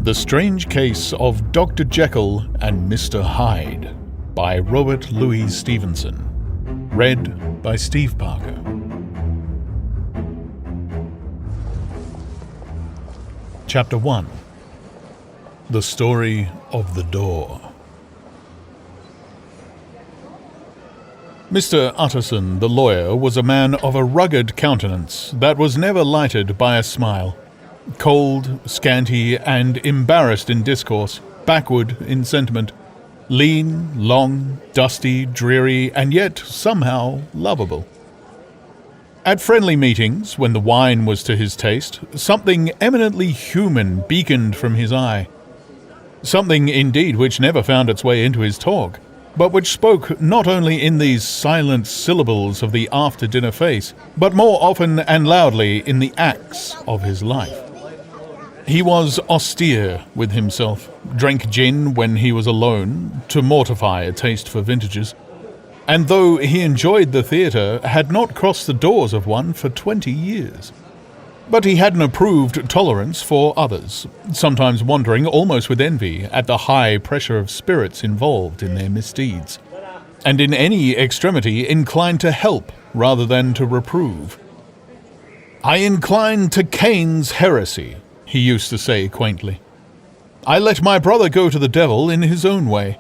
The Strange Case of Dr. Jekyll and Mr. Hyde by Robert Louis Stevenson. Read by Steve Parker. Chapter 1. The Story of the Door. Mr. Utterson, the lawyer, was a man of a rugged countenance that was never lighted by a smile. Cold, scanty, and embarrassed in discourse, backward in sentiment, lean, long, dusty, dreary, and yet somehow lovable. At friendly meetings, when the wine was to his taste, something eminently human beaconed from his eye. Something, indeed, which never found its way into his talk, but which spoke not only in these silent syllables of the after-dinner face, but more often and loudly in the acts of his life. He was austere with himself, drank gin when he was alone, to mortify a taste for vintages, and though he enjoyed the theatre, had not crossed the doors of one for 20 years. But he had an approved tolerance for others, sometimes wondering, almost with envy, at the high pressure of spirits involved in their misdeeds, and in any extremity inclined to help rather than to reprove. "I incline to Cain's heresy," he used to say quaintly. "I let my brother go to the devil in his own way."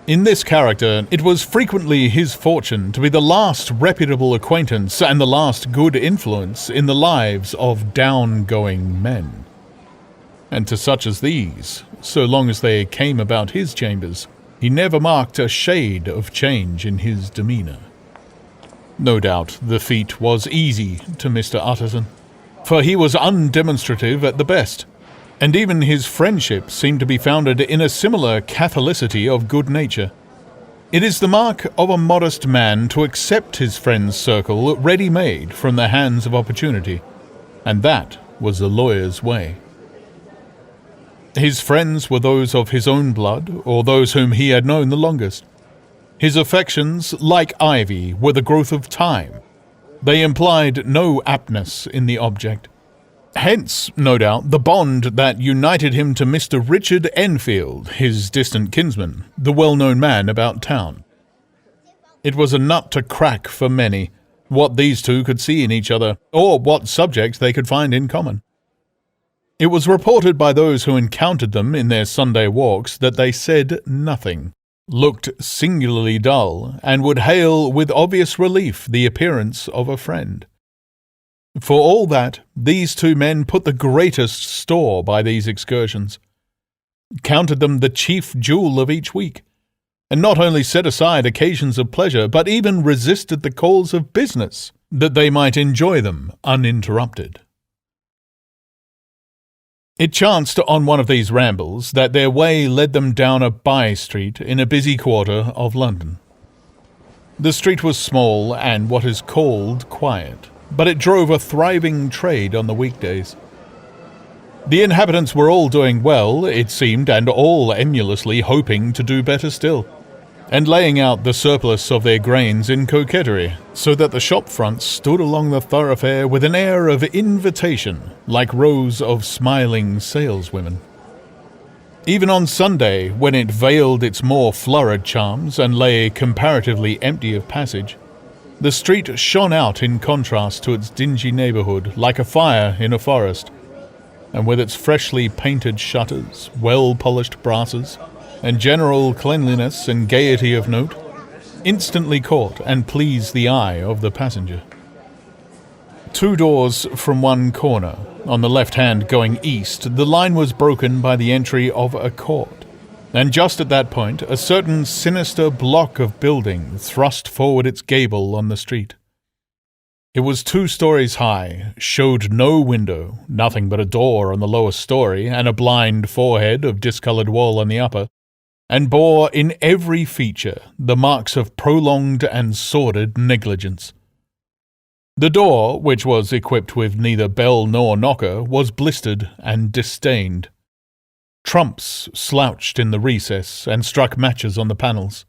In this character, it was frequently his fortune to be the last reputable acquaintance and the last good influence in the lives of down-going men. And to such as these, so long as they came about his chambers, he never marked a shade of change in his demeanour. No doubt the feat was easy to Mr. Utterson, for he was undemonstrative at the best, and even his friendship seemed to be founded in a similar catholicity of good nature. It is the mark of a modest man to accept his friend's circle ready-made from the hands of opportunity, and that was the lawyer's way. His friends were those of his own blood, or those whom he had known the longest. His affections, like ivy, were the growth of time. They implied no aptness in the object. Hence, no doubt, the bond that united him to Mr. Richard Enfield, his distant kinsman, the well-known man about town. It was a nut to crack for many, what these two could see in each other, or what subject they could find in common. It was reported by those who encountered them in their Sunday walks that they said nothing, looked singularly dull, and would hail with obvious relief the appearance of a friend. For all that, these two men put the greatest store by these excursions, counted them the chief jewel of each week, and not only set aside occasions of pleasure, but even resisted the calls of business, that they might enjoy them uninterrupted. It chanced on one of these rambles that their way led them down a by-street in a busy quarter of London. The street was small and what is called quiet, but it drove a thriving trade on the weekdays. The inhabitants were all doing well, it seemed, and all emulously hoping to do better still, and laying out the surplus of their grains in coquetry, so that the shop fronts stood along the thoroughfare with an air of invitation, like rows of smiling saleswomen. Even on Sunday, when it veiled its more florid charms and lay comparatively empty of passage, the street shone out in contrast to its dingy neighbourhood like a fire in a forest, and with its freshly painted shutters, well-polished brasses, and general cleanliness and gaiety of note, instantly caught and pleased the eye of the passenger. 2 doors from one corner, on the left hand going east, the line was broken by the entry of a court, and just at that point a certain sinister block of building thrust forward its gable on the street. It was 2 stories high, showed no window, nothing but a door on the lowest story and a blind forehead of discoloured wall on the upper, and bore in every feature the marks of prolonged and sordid negligence. The door, which was equipped with neither bell nor knocker, was blistered and disdained. Trumps slouched in the recess and struck matches on the panels.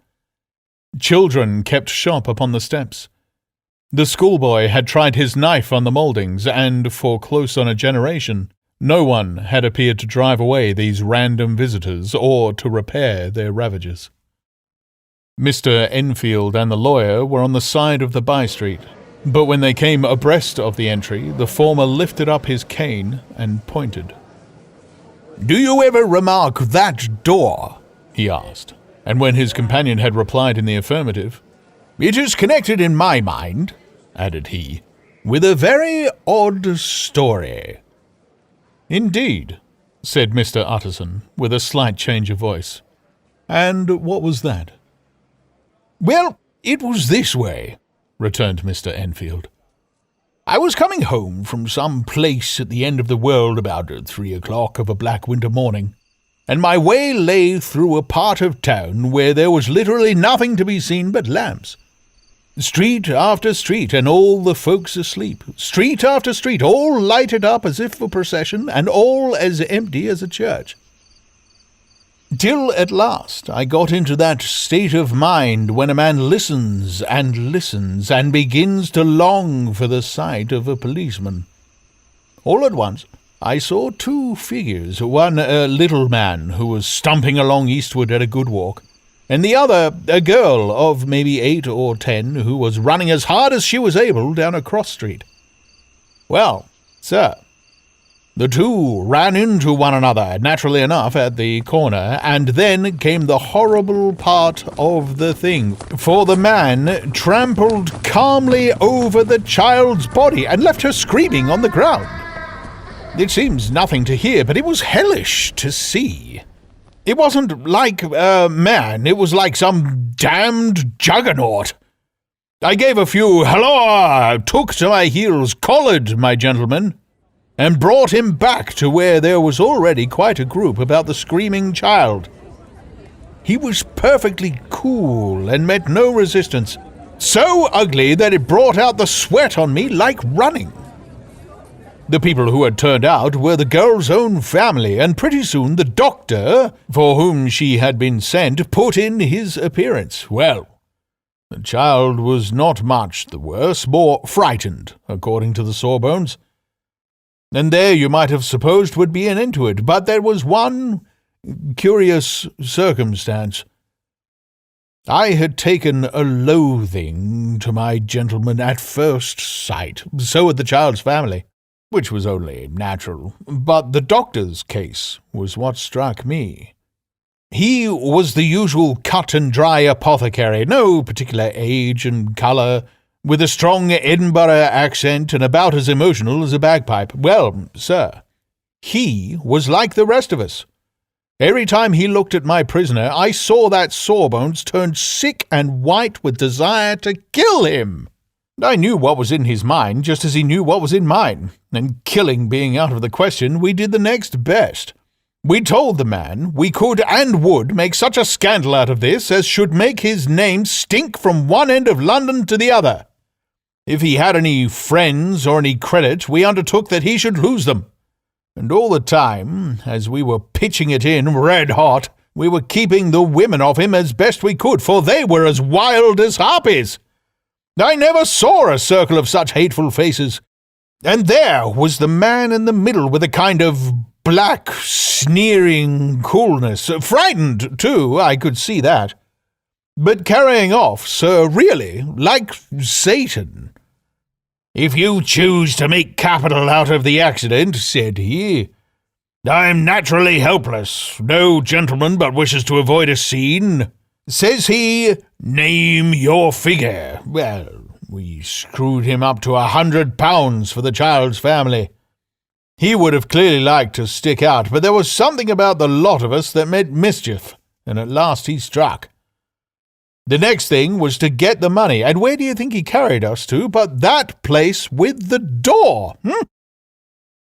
Children kept shop upon the steps. The schoolboy had tried his knife on the mouldings, and for close on a generation, no one had appeared to drive away these random visitors or to repair their ravages. Mr. Enfield and the lawyer were on the side of the by-street, but when they came abreast of the entry, the former lifted up his cane and pointed. "Do you ever remark that door?" he asked, and when his companion had replied in the affirmative, "It is connected in my mind," added he, "with a very odd story." "Indeed," said Mr. Utterson, with a slight change of voice. "And what was that?" "Well, it was this way," returned Mr. Enfield. "I was coming home from some place at the end of the world about 3 o'clock of a black winter morning, and my way lay through a part of town where there was literally nothing to be seen but lamps. Street after street, and all the folks asleep. Street after street, all lighted up as if for procession, and all as empty as a church. Till at last I got into that state of mind when a man listens and begins to long for the sight of a policeman. All at once I saw 2 figures, one a little man who was stumping along eastward at a good walk, and the other a girl of maybe 8 or 10 who was running as hard as she was able down a cross street. Well, sir, the 2 ran into one another, naturally enough, at the corner, and then came the horrible part of the thing, for the man trampled calmly over the child's body and left her screaming on the ground. It seems nothing to hear, but it was hellish to see. It wasn't like a man, it was like some damned juggernaut. I gave a few halloa, took to my heels, collared my gentleman, and brought him back to where there was already quite a group about the screaming child. He was perfectly cool and met no resistance, so ugly that it brought out the sweat on me like running. The people who had turned out were the girl's own family, and pretty soon the doctor, for whom she had been sent, put in his appearance. Well, the child was not much the worse, more frightened, according to the sawbones. And there you might have supposed would be an end to it, but there was one curious circumstance. I had taken a loathing to my gentleman at first sight, so had the child's family, which was only natural, but the doctor's case was what struck me. He was the usual cut-and-dry apothecary, no particular age and colour, with a strong Edinburgh accent and about as emotional as a bagpipe. Well, sir, he was like the rest of us. Every time he looked at my prisoner, I saw that Sawbones turn sick and white with desire to kill him. I knew what was in his mind, just as he knew what was in mine, and killing being out of the question, we did the next best. We told the man we could and would make such a scandal out of this as should make his name stink from one end of London to the other. If he had any friends or any credit, we undertook that he should lose them. And all the time, as we were pitching it in red hot, we were keeping the women off him as best we could, for they were as wild as harpies. I never saw a circle of such hateful faces. And there was the man in the middle with a kind of black, sneering coolness. Frightened, too, I could see that. But carrying off, sir, really, like Satan. "If you choose to make capital out of the accident," said he, "I am naturally helpless. No gentleman but wishes to avoid a scene. Says he, 'Name your figure.' Well, we screwed him up to £100 for the child's family. He would have clearly liked to stick out, but there was something about the lot of us that meant mischief, and at last he struck. The next thing was to get the money, and where do you think he carried us to but that place with the door?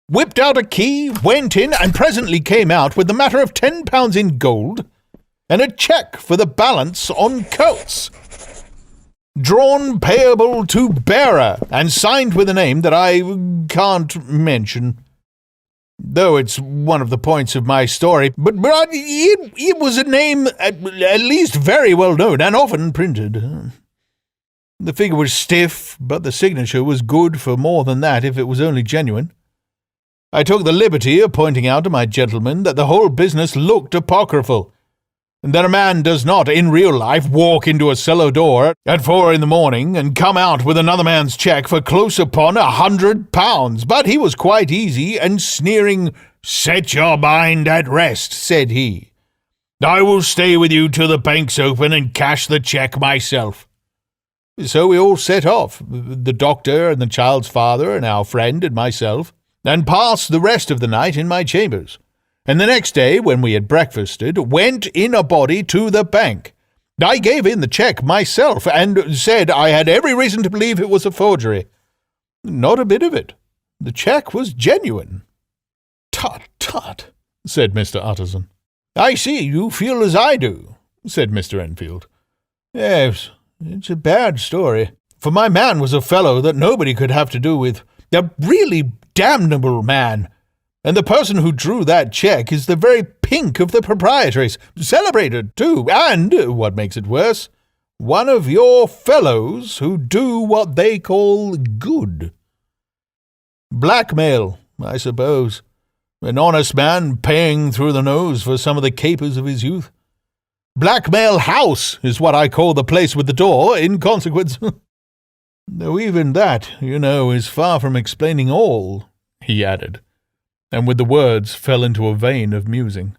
Whipped out a key, went in, and presently came out with the matter of £10 in gold, and a cheque for the balance on coats, drawn payable to bearer, and signed with a name that I can't mention. though it's one of the points of my story, but it was a name at least very well known and often printed. The figure was stiff, but the signature was good for more than that if it was only genuine. I took the liberty of pointing out to my gentleman that the whole business looked apocryphal, and that a man does not, in real life, walk into a cellar door at 4 a.m. and come out with another man's cheque for close upon £100. But he was quite easy, and sneering, "Set your mind at rest," said he. "I will stay with you till the bank's open and cash the cheque myself." So we all set off, the doctor and the child's father and our friend and myself, and passed the rest of the night in my chambers, and the next day, when we had breakfasted, went in a body to the bank. I gave in the cheque myself, and said I had every reason to believe it was a forgery. Not a bit of it. The cheque was genuine. "Tut, tut," said Mr. Utterson. "I see you feel as I do," said Mr. Enfield. "Yes, it's a bad story, for my man was a fellow that nobody could have to do with, a really damnable man, and the person who drew that cheque is the very pink of the proprietaries, celebrated too, and, what makes it worse, one of your fellows who do what they call good. Blackmail, I suppose. An honest man paying through the nose for some of the capers of his youth. Blackmail House is what I call the place with the door, in consequence. Though even that, you know, is far from explaining all," he added, and with the words fell into a vein of musing.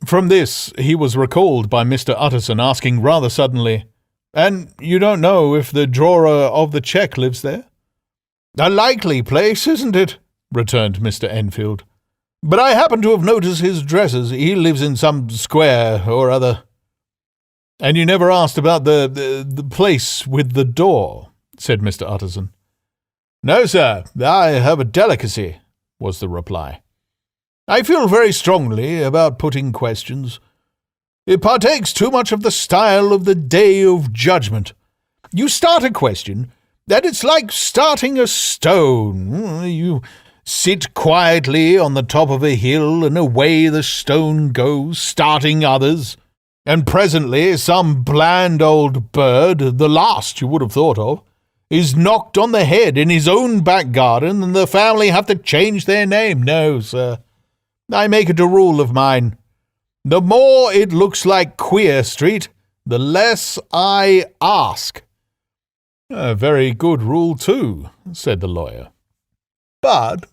From this he was recalled by Mr. Utterson asking rather suddenly, "And you don't know if the drawer of the cheque lives there?" "A likely place, isn't it?" returned Mr. Enfield. "But I happen to have noticed his dresses. He lives in some square or other." "And you never asked about the place with the door?" said Mr. Utterson. "No, sir, I have a delicacy," was the reply. "I feel very strongly about putting questions. It partakes too much of the style of the Day of Judgment. You start a question, and it's like starting a stone. You sit quietly on the top of a hill, and away the stone goes, starting others. And presently some bland old bird, the last you would have thought of, is knocked on the head in his own back garden, and the family have to change their name. No, sir, I make it a rule of mine. The more it looks like Queer Street, the less I ask." "A very good rule, too," said the lawyer. "But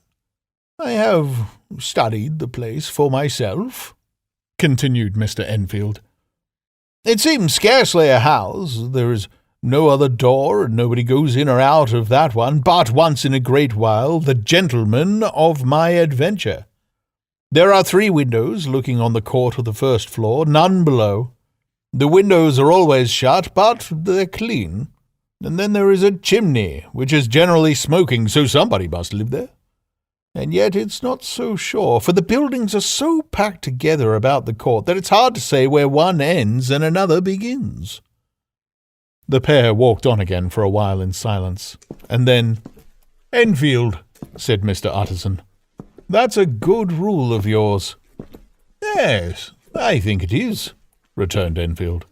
I have studied the place for myself," continued Mr. Enfield. "It seems scarcely a house. There is no other door, and nobody goes in or out of that one, but once in a great while the gentleman of my adventure. There are 3 windows looking on the court of the first floor, none below. The windows are always shut, but they're clean. And then there is a chimney, which is generally smoking, so somebody must live there. And yet it's not so sure, for the buildings are so packed together about the court that it's hard to say where one ends and another begins." The pair walked on again for a while in silence, and then, "Enfield," said Mr. Utterson, "that's a good rule of yours." "Yes, I think it is," returned Enfield.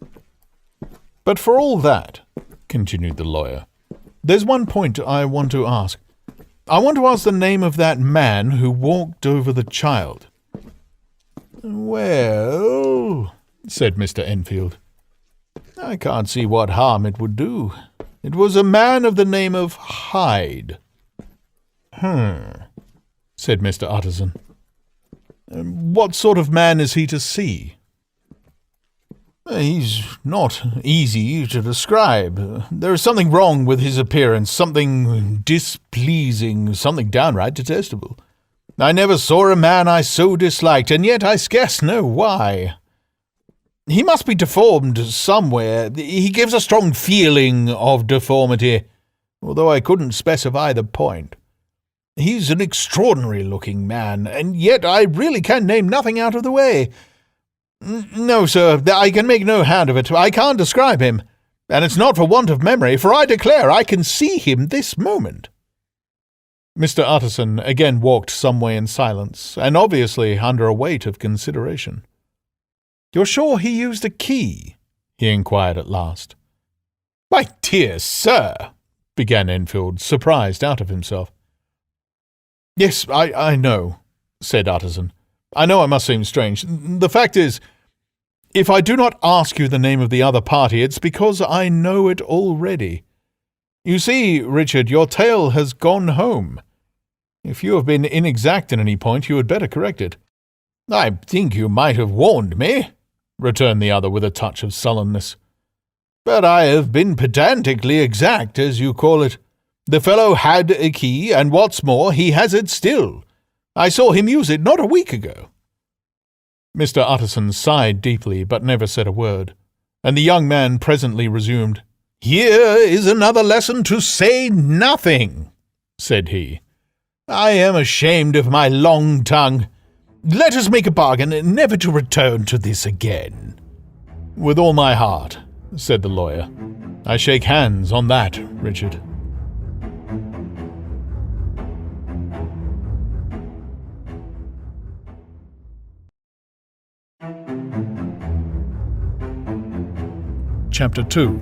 "But for all that," continued the lawyer, "there's one point I want to ask. I want to ask the name of that man who walked over the child." "Well," said Mr. Enfield, "I can't see what harm it would do. It was a man of the name of Hyde." Said Mr. Utterson. "What sort of man is he to see?" "He's not easy to describe. There is something wrong with his appearance, something displeasing, something downright detestable. I never saw a man I so disliked, and yet I scarce know why. He must be deformed somewhere. He gives a strong feeling of deformity, although I couldn't specify the point. He's an extraordinary-looking man, and yet I really can name nothing out of the way. No, sir, I can make no hand of it. I can't describe him, and it's not for want of memory, for I declare I can see him this moment." Mr. Utterson again walked some way in silence, and obviously under a weight of consideration. "You're sure he used a key?" he inquired at last. "My dear sir," began Enfield, surprised out of himself. "Yes, I know," said Utterson. "I know it must seem strange. The fact is, if I do not ask you the name of the other party, it's because I know it already. You see, Richard, your tale has gone home. If you have been inexact in any point, you had better correct it." "I think you might have warned me," returned the other with a touch of sullenness. "But I have been pedantically exact, as you call it. The fellow had a key, and what's more, he has it still. I saw him use it not a week ago." Mr. Utterson sighed deeply, but never said a word, and the young man presently resumed. "Here is another lesson to say nothing," said he. "I am ashamed of my long tongue. Let us make a bargain never to return to this again." "With all my heart," said the lawyer. "I shake hands on that, Richard." Chapter 2.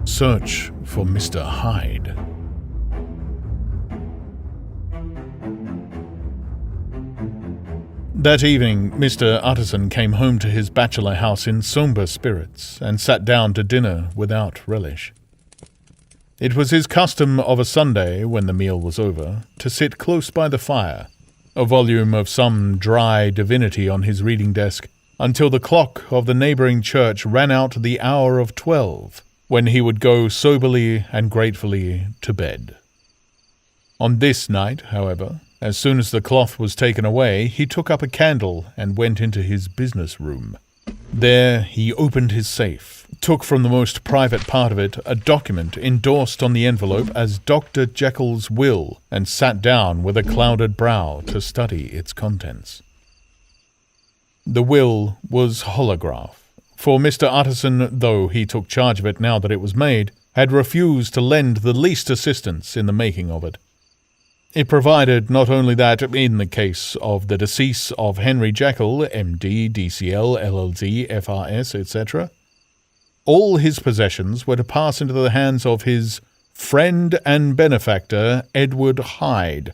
Search for Mr. Hyde. That evening, Mr. Utterson came home to his bachelor house in sombre spirits, and sat down to dinner without relish. It was his custom of a Sunday, when the meal was over, to sit close by the fire, a volume of some dry divinity on his reading desk, until the clock of the neighbouring church ran out the hour of 12, when he would go soberly and gratefully to bed. On this night, however, as soon as the cloth was taken away, he took up a candle and went into his business room. There he opened his safe, took from the most private part of it a document endorsed on the envelope as Dr. Jekyll's will, and sat down with a clouded brow to study its contents. The will was holograph, for Mr. Utterson, though he took charge of it now that it was made, had refused to lend the least assistance in the making of it. It provided not only that, in the case of the decease of Henry Jekyll, M.D., D.C.L., LL.D., F.R.S., etc., all his possessions were to pass into the hands of his friend and benefactor, Edward Hyde,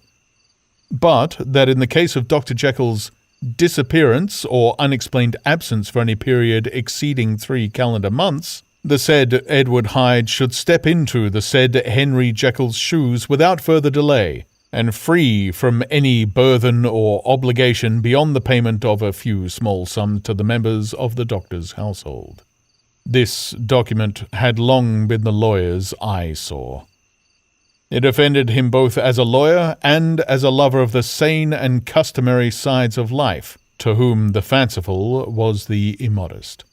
but that in the case of Dr. Jekyll's disappearance or unexplained absence for any period exceeding 3 calendar months, the said Edward Hyde should step into the said Henry Jekyll's shoes without further delay, and free from any burthen or obligation beyond the payment of a few small sums to the members of the doctor's household. This document had long been the lawyer's eyesore. It offended him both as a lawyer and as a lover of the sane and customary sides of life, to whom the fanciful was the immodest.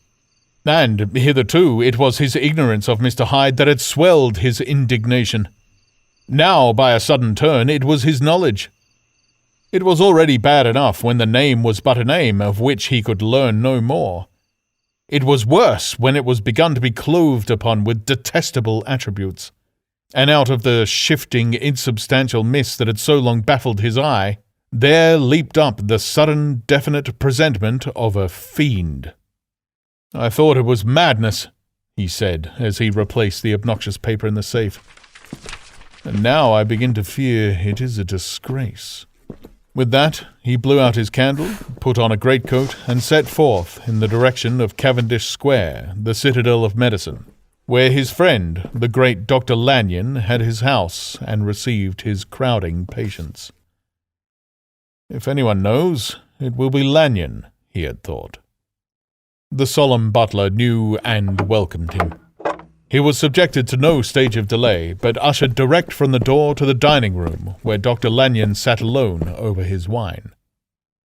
And hitherto it was his ignorance of Mr. Hyde that had swelled his indignation. Now, by a sudden turn, it was his knowledge. It was already bad enough when the name was but a name of which he could learn no more. It was worse when it was begun to be clothed upon with detestable attributes, and out of the shifting, insubstantial mist that had so long baffled his eye, there leaped up the sudden, definite presentment of a fiend. "I thought it was madness," he said, as he replaced the obnoxious paper in the safe. "And now I begin to fear it is a disgrace." With that, he blew out his candle, put on a greatcoat, and set forth in the direction of Cavendish Square, the citadel of medicine, where his friend, the great Dr. Lanyon, had his house and received his crowding patients. If anyone knows, it will be Lanyon, he had thought. The solemn butler knew and welcomed him. He was subjected to no stage of delay, but ushered direct from the door to the dining room, where Dr. Lanyon sat alone over his wine.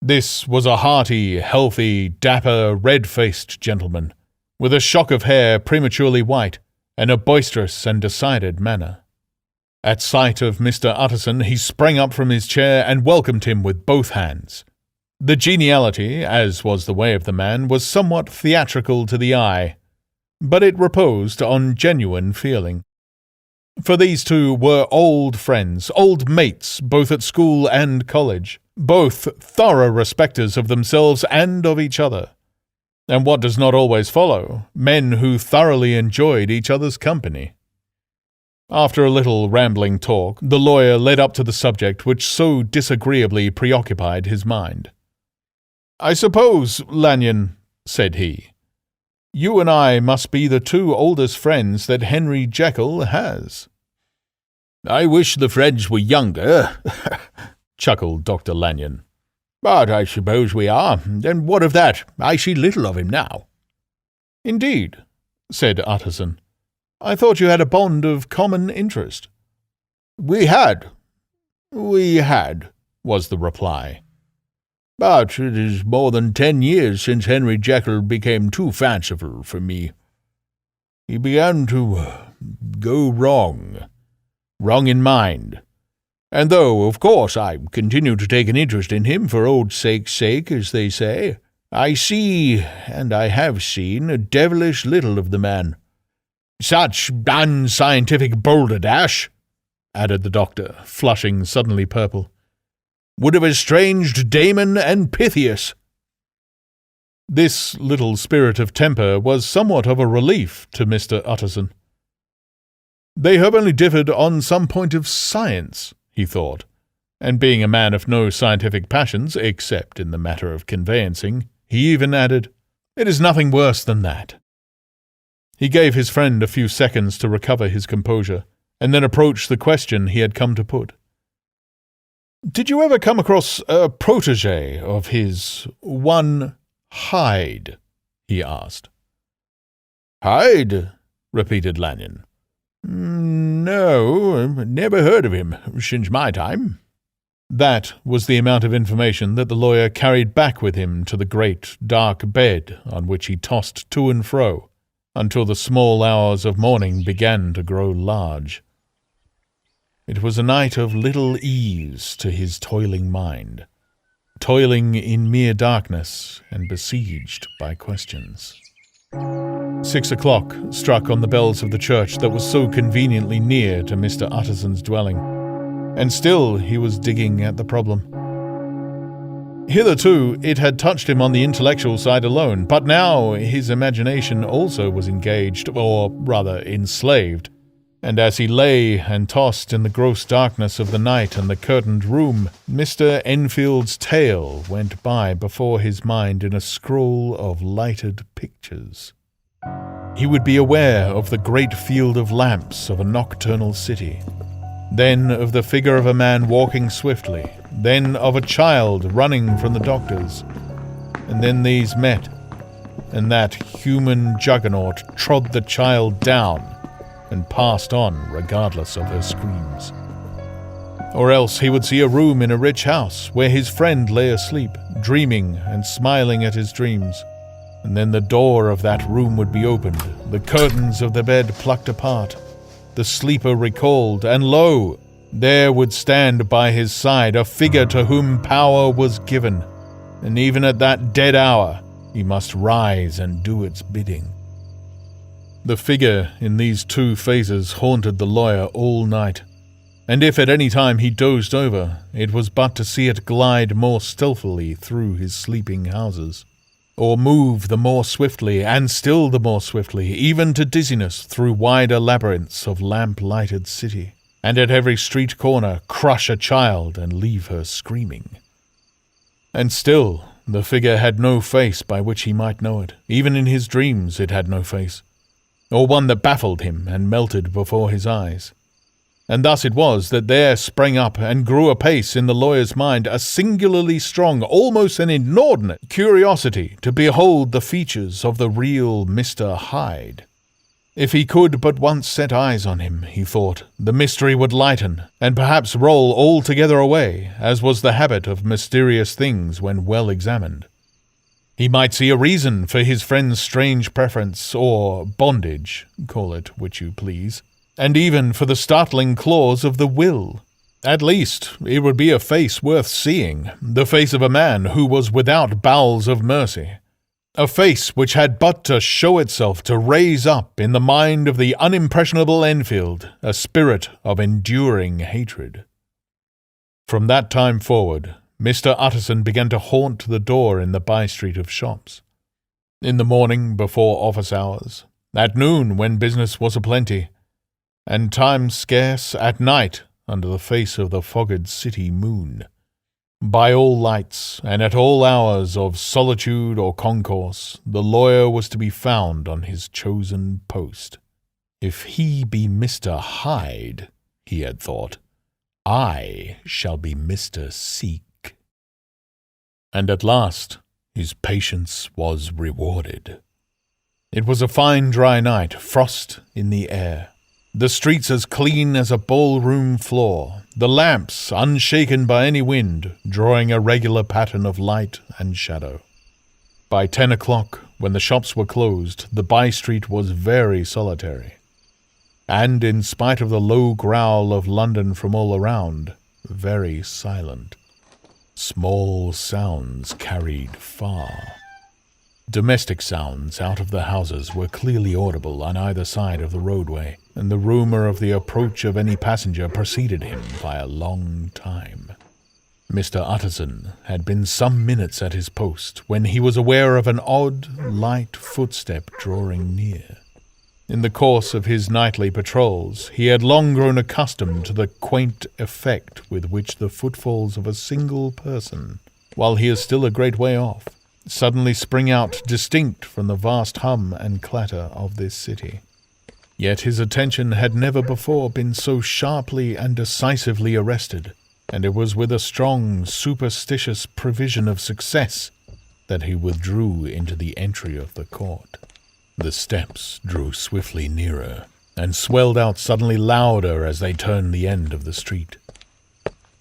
This was a hearty, healthy, dapper, red-faced gentleman, with a shock of hair prematurely white, and a boisterous and decided manner. At sight of Mr. Utterson, he sprang up from his chair and welcomed him with both hands. The geniality, as was the way of the man, was somewhat theatrical to the eye, but it reposed on genuine feeling. For these two were old friends, old mates, both at school and college, both thorough respecters of themselves and of each other. And what does not always follow, men who thoroughly enjoyed each other's company. After a little rambling talk, the lawyer led up to the subject which so disagreeably preoccupied his mind. "I suppose, Lanyon," said he, "you and I must be the two oldest friends that Henry Jekyll has." "I wish the friends were younger," chuckled Dr. Lanyon. "But I suppose we are, and what of that? I see little of him now." "Indeed," said Utterson. "I thought you had a bond of common interest." We had, was the reply. But it is more than 10 years since Henry Jekyll became too fanciful for me. He began to go wrong in mind. And though, of course, I continue to take an interest in him for old sake's sake, as they say, I see, and I have seen, a devilish little of the man. Such unscientific balderdash, added the doctor, flushing suddenly purple, would have estranged Damon and Pythias. This little spirit of temper was somewhat of a relief to Mr. Utterson. They have only differed on some point of science, he thought, and being a man of no scientific passions, except in the matter of conveyancing, he even added, "It is nothing worse than that." He gave his friend a few seconds to recover his composure, and then approached the question he had come to put. "Did you ever come across a protégé of his, one Hyde?" he asked. "Hyde?" repeated Lanyon. "No, never heard of him since my time." That was the amount of information that the lawyer carried back with him to the great, dark bed on which he tossed to and fro, until the small hours of morning began to grow large. It was a night of little ease to his toiling mind, toiling in mere darkness and besieged by questions. 6 o'clock struck on the bells of the church that was so conveniently near to Mr. Utterson's dwelling, and still he was digging at the problem. Hitherto it had touched him on the intellectual side alone, but now his imagination also was engaged, or rather enslaved, and as he lay and tossed in the gross darkness of the night and the curtained room, Mr. Enfield's tale went by before his mind in a scroll of lighted pictures. He would be aware of the great field of lamps of a nocturnal city, then of the figure of a man walking swiftly, then of a child running from the doctors, and then these met, and that human juggernaut trod the child down and passed on regardless of her screams. Or else he would see a room in a rich house where his friend lay asleep, dreaming and smiling at his dreams, and then the door of that room would be opened, the curtains of the bed plucked apart, the sleeper recalled, and lo, there would stand by his side a figure to whom power was given, and even at that dead hour he must rise and do its bidding. The figure in these two phases haunted the lawyer all night, and if at any time he dozed over, it was but to see it glide more stealthily through his sleeping houses, or move the more swiftly, and still the more swiftly, even to dizziness through wider labyrinths of lamp-lighted city, and at every street corner crush a child and leave her screaming. And still the figure had no face by which he might know it. Even in his dreams it had no face, or one that baffled him and melted before his eyes. And thus it was that there sprang up and grew apace in the lawyer's mind a singularly strong, almost an inordinate curiosity to behold the features of the real Mr. Hyde. If he could but once set eyes on him, he thought, the mystery would lighten, and perhaps roll altogether away, as was the habit of mysterious things when well examined. He might see a reason for his friend's strange preference, or bondage, call it which you please, and even for the startling clause of the will. At least, it would be a face worth seeing, the face of a man who was without bowels of mercy, A face which had but to show itself to raise up in the mind of the unimpressionable Enfield a spirit of enduring hatred. From that time forward, Mr. Utterson began to haunt the door in the by-street of shops. In the morning before office hours, at noon when business was aplenty, and time scarce at night under the face of the fogged city moon. By all lights, and at all hours of solitude or concourse, the lawyer was to be found on his chosen post. If he be Mr. Hyde, he had thought, I shall be Mr. Seek. And at last his patience was rewarded. It was a fine dry night, frost in the air, the streets as clean as a ballroom floor, the lamps unshaken by any wind, drawing a regular pattern of light and shadow. By 10 o'clock, when the shops were closed, the by-street was very solitary, and in spite of the low growl of London from all around, very silent. Small sounds carried far. Domestic sounds out of the houses were clearly audible on either side of the roadway, and the rumour of the approach of any passenger preceded him by a long time. Mr. Utterson had been some minutes at his post when he was aware of an odd, light footstep drawing near. In the course of his nightly patrols, he had long grown accustomed to the quaint effect with which the footfalls of a single person, while he is still a great way off, suddenly spring out distinct from the vast hum and clatter of this city. Yet his attention had never before been so sharply and decisively arrested, and it was with a strong, superstitious prevision of success that he withdrew into the entry of the court. The steps drew swiftly nearer, and swelled out suddenly louder as they turned the end of the street.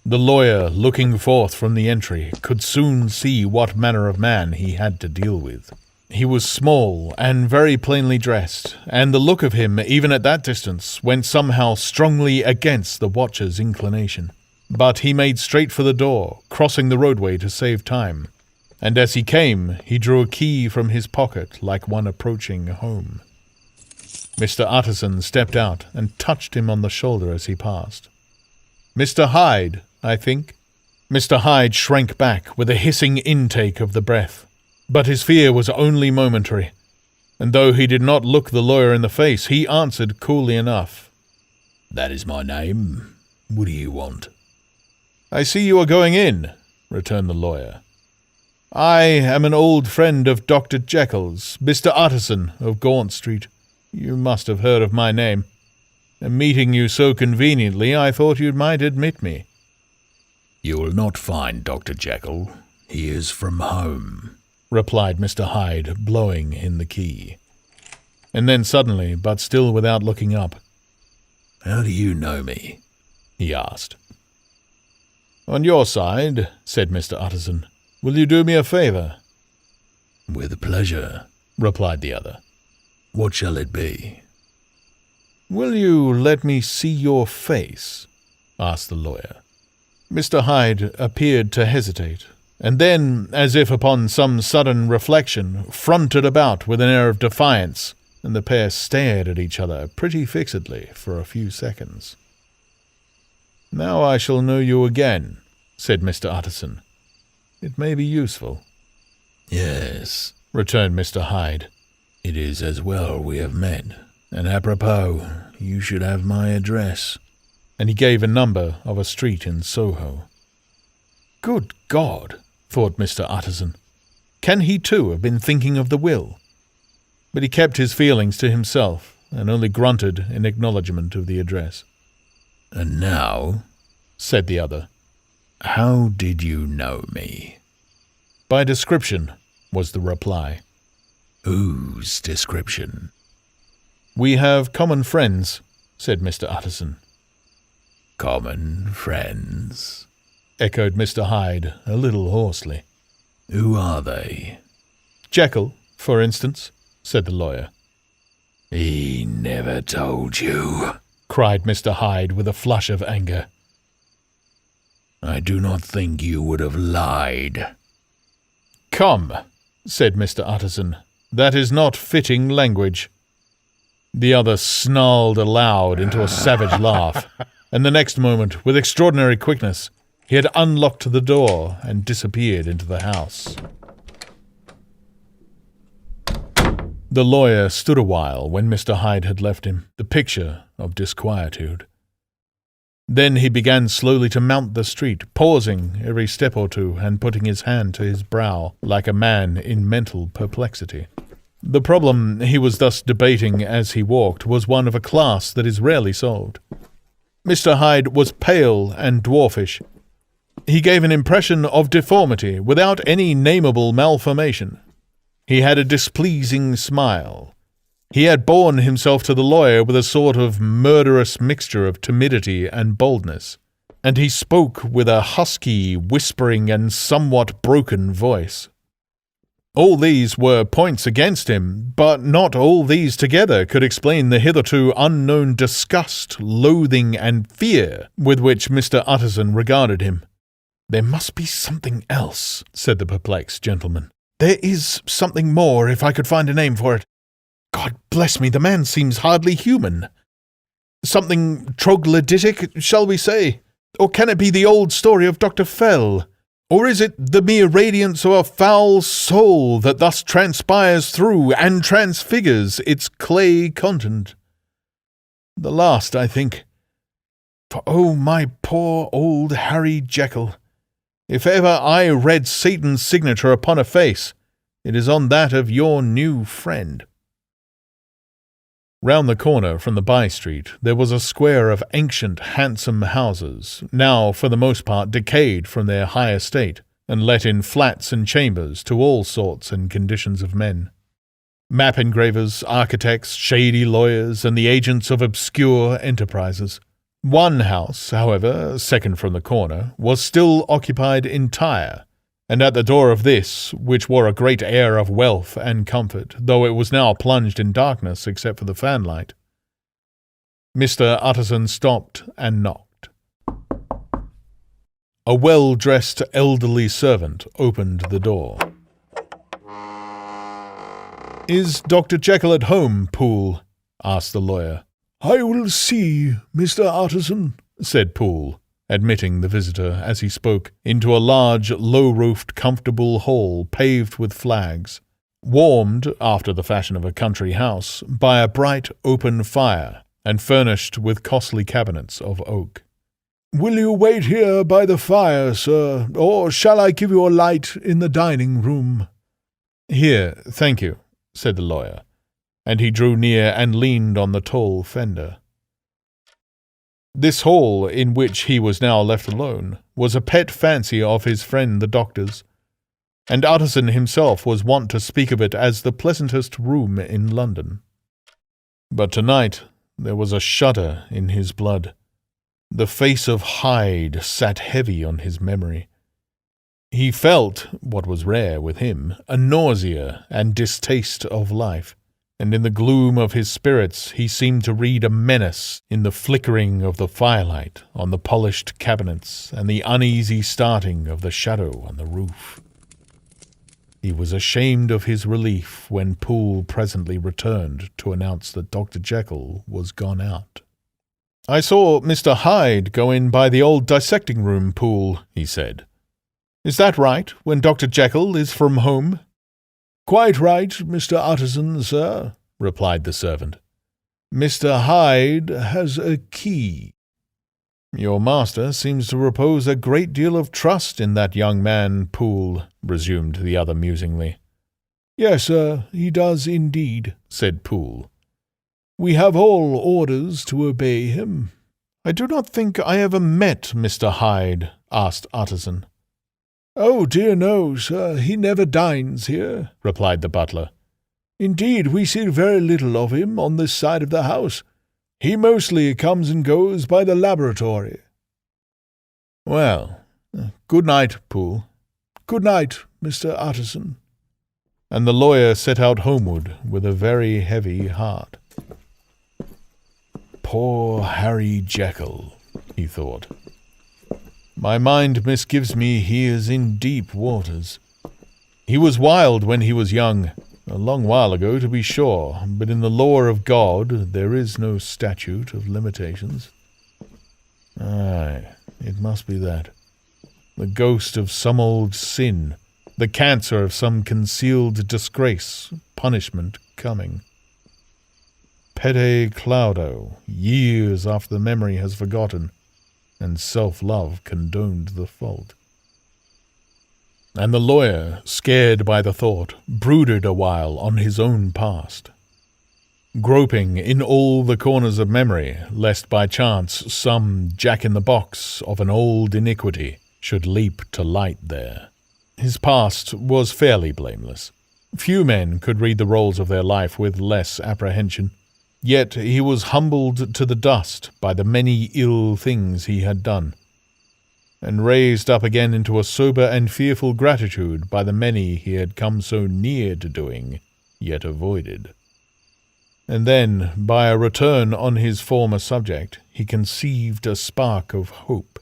The lawyer, looking forth from the entry, could soon see what manner of man he had to deal with. He was small and very plainly dressed, and the look of him, even at that distance, went somehow strongly against the watcher's inclination. But he made straight for the door, crossing the roadway to save time, and as he came, he drew a key from his pocket like one approaching home. Mr. Utterson stepped out and touched him on the shoulder as he passed. "Mr. Hyde, I think." Mr. Hyde shrank back with a hissing intake of the breath, but his fear was only momentary, and though he did not look the lawyer in the face, he answered coolly enough, "That is my name. What do you want?" "I see you are going in," returned the lawyer. "I am an old friend of Dr. Jekyll's, Mr. Utterson of Gaunt Street. You must have heard of my name. And meeting you so conveniently, I thought you might admit me." "You will not find Dr. Jekyll. He is from home," replied Mr. Hyde, blowing in the key. And then suddenly, but still without looking up, "How do you know me?" he asked. "On your side," said Mr. Utterson, "will you do me a favour?" "With pleasure," replied the other. "What shall it be?" "Will you let me see your face?" asked the lawyer. Mr. Hyde appeared to hesitate, and then, as if upon some sudden reflection, fronted about with an air of defiance, and the pair stared at each other pretty fixedly for a few seconds. "Now I shall know you again," said Mr. Utterson. "It may be useful." "Yes," returned Mr. Hyde. "It is as well we have met, and apropos, you should have my address." And he gave a number of a street in Soho. Good God, thought Mr. Utterson. Can he too have been thinking of the will? But he kept his feelings to himself, and only grunted in acknowledgment of the address. "And now," said the other, "how did you know me?" "By description," was the reply. "Whose description?" "We have common friends," said Mr. Utterson. "Common friends?" echoed Mr. Hyde, a little hoarsely. "Who are they?" "Jekyll, for instance," said the lawyer. "He never told you," cried Mr. Hyde with a flush of anger. "I do not think you would have lied." "Come," said Mr. Utterson. "That is not fitting language." The other snarled aloud into a savage laugh, and the next moment, with extraordinary quickness, he had unlocked the door and disappeared into the house. The lawyer stood a while when Mr. Hyde had left him, the picture of disquietude. Then he began slowly to mount the street, pausing every step or two and putting his hand to his brow like a man in mental perplexity. The problem he was thus debating as he walked was one of a class that is rarely solved. Mr. Hyde was pale and dwarfish. He gave an impression of deformity without any nameable malformation. He had a displeasing smile. He had borne himself to the lawyer with a sort of murderous mixture of timidity and boldness, and he spoke with a husky, whispering, and somewhat broken voice. All these were points against him, but not all these together could explain the hitherto unknown disgust, loathing, and fear with which Mr. Utterson regarded him. "There must be something else," said the perplexed gentleman. "There is something more, if I could find a name for it. God bless me, the man seems hardly human. Something troglodytic, shall we say? Or can it be the old story of Dr. Fell? Or is it the mere radiance of a foul soul that thus transpires through and transfigures its clay content? The last, I think. For oh, my poor old Harry Jekyll, if ever I read Satan's signature upon a face, it is on that of your new friend." Round the corner from the by-street there was a square of ancient, handsome houses, now for the most part decayed from their high estate, and let in flats and chambers to all sorts and conditions of men. Map engravers, architects, shady lawyers, and the agents of obscure enterprises. One house, however, second from the corner, was still occupied entire, and at the door of this, which wore a great air of wealth and comfort, though it was now plunged in darkness except for the fanlight, Mr. Utterson stopped and knocked. A well-dressed elderly servant opened the door. "Is Dr. Jekyll at home, Poole?" asked the lawyer. "I will see, Mr. Utterson," said Poole, admitting the visitor, as he spoke, into a large, low-roofed, comfortable hall paved with flags, warmed, after the fashion of a country house, by a bright open fire, and furnished with costly cabinets of oak. "Will you wait here by the fire, sir, or shall I give you a light in the dining-room?" "Here, thank you," said the lawyer, and he drew near and leaned on the tall fender. This hall, in which he was now left alone, was a pet fancy of his friend the doctor's, and Utterson himself was wont to speak of it as the pleasantest room in London. But tonight there was a shudder in his blood. The face of Hyde sat heavy on his memory. He felt, what was rare with him, a nausea and distaste of life, and in the gloom of his spirits he seemed to read a menace in the flickering of the firelight on the polished cabinets and the uneasy starting of the shadow on the roof. He was ashamed of his relief when Poole presently returned to announce that Dr. Jekyll was gone out. "I saw Mr. Hyde go in by the old dissecting-room, Poole," he said. "Is that right, when Dr. Jekyll is from home?" "Quite right, Mr. Utterson, sir," replied the servant. "Mr. Hyde has a key." "Your master seems to repose a great deal of trust in that young man, Poole," resumed the other musingly. "Yes, sir, he does indeed," said Poole. "We have all orders to obey him." "I do not think I ever met Mr. Hyde," asked Utterson. "Oh, dear no, sir, he never dines here," replied the butler. "Indeed, we see very little of him on this side of the house. He mostly comes and goes by the laboratory." "Well, good night, Poole." "Good night, Mr. Utterson." And the lawyer set out homeward with a very heavy heart. "Poor Harry Jekyll," he thought. "My mind misgives me he is in deep waters. He was wild when he was young, a long while ago to be sure, but in the law of God there is no statute of limitations. Aye, it must be that. The ghost of some old sin, the cancer of some concealed disgrace, punishment coming. Pede claudo, years after the memory has forgotten, and self-love condoned the fault. And the lawyer, scared by the thought, brooded a while on his own past, groping in all the corners of memory, lest by chance some jack-in-the-box of an old iniquity should leap to light there. His past was fairly blameless. Few men could read the rolls of their life with less apprehension. Yet he was humbled to the dust by the many ill things he had done, and raised up again into a sober and fearful gratitude by the many he had come so near to doing, yet avoided. And then, by a return on his former subject, he conceived a spark of hope.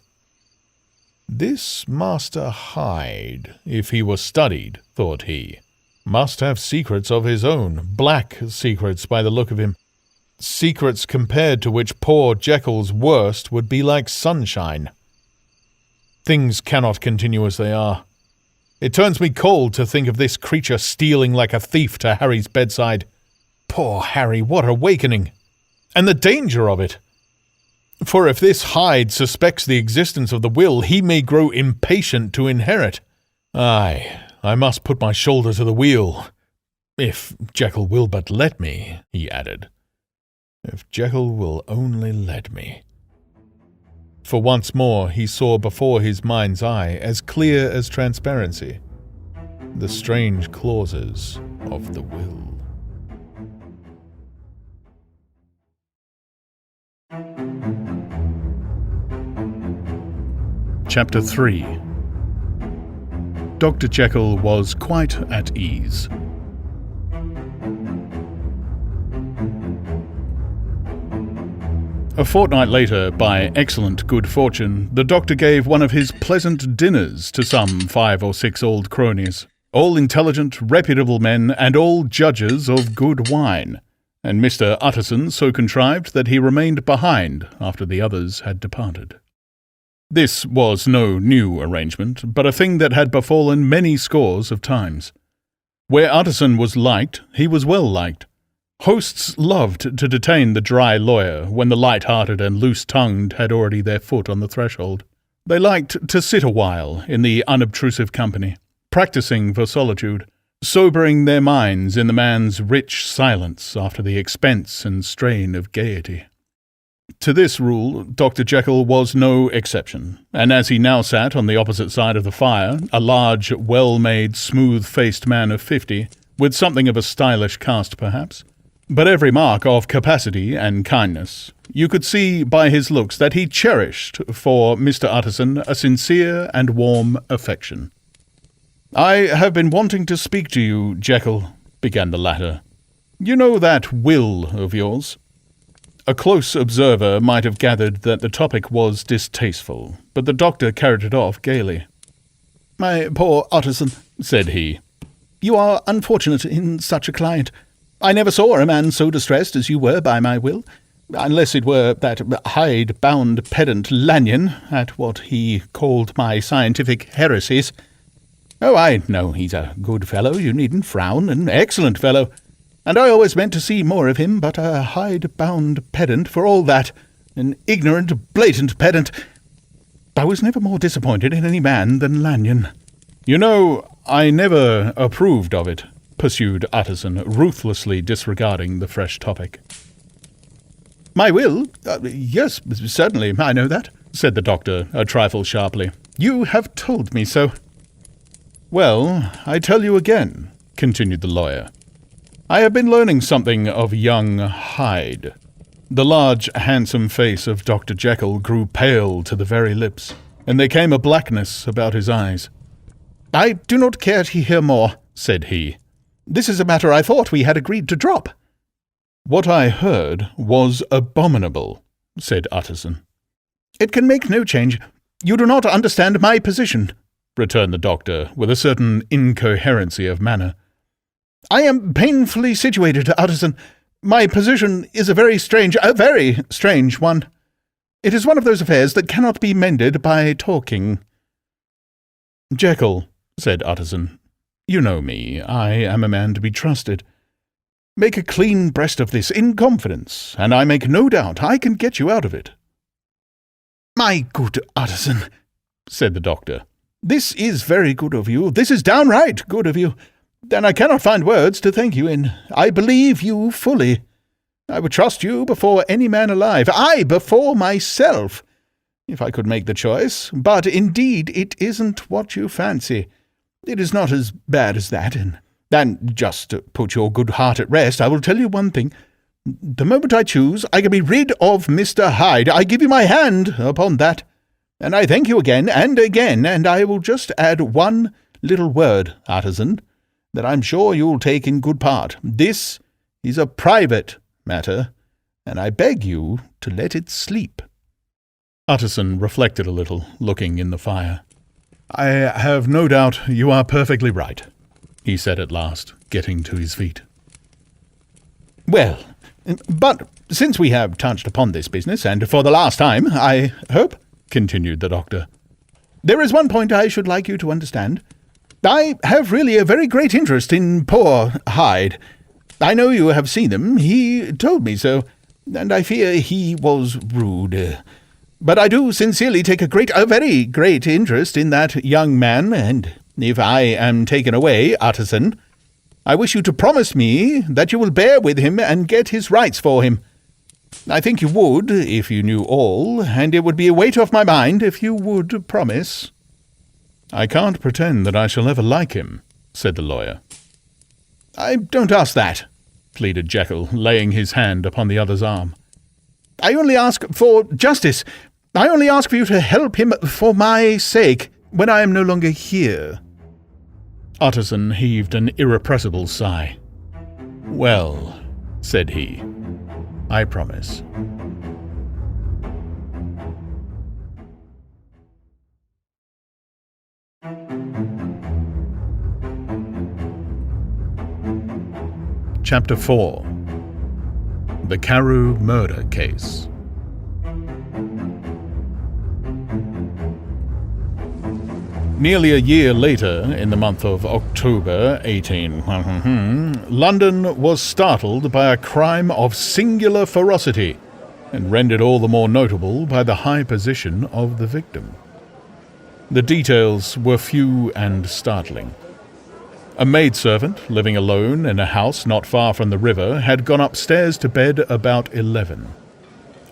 This Master Hyde, if he were studied, thought he, must have secrets of his own, black secrets by the look of him, secrets compared to which poor Jekyll's worst would be like sunshine. Things cannot continue as they are. It turns me cold to think of this creature stealing like a thief to Harry's bedside. Poor Harry, what awakening! And the danger of it! For if this Hyde suspects the existence of the will, he may grow impatient to inherit. Aye, I must put my shoulder to the wheel. If Jekyll will but let me, he added. If Jekyll will only let me. For once more he saw before his mind's eye, as clear as transparency, the strange clauses of the will. Chapter 3. Dr. Jekyll was quite at ease. A fortnight later, by excellent good fortune, the doctor gave one of his pleasant dinners to some 5 or 6 old cronies, all intelligent, reputable men, and all judges of good wine, and Mr. Utterson so contrived that he remained behind after the others had departed. This was no new arrangement, but a thing that had befallen many scores of times. Where Utterson was liked, he was well liked. Hosts loved to detain the dry lawyer when the light-hearted and loose-tongued had already their foot on the threshold. They liked to sit a while in the unobtrusive company, practising for solitude, sobering their minds in the man's rich silence after the expense and strain of gaiety. To this rule, Dr. Jekyll was no exception, and as he now sat on the opposite side of the fire, a large, well-made, smooth-faced man of 50, with something of a stylish cast perhaps, but every mark of capacity and kindness, you could see by his looks that he cherished for Mr. Utterson a sincere and warm affection. "I have been wanting to speak to you, Jekyll," began the latter. "You know that will of yours?" A close observer might have gathered that the topic was distasteful, but the doctor carried it off gaily. "My poor Utterson," said he, "you are unfortunate in such a client. I never saw a man so distressed as you were by my will, unless it were that hide-bound pedant Lanyon, at what he called my scientific heresies. Oh, I know he's a good fellow, you needn't frown, an excellent fellow, and I always meant to see more of him, but a hide-bound pedant for all that, an ignorant, blatant pedant. I was never more disappointed in any man than Lanyon." "You know, I never approved of it," pursued Utterson, ruthlessly disregarding the fresh topic. "My will? Yes, certainly, I know that," said the doctor, a trifle sharply. "You have told me so." "Well, I tell you again," continued the lawyer. "I have been learning something of young Hyde." The large, handsome face of Dr. Jekyll grew pale to the very lips, and there came a blackness about his eyes. "I do not care to hear more," said he. "This is a matter I thought we had agreed to drop." "What I heard was abominable," said Utterson. "It can make no change. You do not understand my position," returned the doctor, with a certain incoherency of manner. "I am painfully situated, Utterson. My position is a very strange one. It is one of those affairs that cannot be mended by talking." "Jekyll," said Utterson, "you know me. I am a man to be trusted. Make a clean breast of this in confidence, and I make no doubt I can get you out of it." "My good Utterson," said the doctor, "this is very good of you. This is downright good of you, and I cannot find words to thank you in. I believe you fully. I would trust you before any man alive, aye, before myself, if I could make the choice. But indeed it isn't what you fancy. It is not as bad as that, and just to put your good heart at rest, I will tell you one thing. The moment I choose, I can be rid of Mr. Hyde. I give you my hand upon that, and I thank you again and again, and I will just add one little word, Utterson, that I'm sure you'll take in good part. This is a private matter, and I beg you to let it sleep." Utterson reflected a little, looking in the fire. "I have no doubt you are perfectly right," he said at last, getting to his feet. "Well, but since we have touched upon this business, and for the last time, I hope," continued the doctor, "there is one point I should like you to understand. I have really a very great interest in poor Hyde. I know you have seen him. He told me so, and I fear he was rude. But I do sincerely take a very great interest in that young man, and if I am taken away, Utterson, I wish you to promise me that you will bear with him and get his rights for him. I think you would, if you knew all, and it would be a weight off my mind if you would promise." "I can't pretend that I shall ever like him," said the lawyer. "I don't ask that," pleaded Jekyll, laying his hand upon the other's arm. "I only ask for justice. I only ask for you to help him for my sake, when I am no longer here." Utterson heaved an irrepressible sigh. "Well," said he, "I promise." Chapter 4. The Carew Murder Case. Nearly a year later, in the month of October London was startled by a crime of singular ferocity, and rendered all the more notable by the high position of the victim. The details were few and startling. A maidservant, living alone in a house not far from the river, had gone upstairs to bed about 11.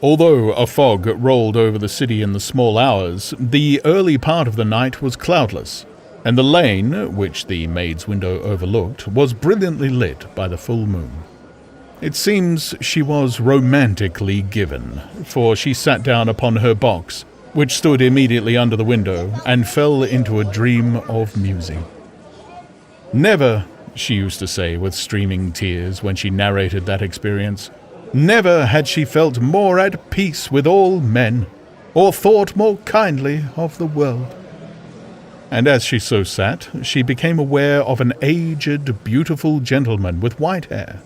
Although a fog rolled over the city in the small hours, the early part of the night was cloudless, and the lane, which the maid's window overlooked, was brilliantly lit by the full moon. It seems she was romantically given, for she sat down upon her box, which stood immediately under the window, and fell into a dream of musing. "Never," she used to say with streaming tears when she narrated that experience, "never had she felt more at peace with all men, or thought more kindly of the world." And as she so sat, she became aware of an aged, beautiful gentleman with white hair,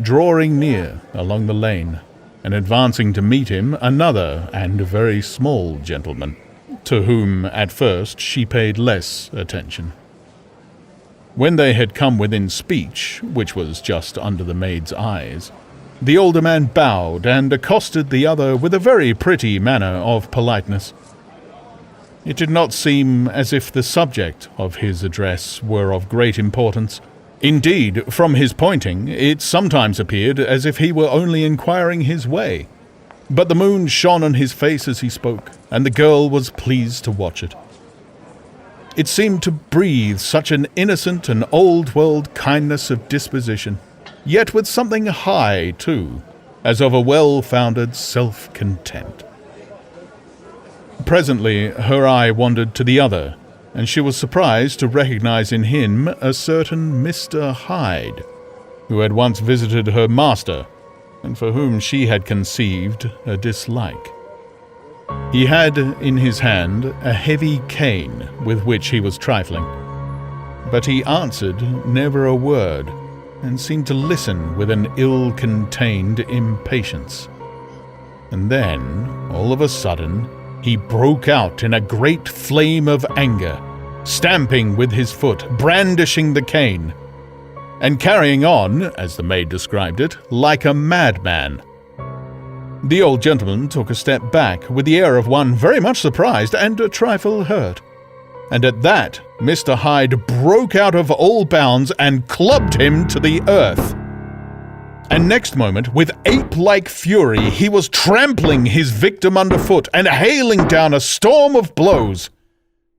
drawing near along the lane, and advancing to meet him another and very small gentleman, to whom at first she paid less attention. When they had come within speech, which was just under the maid's eyes, the older man bowed and accosted the other with a very pretty manner of politeness. It did not seem as if the subject of his address were of great importance. Indeed, from his pointing, it sometimes appeared as if he were only inquiring his way. But the moon shone on his face as he spoke, and the girl was pleased to watch it. It seemed to breathe such an innocent and old-world kindness of disposition, yet with something high, too, as of a well-founded self-contempt. Presently her eye wandered to the other, and she was surprised to recognize in him a certain Mr. Hyde, who had once visited her master, and for whom she had conceived a dislike. He had in his hand a heavy cane with which he was trifling, but he answered never a word, and seemed to listen with an ill-contained impatience. And then, all of a sudden, he broke out in a great flame of anger, stamping with his foot, brandishing the cane, and carrying on, as the maid described it, like a madman. The old gentleman took a step back, with the air of one very much surprised and a trifle hurt. And at that, Mr. Hyde broke out of all bounds and clubbed him to the earth. And next moment, with ape-like fury, he was trampling his victim underfoot and hailing down a storm of blows,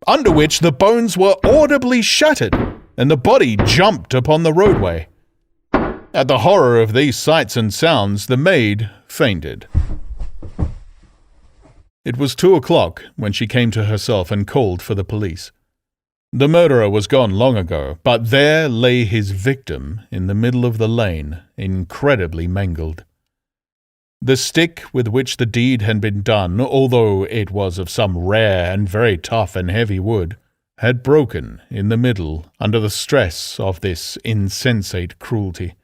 under which the bones were audibly shattered, and the body jumped upon the roadway. At the horror of these sights and sounds, the maid fainted. It was 2:00 when she came to herself and called for the police. The murderer was gone long ago, but there lay his victim in the middle of the lane, incredibly mangled. The stick with which the deed had been done, although it was of some rare and very tough and heavy wood, had broken in the middle under the stress of this insensate cruelty,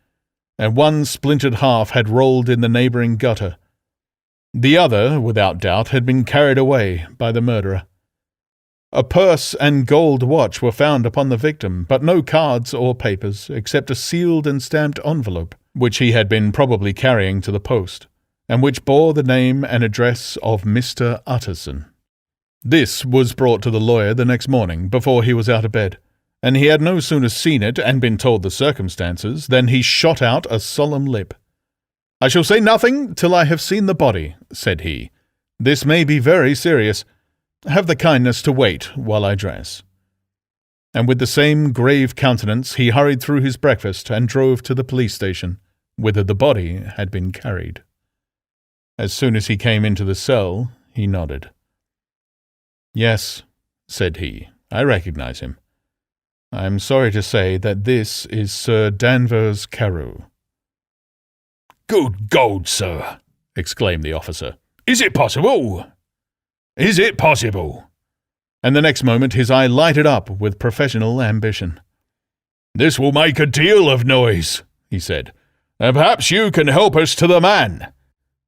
and one splintered half had rolled in the neighbouring gutter. The other, without doubt, had been carried away by the murderer. A purse and gold watch were found upon the victim, but no cards or papers, except a sealed and stamped envelope, which he had been probably carrying to the post, and which bore the name and address of Mr. Utterson. This was brought to the lawyer the next morning, before he was out of bed, and he had no sooner seen it and been told the circumstances than he shot out a solemn lip. "I shall say nothing till I have seen the body," said he. "This may be very serious. Have the kindness to wait while I dress." And with the same grave countenance he hurried through his breakfast and drove to the police station, whither the body had been carried. As soon as he came into the cell, he nodded. "Yes," said he, "I recognize him. I am sorry to say that this is Sir Danvers Carew." "Good God, sir!" exclaimed the officer. "Is it possible? Is it possible?" And the next moment his eye lighted up with professional ambition. "This will make a deal of noise," he said, "and perhaps you can help us to the man."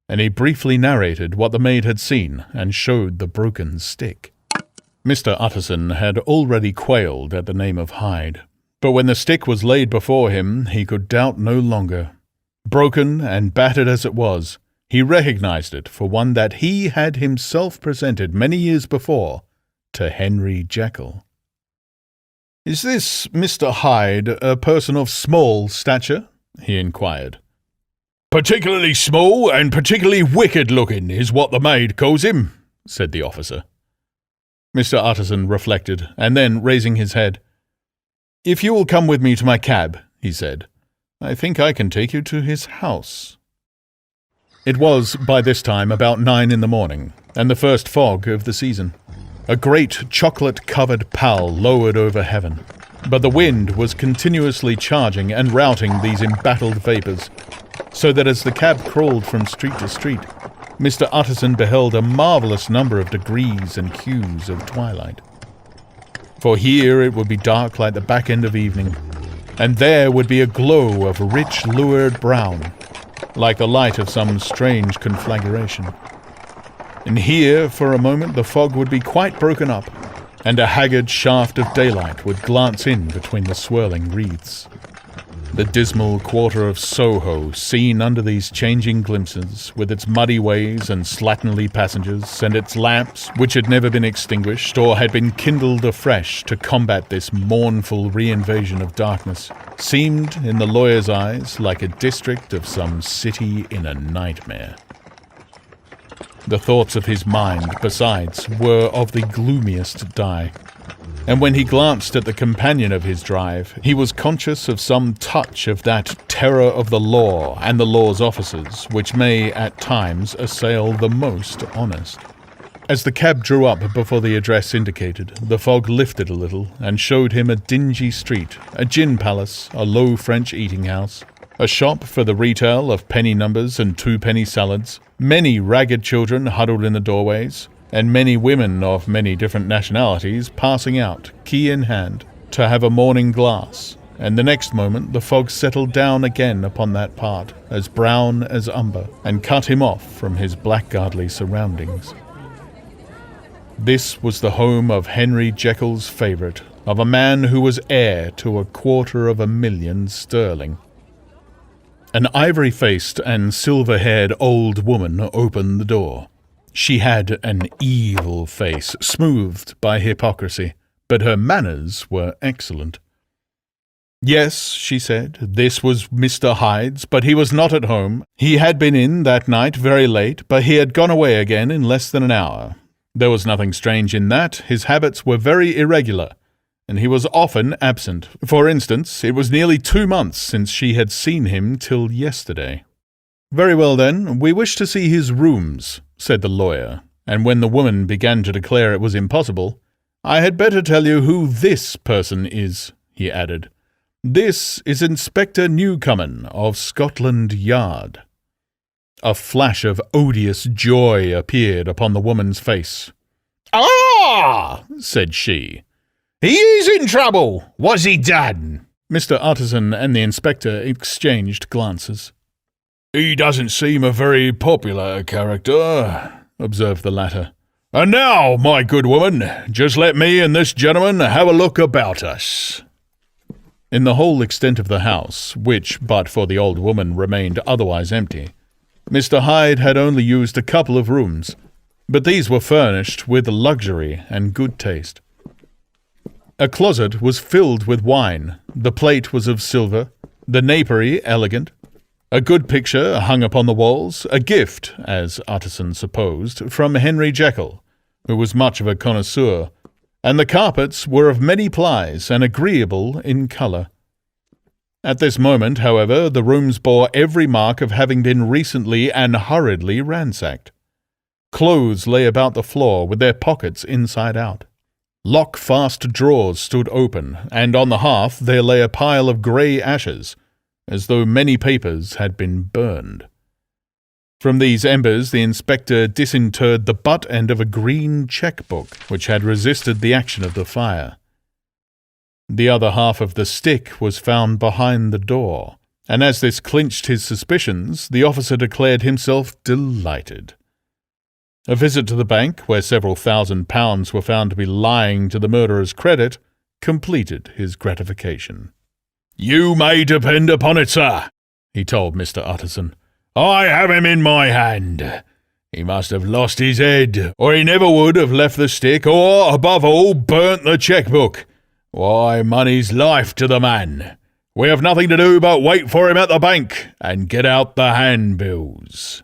And he briefly narrated what the maid had seen and showed the broken stick. Mr. Utterson had already quailed at the name of Hyde, but when the stick was laid before him he could doubt no longer. Broken and battered as it was, he recognized it for one that he had himself presented many years before to Henry Jekyll. "Is this Mr. Hyde a person of small stature?" he inquired. "Particularly small and particularly wicked-looking is what the maid calls him," said the officer. Mr. Utterson reflected, and then, raising his head, "If you will come with me to my cab," he said, "I think I can take you to his house." It was, by this time, about 9 in the morning, and the first fog of the season. A great chocolate-covered pall lowered over heaven, but the wind was continuously charging and routing these embattled vapours, so that as the cab crawled from street to street, Mr. Utterson beheld a marvellous number of degrees and hues of twilight. For here it would be dark like the back end of evening, and there would be a glow of rich lurid brown, like the light of some strange conflagration. And here, for a moment, the fog would be quite broken up, and a haggard shaft of daylight would glance in between the swirling wreaths. The dismal quarter of Soho, seen under these changing glimpses, with its muddy ways and slatternly passengers, and its lamps, which had never been extinguished or had been kindled afresh to combat this mournful reinvasion of darkness, seemed, in the lawyer's eyes, like a district of some city in a nightmare. The thoughts of his mind, besides, were of the gloomiest dye, and when he glanced at the companion of his drive, he was conscious of some touch of that terror of the law and the law's officers which may, at times, assail the most honest. As the cab drew up before the address indicated, the fog lifted a little and showed him a dingy street, a gin palace, a low French eating-house, a shop for the retail of penny numbers and 2-penny salads, many ragged children huddled in the doorways, and many women of many different nationalities passing out, key in hand, to have a morning glass, and the next moment the fog settled down again upon that part, as brown as umber, and cut him off from his blackguardly surroundings. This was the home of Henry Jekyll's favourite, of a man who was heir to £250,000 sterling. An ivory-faced and silver-haired old woman opened the door. She had an evil face, smoothed by hypocrisy, but her manners were excellent. Yes, she said, this was Mr. Hyde's, but he was not at home. He had been in that night very late, but he had gone away again in less than an hour. There was nothing strange in that. His habits were very irregular, and he was often absent. For instance, it was nearly 2 months since she had seen him till yesterday. Very well, then, we wish to see his rooms, said the lawyer, and when the woman began to declare it was impossible, I had better tell you who this person is, he added. This is Inspector Newcomen of Scotland Yard. A flash of odious joy appeared upon the woman's face. Ah, said she. He is in trouble. What's he done? Mr. Utterson and the inspector exchanged glances. He doesn't seem a very popular character, observed the latter. And now, my good woman, just let me and this gentleman have a look about us. In the whole extent of the house, which, but for the old woman, remained otherwise empty, Mr. Hyde had only used a couple of rooms, but these were furnished with luxury and good taste. A closet was filled with wine, the plate was of silver, the napery elegant, a good picture hung upon the walls, a gift, as Utterson supposed, from Henry Jekyll, who was much of a connoisseur, and the carpets were of many plies and agreeable in colour. At this moment, however, the rooms bore every mark of having been recently and hurriedly ransacked. Clothes lay about the floor with their pockets inside out. Lock-fast drawers stood open, and on the hearth there lay a pile of grey ashes, as though many papers had been burned. From these embers the inspector disinterred the butt end of a green cheque-book, which had resisted the action of the fire. The other half of the stick was found behind the door, and as this clinched his suspicions, the officer declared himself delighted. A visit to the bank, where several £1,000s were found to be lying to the murderer's credit, completed his gratification. You may depend upon it, sir, he told Mr. Utterson. I have him in my hand. He must have lost his head, or he never would have left the stick, or, above all, burnt the cheque-book. Why, money's life to the man. We have nothing to do but wait for him at the bank and get out the handbills.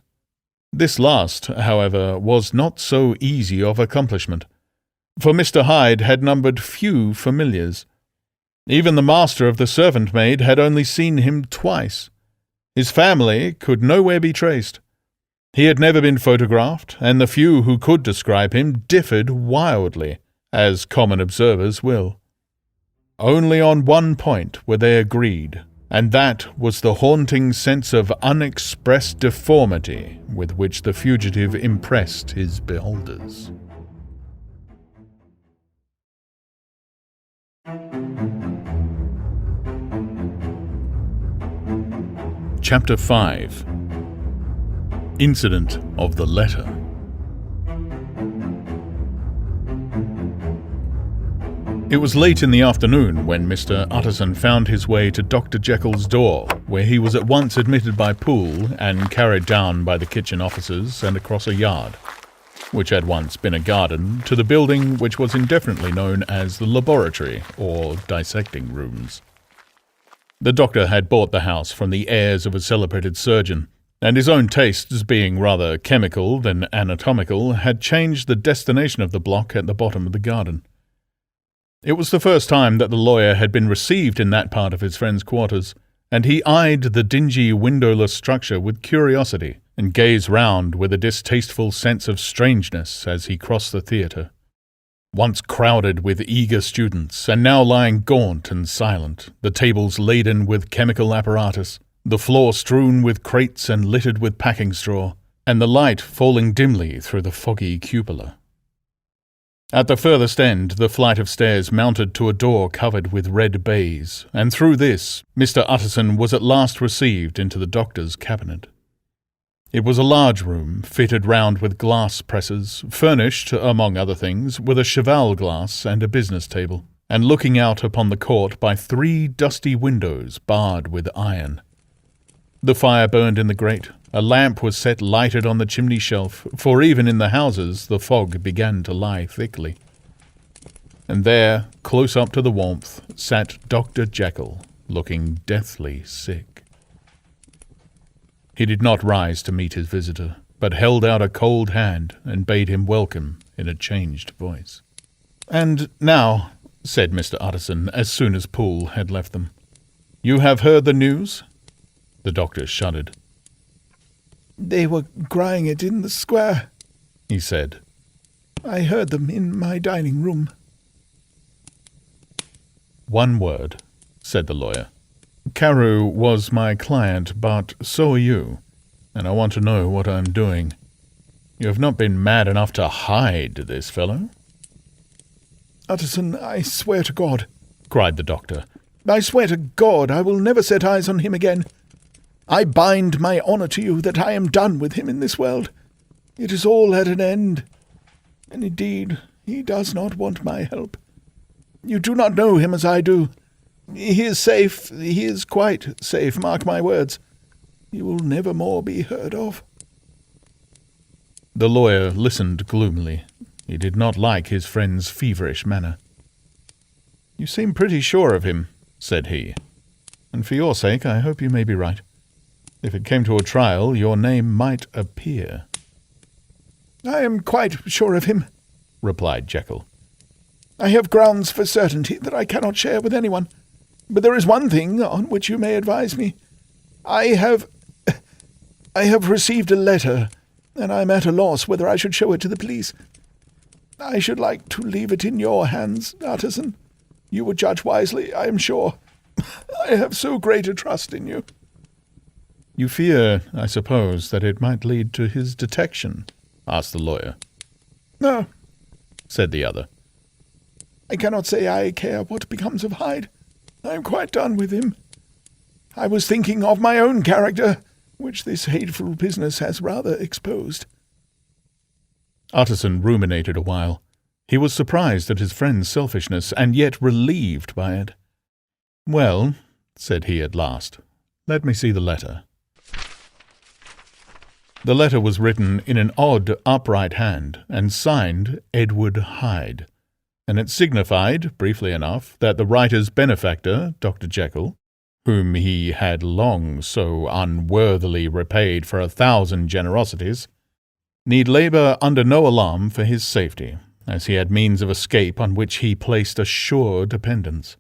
This last, however, was not so easy of accomplishment, for Mr. Hyde had numbered few familiars. Even the master of the servant-maid had only seen him twice. His family could nowhere be traced. He had never been photographed, and the few who could describe him differed wildly, as common observers will. Only on one point were they agreed, and that was the haunting sense of unexpressed deformity with which the fugitive impressed his beholders. Chapter 5. Incident of the Letter. It was late in the afternoon when Mr. Utterson found his way to Dr. Jekyll's door, where he was at once admitted by Poole and carried down by the kitchen officers and across a yard, which had once been a garden, to the building which was indefinitely known as the laboratory, or dissecting rooms. The doctor had bought the house from the heirs of a celebrated surgeon, and his own tastes, being rather chemical than anatomical, had changed the destination of the block at the bottom of the garden. It was the first time that the lawyer had been received in that part of his friend's quarters, and he eyed the dingy windowless structure with curiosity, and gazed round with a distasteful sense of strangeness as he crossed the theatre. Once crowded with eager students, and now lying gaunt and silent, the tables laden with chemical apparatus, the floor strewn with crates and littered with packing straw, and the light falling dimly through the foggy cupola. At the furthest end, the flight of stairs mounted to a door covered with red baize, and through this, Mr. Utterson was at last received into the doctor's cabinet. It was a large room, fitted round with glass presses, furnished, among other things, with a cheval glass and a business table, and looking out upon the court by 3 dusty windows barred with iron. The fire burned in the grate. A lamp was set lighted on the chimney shelf, for even in the houses the fog began to lie thickly. And there, close up to the warmth, sat Dr. Jekyll, looking deathly sick. He did not rise to meet his visitor, but held out a cold hand and bade him welcome in a changed voice. "And now," said Mr. Utterson, as soon as Poole had left them, "you have heard the news?" The doctor shuddered. "They were crying it in the square," he said. "I heard them in my dining room." "One word," said the lawyer. "Carew was my client, but so are you, and I want to know what I'm doing. You have not been mad enough to hide this fellow?" "Utterson, I swear to God," cried the doctor. "I swear to God I will never set eyes on him again. I bind my honour to you that I am done with him in this world. It is all at an end. And indeed, he does not want my help. You do not know him as I do. He is safe, he is quite safe, mark my words. He will never more be heard of." The lawyer listened gloomily. He did not like his friend's feverish manner. "You seem pretty sure of him," said he, "and for your sake I hope you may be right. If it came to a trial, your name might appear." "I am quite sure of him," replied Jekyll. "I have grounds for certainty that I cannot share with anyone. But there is one thing on which you may advise me. I have received a letter, and I am at a loss whether I should show it to the police. I should like to leave it in your hands, Utterson. You would judge wisely, I am sure. I have so great a trust in you." "You fear, I suppose, that it might lead to his detection?" asked the lawyer. "No," said the other. "I cannot say I care what becomes of Hyde. I am quite done with him. I was thinking of my own character, which this hateful business has rather exposed." Utterson ruminated a while. He was surprised at his friend's selfishness, and yet relieved by it. "Well," said he at last, "let me see the letter." The letter was written in an odd, upright hand, and signed Edward Hyde, and it signified, briefly enough, that the writer's benefactor, Dr. Jekyll, whom he had long so unworthily repaid for 1,000 generosities, need labour under no alarm for his safety, as he had means of escape on which he placed a sure dependence.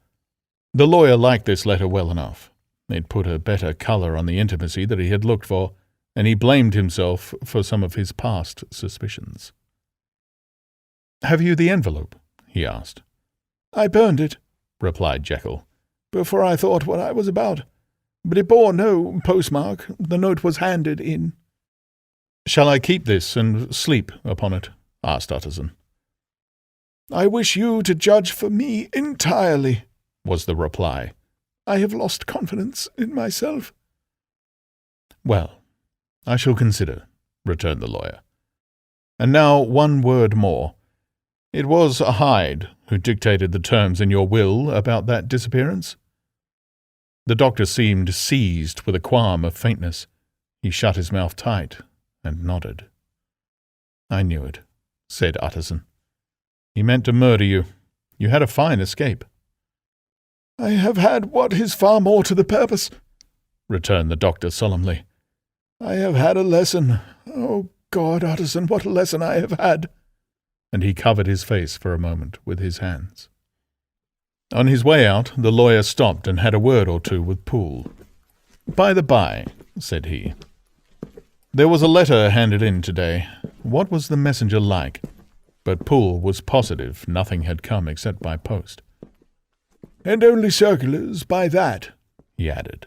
The lawyer liked this letter well enough. It put a better colour on the intimacy that he had looked for, and he blamed himself for some of his past suspicions. "Have you the envelope?" he asked. "I burned it," replied Jekyll, "before I thought what I was about. But it bore no postmark. The note was handed in." "Shall I keep this and sleep upon it?" asked Utterson. "I wish you to judge for me entirely," was the reply. "I have lost confidence in myself." "Well, I shall consider," returned the lawyer. "And now one word more. It was Hyde who dictated the terms in your will about that disappearance?" The doctor seemed seized with a qualm of faintness. He shut his mouth tight and nodded. "I knew it," said Utterson. "He meant to murder you. You had a fine escape." "I have had what is far more to the purpose," returned the doctor solemnly. "I have had a lesson. Oh, God, Utterson, what a lesson I have had!" And he covered his face for a moment with his hands. On his way out, the lawyer stopped and had a word or two with Poole. "By the by," said he, "there was a letter handed in today. What was the messenger like?" But Poole was positive nothing had come except by post. "And only circulars by that," he added.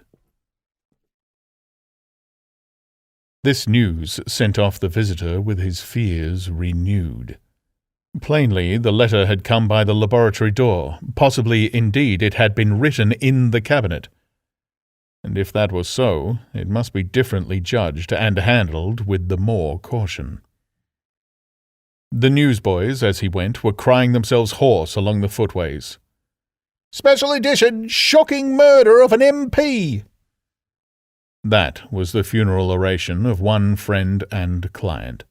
This news sent off the visitor with his fears renewed. Plainly, the letter had come by the laboratory door. Possibly, indeed, it had been written in the cabinet. And if that was so, it must be differently judged and handled with the more caution. The newsboys, as he went, were crying themselves hoarse along the footways. "Special edition! Shocking murder of an MP!" That was the funeral oration of one friend and client,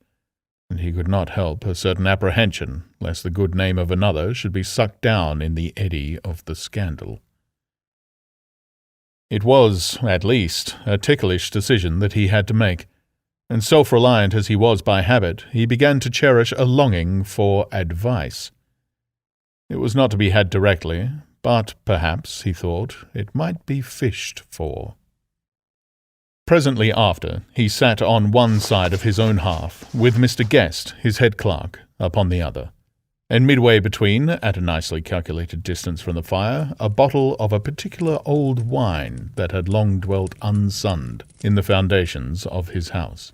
and he could not help a certain apprehension lest the good name of another should be sucked down in the eddy of the scandal. It was, at least, a ticklish decision that he had to make, and self-reliant as he was by habit, he began to cherish a longing for advice. It was not to be had directly, but perhaps, he thought, it might be fished for. Presently after, he sat on one side of his own hearth, with Mr. Guest, his head clerk, upon the other, and midway between, at a nicely calculated distance from the fire, a bottle of a particular old wine that had long dwelt unsunned in the foundations of his house.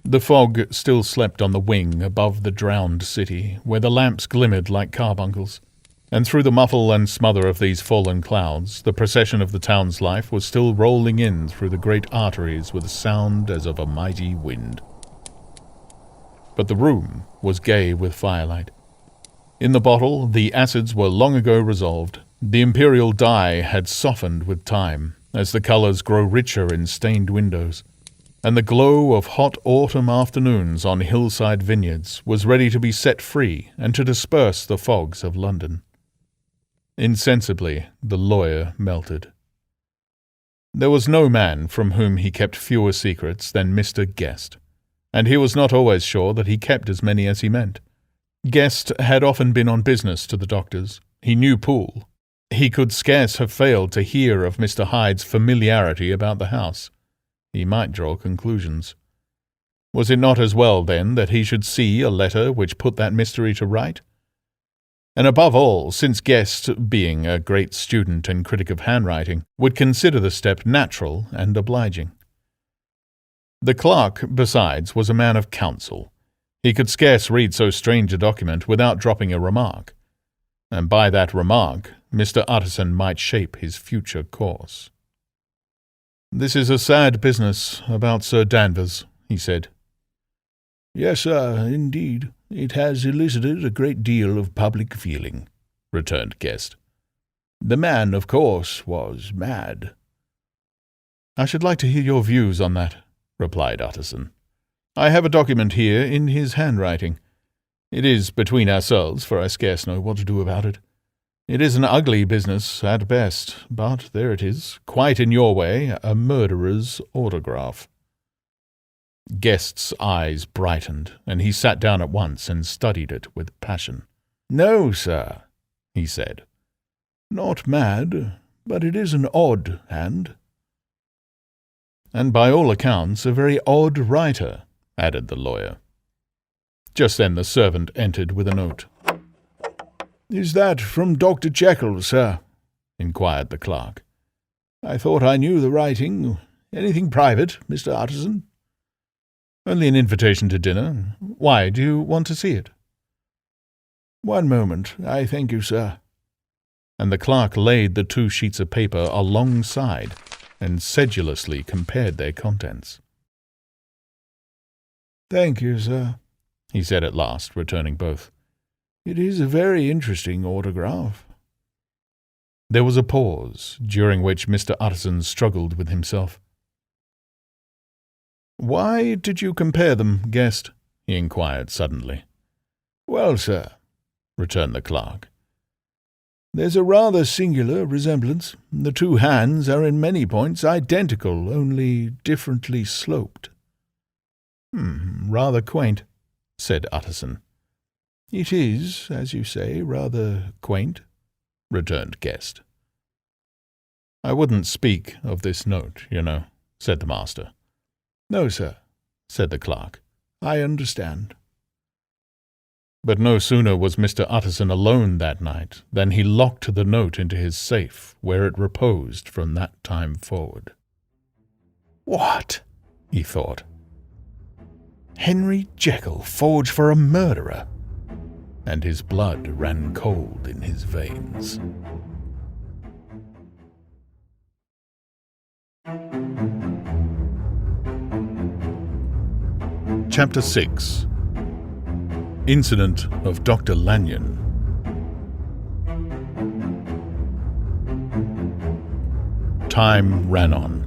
The fog still slept on the wing above the drowned city, where the lamps glimmered like carbuncles, and through the muffle and smother of these fallen clouds, the procession of the town's life was still rolling in through the great arteries with a sound as of a mighty wind. But the room was gay with firelight. In the bottle, the acids were long ago resolved. The imperial dye had softened with time, as the colours grow richer in stained windows, and the glow of hot autumn afternoons on hillside vineyards was ready to be set free and to disperse the fogs of London. Insensibly, the lawyer melted. There was no man from whom he kept fewer secrets than Mr. Guest, and he was not always sure that he kept as many as he meant. Guest had often been on business to the doctor's. He knew Poole. He could scarce have failed to hear of Mr. Hyde's familiarity about the house. He might draw conclusions. Was it not as well, then, that he should see a letter which put that mystery to right? And above all, since Guest, being a great student and critic of handwriting, would consider the step natural and obliging. The clerk, besides, was a man of counsel. He could scarce read so strange a document without dropping a remark, and by that remark Mr. Utterson might shape his future course. "This is a sad business about Sir Danvers," he said. "Yes, sir, indeed. It has elicited a great deal of public feeling," returned Guest. "The man, of course, was mad." "I should like to hear your views on that," replied Utterson. "I have a document here in his handwriting. It is between ourselves, for I scarce know what to do about it. It is an ugly business at best, but there it is, quite in your way, a murderer's autograph." Guest's eyes brightened, and he sat down at once and studied it with passion. "No, sir," he said. "Not mad, but it is an odd hand." "And by all accounts a very odd writer," added the lawyer. Just then the servant entered with a note. "Is that from Dr. Jekyll, sir?" inquired the clerk. "I thought I knew the writing. Anything private, Mr. Utterson?" "Only an invitation to dinner. Why, do you want to see it?" "One moment, I thank you, sir." And the clerk laid the 2 sheets of paper alongside and sedulously compared their contents. "Thank you, sir," he said at last, returning both. "It is a very interesting autograph." There was a pause, during which Mr. Utterson struggled with himself. "Why did you compare them, Guest?" he inquired suddenly. "Well, sir," returned the clerk, "there's a rather singular resemblance. The 2 hands are in many points identical, only differently sloped." Rather quaint," said Utterson. "It is, as you say, rather quaint," returned Guest. "I wouldn't speak of this note, you know," said the master. "No, sir," said the clerk. "I understand." But no sooner was Mr. Utterson alone that night than he locked the note into his safe, where it reposed from that time forward. "What?" he thought. Henry Jekyll forged for a murderer, and his blood ran cold in his veins. Chapter 6. Incident of Dr. Lanyon. Time ran on.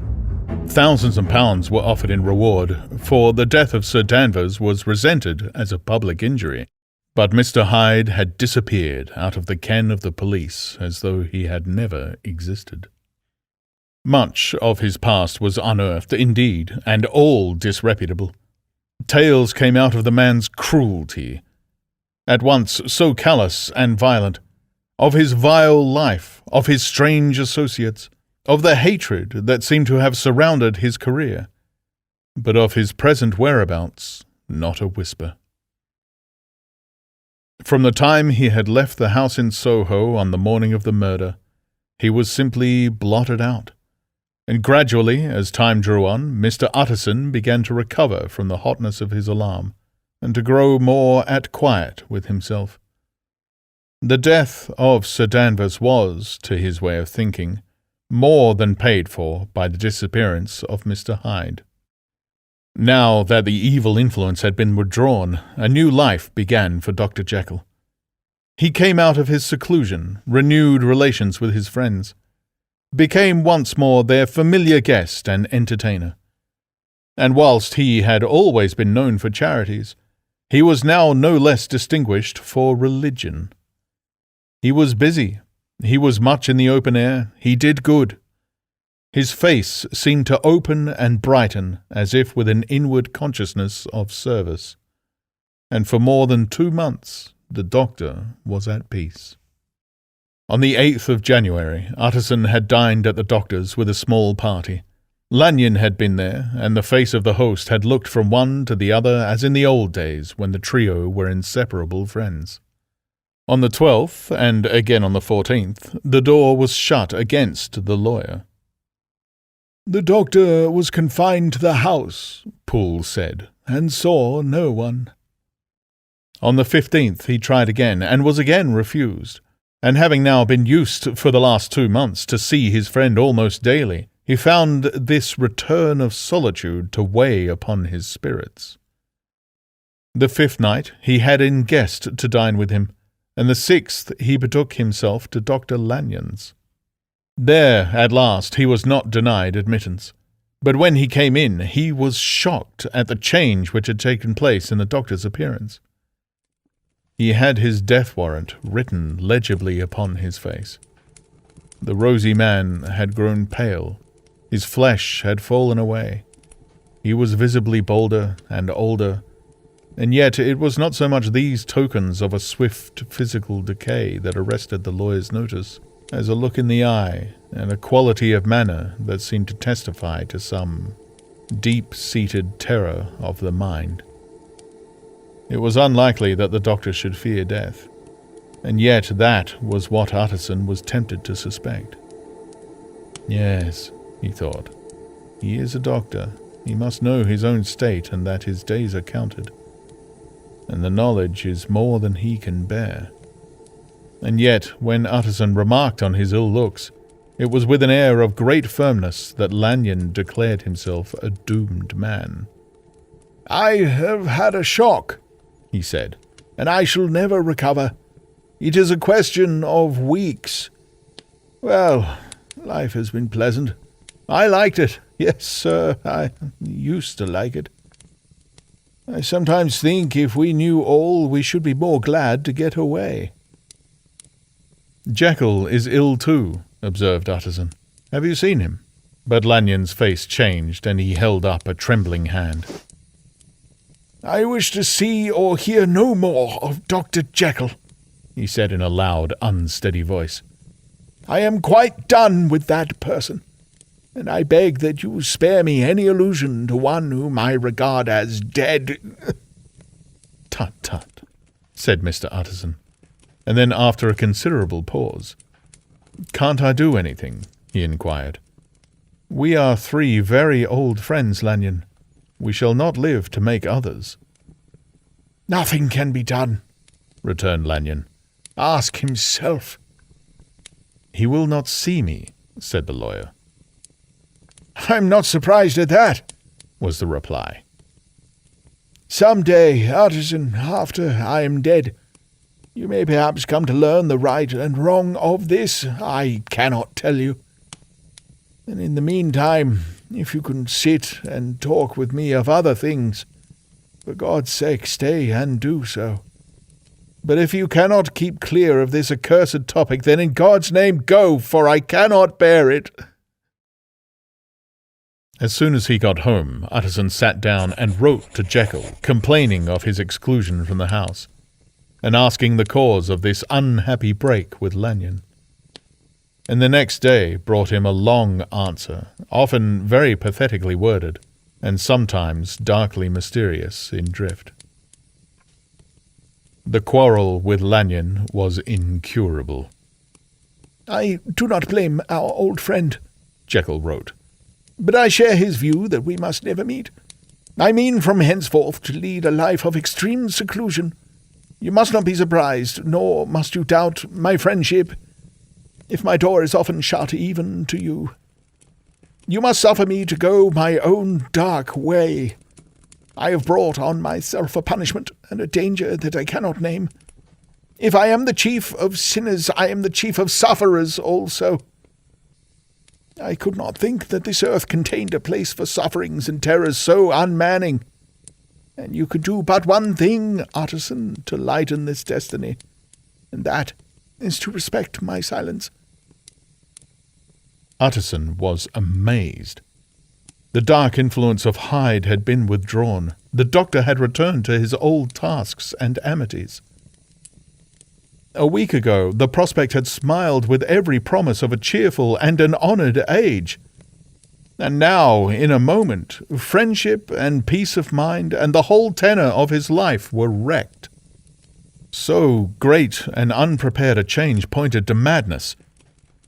Thousands of pounds were offered in reward, for the death of Sir Danvers was resented as a public injury. But Mr. Hyde had disappeared out of the ken of the police as though he had never existed. Much of his past was unearthed, indeed, and all disreputable. Tales came out of the man's cruelty, at once so callous and violent, of his vile life, of his strange associates, of the hatred that seemed to have surrounded his career, but of his present whereabouts, not a whisper. From the time he had left the house in Soho on the morning of the murder, he was simply blotted out, and gradually, as time drew on, Mr. Utterson began to recover from the hotness of his alarm, and to grow more at quiet with himself. The death of Sir Danvers was, to his way of thinking, more than paid for by the disappearance of Mr. Hyde. Now that the evil influence had been withdrawn, a new life began for Dr. Jekyll. He came out of his seclusion, renewed relations with his friends, became once more their familiar guest and entertainer. And whilst he had always been known for charities, he was now no less distinguished for religion. He was busy. He was much in the open air. He did good. His face seemed to open and brighten as if with an inward consciousness of service. And for more than 2 months the doctor was at peace. On the 8th of January, Utterson had dined at the doctor's with a small party. Lanyon had been there, and the face of the host had looked from one to the other as in the old days when the trio were inseparable friends. On the 12th, and again on the 14th, the door was shut against the lawyer. "The doctor was confined to the house," Poole said, "and saw no one." On the 15th he tried again, and was again refused, and having now been used for the last 2 months to see his friend almost daily, he found this return of solitude to weigh upon his spirits. The 5th night he had in guest to dine with him, and the 6th he betook himself to Dr. Lanyon's. There, at last, he was not denied admittance, but when he came in he was shocked at the change which had taken place in the doctor's appearance. He had his death warrant written legibly upon his face. The rosy man had grown pale. His flesh had fallen away. He was visibly bolder and older, and yet it was not so much these tokens of a swift physical decay that arrested the lawyer's notice, as a look in the eye and a quality of manner that seemed to testify to some deep-seated terror of the mind. It was unlikely that the doctor should fear death, and yet that was what Utterson was tempted to suspect. Yes, he thought, he is a doctor. He must know his own state and that his days are counted, and the knowledge is more than he can bear. And yet, when Utterson remarked on his ill looks, it was with an air of great firmness that Lanyon declared himself a doomed man. "I have had a shock," he said, "and I shall never recover. It is a question of weeks. Well, life has been pleasant. I liked it. Yes, sir, I used to like it. I sometimes think if we knew all, we should be more glad to get away." "Jekyll is ill too," observed Utterson. "Have you seen him?" But Lanyon's face changed, and he held up a trembling hand. "I wish to see or hear no more of Dr. Jekyll," he said in a loud, unsteady voice. "I am quite done with that person, and I beg that you spare me any allusion to one whom I regard as dead." "Tut, tut," said Mr. Utterson, and then after a considerable pause, "Can't I do anything?" he inquired. "We are 3 very old friends, Lanyon. we shall not live to make others." "Nothing can be done," returned Lanyon. "Ask himself." "He will not see me," said the lawyer. "I'm not surprised at that," was the reply. "Some day, artisan, after I am dead, you may perhaps come to learn the right and wrong of this. I cannot tell you. And in the meantime, if you can sit and talk with me of other things, for God's sake stay and do so. But if you cannot keep clear of this accursed topic, then in God's name go, for I cannot bear it." As soon as he got home, Utterson sat down and wrote to Jekyll, complaining of his exclusion from the house, and asking the cause of this unhappy break with Lanyon. And the next day brought him a long answer, often very pathetically worded, and sometimes darkly mysterious in drift. The quarrel with Lanyon was incurable. "I do not blame our old friend," Jekyll wrote, "but I share his view that we must never meet. I mean from henceforth to lead a life of extreme seclusion. You must not be surprised, nor must you doubt my friendship, if my door is often shut even to you. You must suffer me to go my own dark way. I have brought on myself a punishment and a danger that I cannot name. If I am the chief of sinners, I am the chief of sufferers also. I could not think that this earth contained a place for sufferings and terrors so unmanning. And you could do but one thing, artisan, to lighten this destiny, and that is to respect my silence." Utterson was amazed. The dark influence of Hyde had been withdrawn. The doctor had returned to his old tasks and amities. A week ago, the prospect had smiled with every promise of a cheerful and an honoured age. And now, in a moment, friendship and peace of mind and the whole tenor of his life were wrecked. So great and unprepared a change pointed to madness,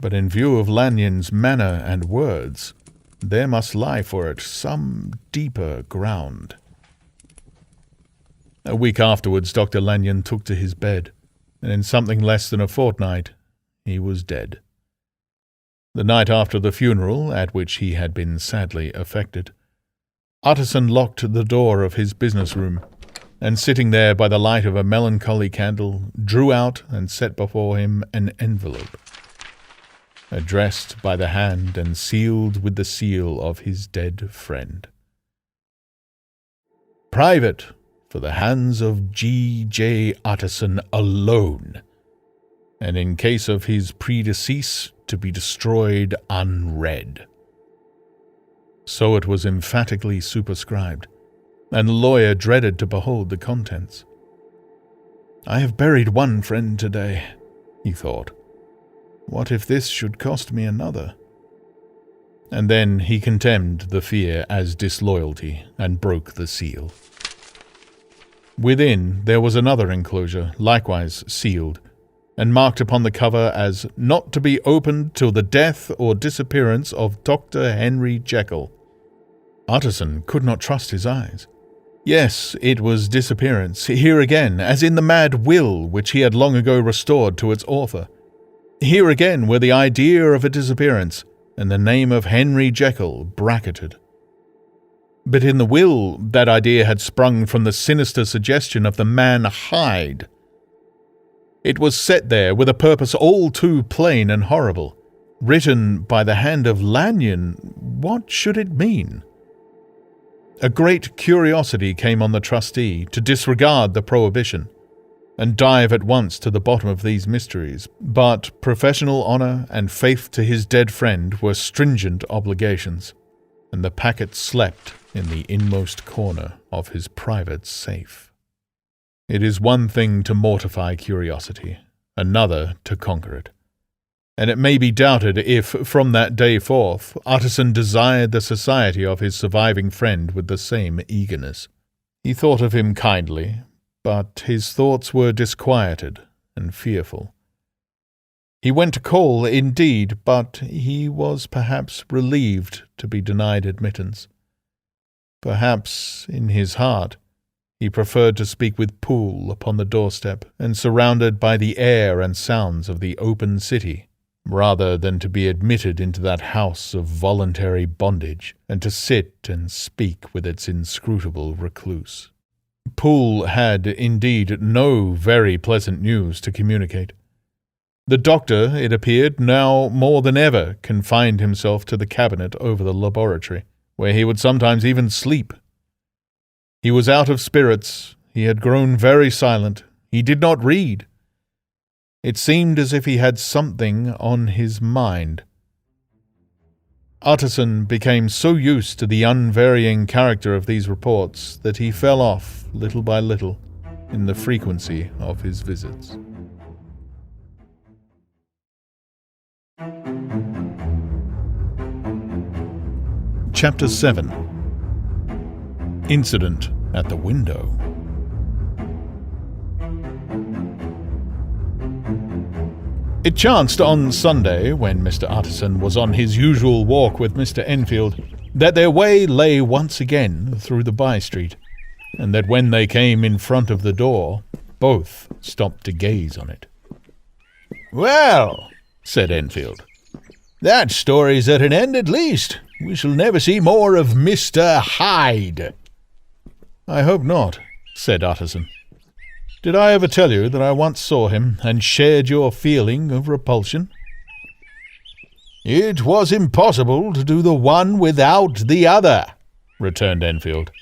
but in view of Lanyon's manner and words, there must lie for it some deeper ground. A week afterwards, Dr. Lanyon took to his bed, and in something less than a fortnight he was dead. The night after the funeral, at which he had been sadly affected, Utterson locked the door of his business room, and sitting there by the light of a melancholy candle, drew out and set before him an envelope, addressed by the hand and sealed with the seal of his dead friend. "Private, for the hands of G. Utterson alone, and in case of his predecease, to be destroyed unread." So it was emphatically superscribed, and the lawyer dreaded to behold the contents. "I have buried one friend today," he thought. "What if this should cost me another?" And then he contemned the fear as disloyalty and broke the seal. Within there was another enclosure, likewise sealed, and marked upon the cover as "not to be opened till the death or disappearance of Dr. Henry Jekyll." Utterson could not trust his eyes. Yes, it was disappearance, here again, as in the mad will which he had long ago restored to its author. Here again were the idea of a disappearance, and the name of Henry Jekyll bracketed. But in the will, that idea had sprung from the sinister suggestion of the man Hyde. It was set there with a purpose all too plain and horrible. Written by the hand of Lanyon, what should it mean? A great curiosity came on the trustee to disregard the prohibition, and dive at once to the bottom of these mysteries, but professional honour and faith to his dead friend were stringent obligations, and the packet slept in the inmost corner of his private safe. It is one thing to mortify curiosity, another to conquer it, and it may be doubted if, from that day forth, Utterson desired the society of his surviving friend with the same eagerness. He thought of him kindly, but his thoughts were disquieted and fearful. He went to call, indeed, but he was perhaps relieved to be denied admittance. Perhaps, in his heart, he preferred to speak with Poole upon the doorstep and surrounded by the air and sounds of the open city, rather than to be admitted into that house of voluntary bondage and to sit and speak with its inscrutable recluse. Poole had, indeed, no very pleasant news to communicate. The doctor, it appeared, now more than ever confined himself to the cabinet over the laboratory, where he would sometimes even sleep. He was out of spirits, he had grown very silent, he did not read. It seemed as if he had something on his mind. Utterson became so used to the unvarying character of these reports that he fell off, little by little, in the frequency of his visits. Chapter 7. Incident at the Window. It chanced on Sunday, when Mr. Utterson was on his usual walk with Mr. Enfield, that their way lay once again through the by-street, and that when they came in front of the door, both stopped to gaze on it. "Well," said Enfield, "that story's at an end at least. We shall never see more of Mr. Hyde." "I hope not," said Utterson. "Did I ever tell you that I once saw him and shared your feeling of repulsion?" "It was impossible to do the one without the other," returned Enfield.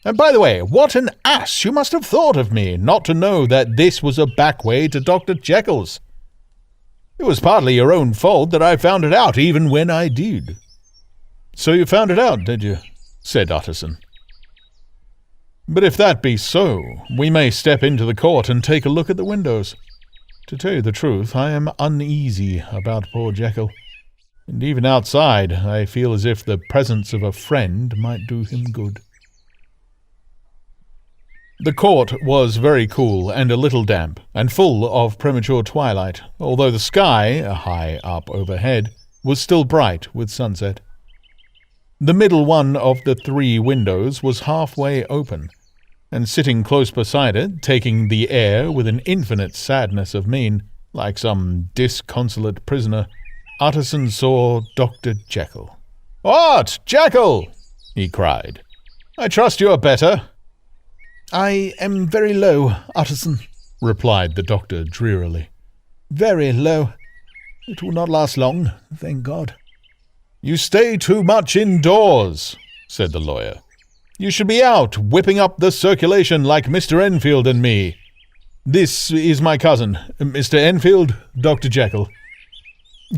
"And by the way, what an ass you must have thought of me not to know that this was a back way to Dr. Jekyll's. It was partly your own fault that I found it out even when I did." "So you found it out, did you?" said Utterson. "But if that be so, we may step into the court and take a look at the windows. To tell you the truth, I am uneasy about poor Jekyll, and even outside I feel as if the presence of a friend might do him good." The court was very cool and a little damp, and full of premature twilight, although the sky, high up overhead, was still bright with sunset. The middle one of the 3 windows was halfway open, and sitting close beside it, taking the air with an infinite sadness of mien, like some disconsolate prisoner, Utterson saw Dr. Jekyll. "What, Jekyll?" he cried. "I trust you are better." "I am very low, Utterson," replied the doctor drearily. "Very low. It will not last long, thank God." "You stay too much indoors," said the lawyer. "You should be out, whipping up the circulation like Mr. Enfield and me. This is my cousin, Mr. Enfield, Dr. Jekyll.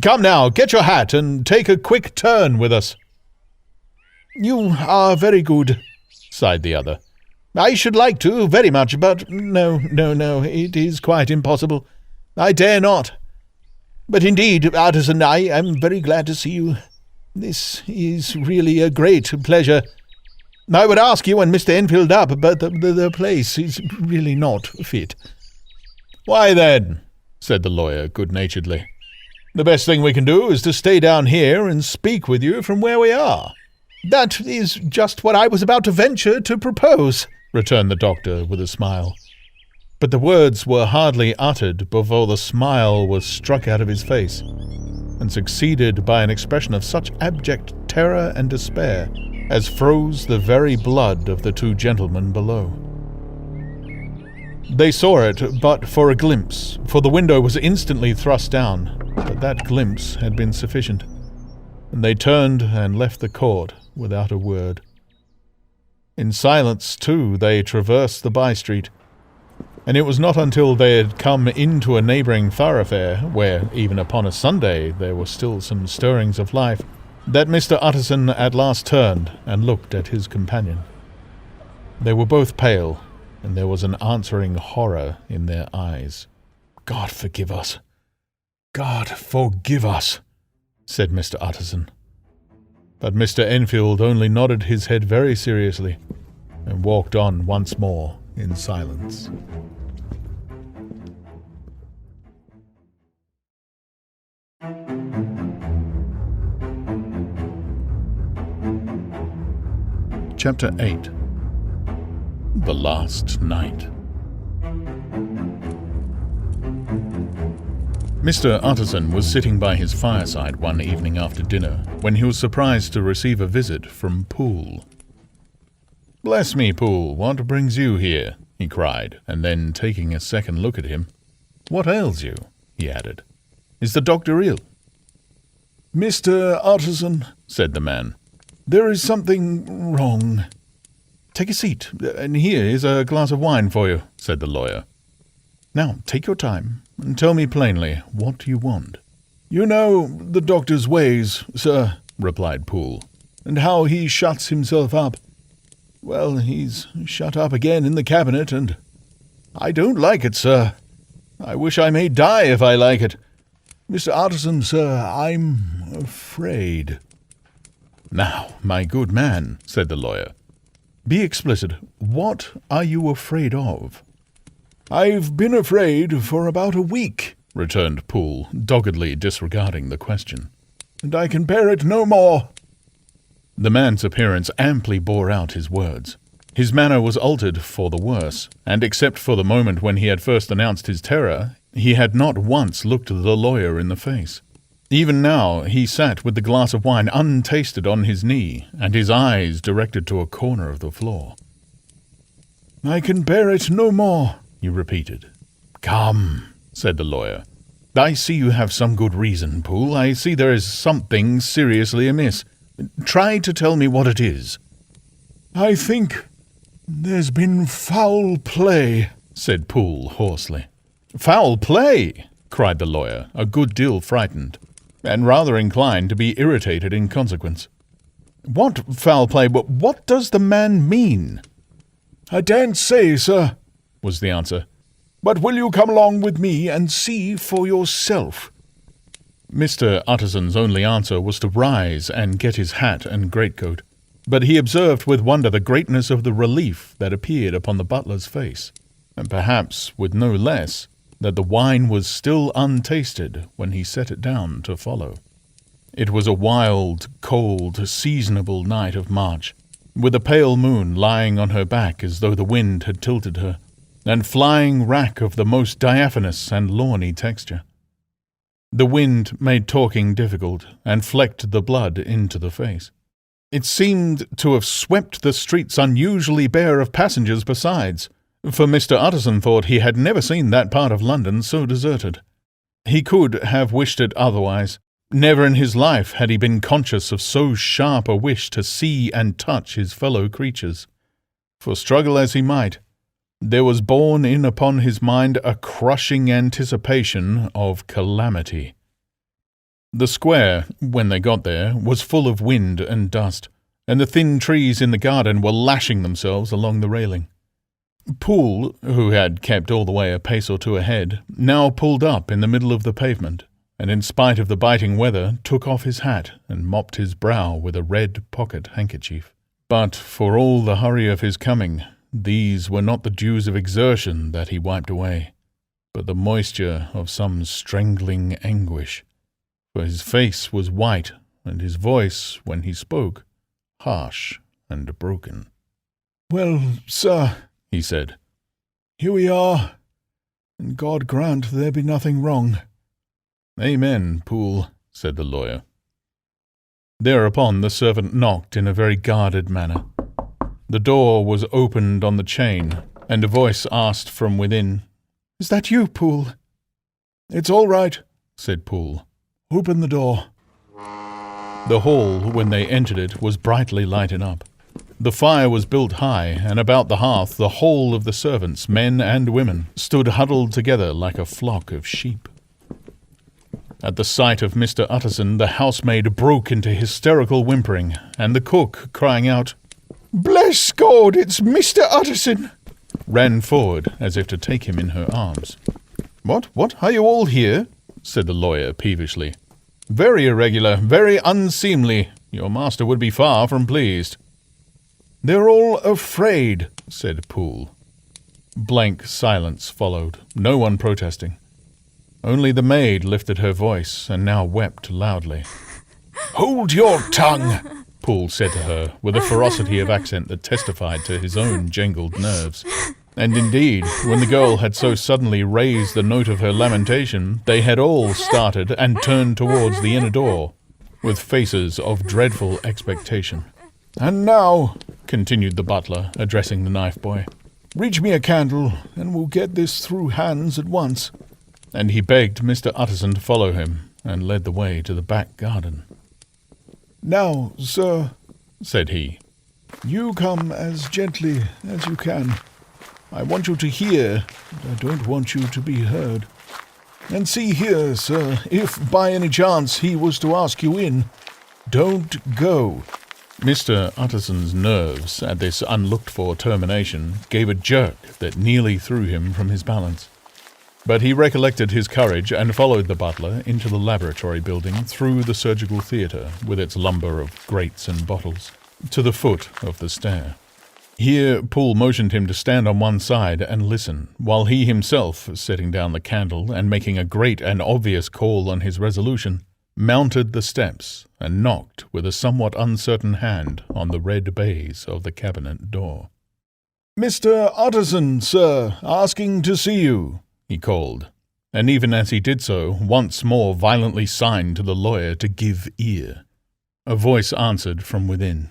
Come now, get your hat and take a quick turn with us." "You are very good," sighed the other. "I should like to, very much, but no, it is quite impossible. I dare not. But indeed, Utterson, I am very glad to see you. This is really a great pleasure. I would ask you and Mr. Enfield up, but the place is really not fit." "Why then," said the lawyer good-naturedly, "the best thing we can do is to stay down here and speak with you from where we are." "That is just what I was about to venture to propose," returned the doctor with a smile. But the words were hardly uttered before the smile was struck out of his face, and succeeded by an expression of such abject terror and despair as froze the very blood of the 2 gentlemen below. They saw it but for a glimpse, for the window was instantly thrust down, but that glimpse had been sufficient, and they turned and left the court without a word. In silence, too, they traversed the by-street, and it was not until they had come into a neighbouring thoroughfare, where, even upon a Sunday, there were still some stirrings of life, that Mr. Utterson at last turned and looked at his companion. They were both pale, and there was an answering horror in their eyes. "God forgive us! God forgive us!" said Mr. Utterson. But Mr. Enfield only nodded his head very seriously, and walked on once more in silence. Chapter 8. The Last Night. Mr. Utterson was sitting by his fireside one evening after dinner when he was surprised to receive a visit from Poole. "Bless me, Poole, what brings you here?" he cried, and then, taking a second look at him, "What ails you?" he added. "Is the doctor ill?" "Mr. Utterson," said the man, "there is something wrong." "Take a seat, and here is a glass of wine for you," said the lawyer. "Now, take your time, and tell me plainly what you want." "You know the doctor's ways, sir," replied Poole, "and how he shuts himself up. Well, he's shut up again in the cabinet, and I don't like it, sir. I wish I may die if I like it. Mr. Utterson, sir, I'm afraid." "Now, my good man," said the lawyer, "be explicit. What are you afraid of?" "I've been afraid for about a week," returned Poole, doggedly disregarding the question. "and I can bear it no more." The man's appearance amply bore out his words. His manner was altered for the worse, and except for the moment when he had first announced his terror, he had not once looked the lawyer in the face. Even now he sat with the glass of wine untasted on his knee, and his eyes directed to a corner of the floor. "I can bear it no more," he repeated. "Come," said the lawyer. "I see you have some good reason, Poole. I see there is something seriously amiss. Try to tell me what it is." "I think there's been foul play," said Poole hoarsely. "Foul play!" cried the lawyer, a good deal frightened, and rather inclined to be irritated in consequence. "What foul play? What does the man mean?" "I daren't say, sir," was the answer. "But will you come along with me and see for yourself?" Mr. Utterson's only answer was to rise and get his hat and greatcoat, but he observed with wonder the greatness of the relief that appeared upon the butler's face, and perhaps with no less that the wine was still untasted when he set it down to follow. It was a wild, cold, seasonable night of March, with a pale moon lying on her back as though the wind had tilted her, and flying wrack of the most diaphanous and lawny texture. The wind made talking difficult, and flecked the blood into the face. It seemed to have swept the streets unusually bare of passengers besides, for Mr. Utterson thought he had never seen that part of London so deserted. He could have wished it otherwise. Never in his life had he been conscious of so sharp a wish to see and touch his fellow creatures. For struggle as he might, there was borne in upon his mind a crushing anticipation of calamity. The square, when they got there, was full of wind and dust, and the thin trees in the garden were lashing themselves along the railing. Poole, who had kept all the way a pace or two ahead, now pulled up in the middle of the pavement, and in spite of the biting weather took off his hat and mopped his brow with a red pocket handkerchief. But for all the hurry of his coming, these were not the dews of exertion that he wiped away, but the moisture of some strangling anguish, for his face was white, and his voice, when he spoke, harsh and broken. "Well, sir," he said, "here we are, and God grant there be nothing wrong." "Amen, Poole," said the lawyer. Thereupon the servant knocked in a very guarded manner. The door was opened on the chain, and a voice asked from within, "Is that you, Poole?" "It's all right," said Poole. "Open the door." The hall, when they entered it, was brightly lighted up. The fire was built high, and about the hearth the whole of the servants, men and women, stood huddled together like a flock of sheep. At the sight of Mr. Utterson, the housemaid broke into hysterical whimpering, and the cook, crying out, "Bless God, it's Mr. Utterson!" ran forward as if to take him in her arms. What, are you all here?" said the lawyer peevishly. "Very irregular, very unseemly. Your master would be far from pleased." "They're all afraid," said Poole. Blank silence followed, no one protesting. Only the maid lifted her voice, and now wept loudly. "Hold your tongue!" Poole said to her, with a ferocity of accent that testified to his own jangled nerves. And indeed, when the girl had so suddenly raised the note of her lamentation, they had all started and turned towards the inner door, with faces of dreadful expectation. "And now," continued the butler, addressing the knife boy, "reach me a candle, and we'll get this through hands at once." And he begged Mr. Utterson to follow him, and led the way to the back garden. "Now, sir," said he, "you come as gently as you can. I want you to hear, but I don't want you to be heard. And see here, sir, if by any chance he was to ask you in, don't go." Mr. Utterson's nerves at this unlooked-for termination gave a jerk that nearly threw him from his balance. But he recollected his courage and followed the butler into the laboratory building through the surgical theatre, with its lumber of grates and bottles, to the foot of the stair. Here Poole motioned him to stand on one side and listen, while he himself, setting down the candle and making a great and obvious call on his resolution, mounted the steps and knocked with a somewhat uncertain hand on the red baize of the cabinet door. "Mr. Utterson, sir, asking to see you," he called, and even as he did so, once more violently signed to the lawyer to give ear. A voice answered from within.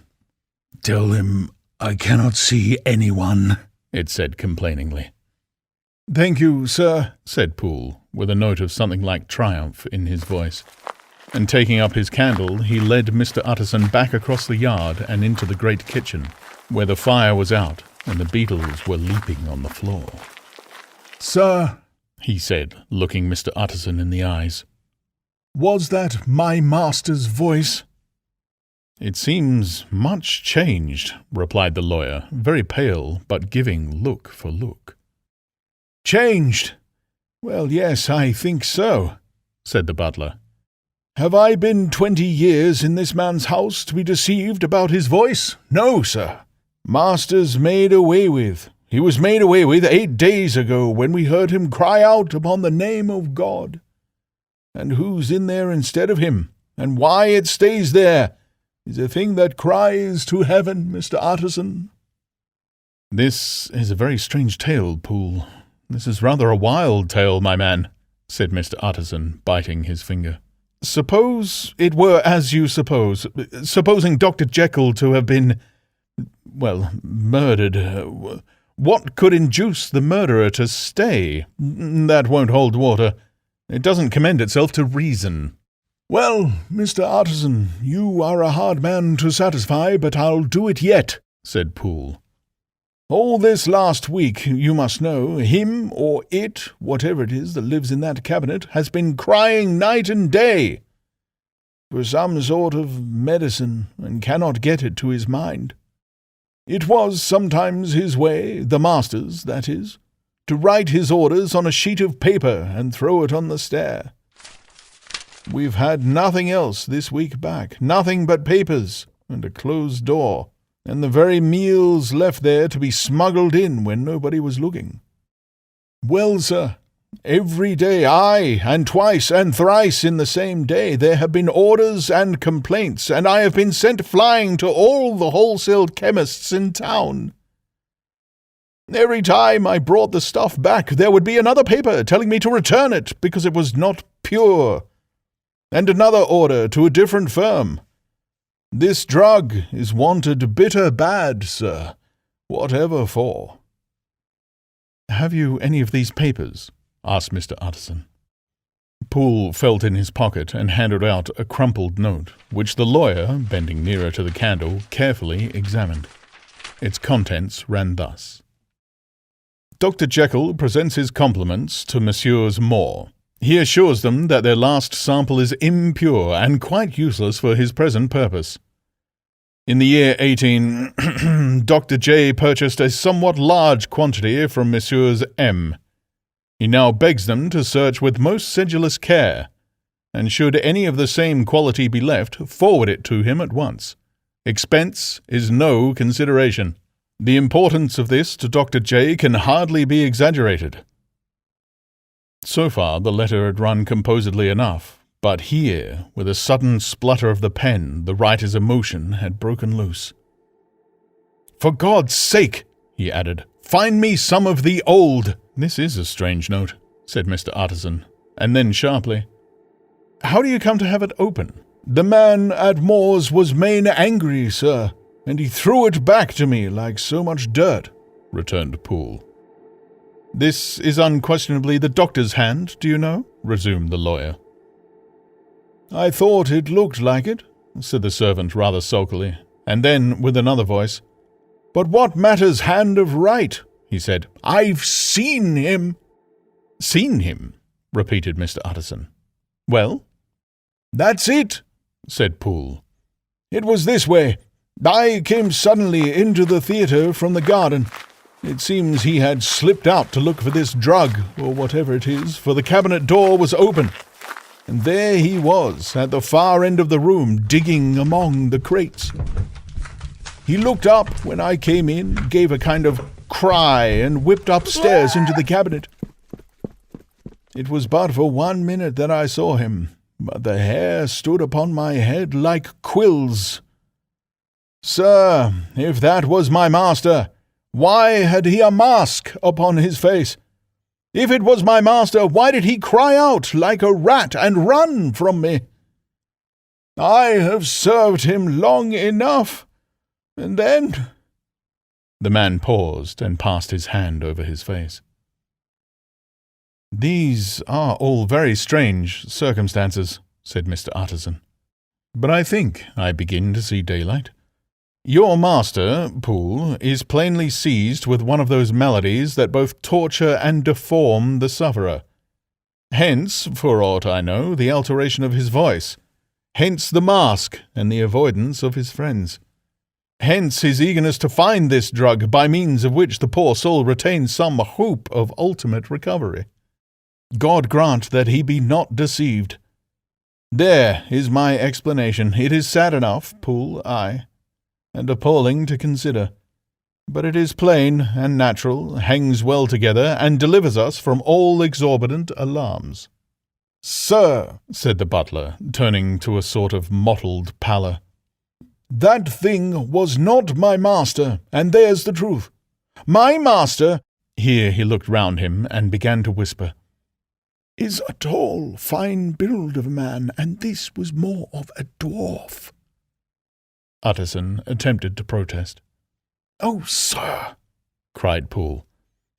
"Tell him I cannot see anyone," it said complainingly. "Thank you, sir," said Poole, with a note of something like triumph in his voice. And taking up his candle, he led Mr. Utterson back across the yard and into the great kitchen, where the fire was out and the beetles were leaping on the floor. "Sir," he said, looking Mr. Utterson in the eyes, "was that my master's voice?" "It seems much changed," replied the lawyer, very pale, but giving look for look. "Changed? Well, yes, I think so," said the butler. "Have I been 20 years in this man's house to be deceived about his voice? No, sir. Master's made away with. He was made away with 8 days ago when we heard him cry out upon the name of God. And who's in there instead of him, and why it stays there, is a thing that cries to heaven, Mr. Utterson." "This is a very strange tale, Poole. This is rather a wild tale, my man," said Mr. Utterson, biting his finger. "Suppose it were as you suppose. Supposing Dr. Jekyll to have been, murdered. What could induce the murderer to stay? That won't hold water. It doesn't commend itself to reason." "Well, Mr. Utterson, you are a hard man to satisfy, but I'll do it yet," said Poole. "All this last week, you must know, him or it, whatever it is that lives in that cabinet, has been crying night and day for some sort of medicine, and cannot get it to his mind. It was sometimes his way, the master's, that is, to write his orders on a sheet of paper and throw it on the stair. We've had nothing else this week back, nothing but papers and a closed door, and the very meals left there to be smuggled in when nobody was looking. Well, sir, every day, aye, and twice and thrice in the same day, there have been orders and complaints, and I have been sent flying to all the wholesale chemists in town. Every time I brought the stuff back, there would be another paper telling me to return it because it was not pure, and another order to a different firm. This drug is wanted bitter bad, sir, whatever for." "Have you any of these papers?" asked Mr. Utterson. Poole felt in his pocket and handed out a crumpled note, which the lawyer, bending nearer to the candle, carefully examined. Its contents ran thus. "Dr. Jekyll presents his compliments to Messrs. Moore. He assures them that their last sample is impure and quite useless for his present purpose. In the year 18, Dr. J purchased a somewhat large quantity from Messrs. M. He now begs them to search with most sedulous care, and should any of the same quality be left, forward it to him at once. Expense is no consideration. The importance of this to Dr. J can hardly be exaggerated." So far the letter had run composedly enough, But here, with a sudden splutter of the pen, the writer's emotion had broken loose. "For God's sake," he added, "find me some of the old—" "This is a strange note," said Mr. Utterson, and then sharply, "How do you come to have it open?" "The man at Moore's was main angry, sir, and he threw it back to me like so much dirt," returned Poole. "This is unquestionably the doctor's hand, do you know?" resumed the lawyer. "I thought it looked like it," said the servant rather sulkily, and then, with another voice, "But what matters hand of right?" he said. "I've seen him." "Seen him?" repeated Mr. Utterson. "Well?" "That's it," said Poole. "It was this way. I came suddenly into the theatre from the garden. It seems he had slipped out to look for this drug, or whatever it is, for the cabinet door was open. And there he was, at the far end of the room, digging among the crates. He looked up when I came in, gave a kind of cry, and whipped upstairs into the cabinet. It was but for 1 minute that I saw him, but the hair stood upon my head like quills. Sir, if that was my master, why had he a mask upon his face? If it was my master, why did he cry out like a rat and run from me? I have served him long enough, and then—" The man paused and passed his hand over his face. "These are all very strange circumstances," said Mr. Utterson. "But I think I begin to see daylight. Your master, Poole, is plainly seized with one of those maladies that both torture and deform the sufferer. Hence, for aught I know, the alteration of his voice. Hence the mask and the avoidance of his friends. Hence his eagerness to find this drug, by means of which the poor soul retains some hope of ultimate recovery. God grant that he be not deceived. There is my explanation. It is sad enough, Poole, and appalling to consider. But it is plain and natural, hangs well together, and delivers us from all exorbitant alarms." "Sir," said the butler, turning to a sort of mottled pallor, "that thing was not my master, and there's the truth. My master—" Here he looked round him and began to whisper, "is a tall, fine build of a man, and this was more of a dwarf." Utterson attempted to protest. "Oh, sir," cried Poole,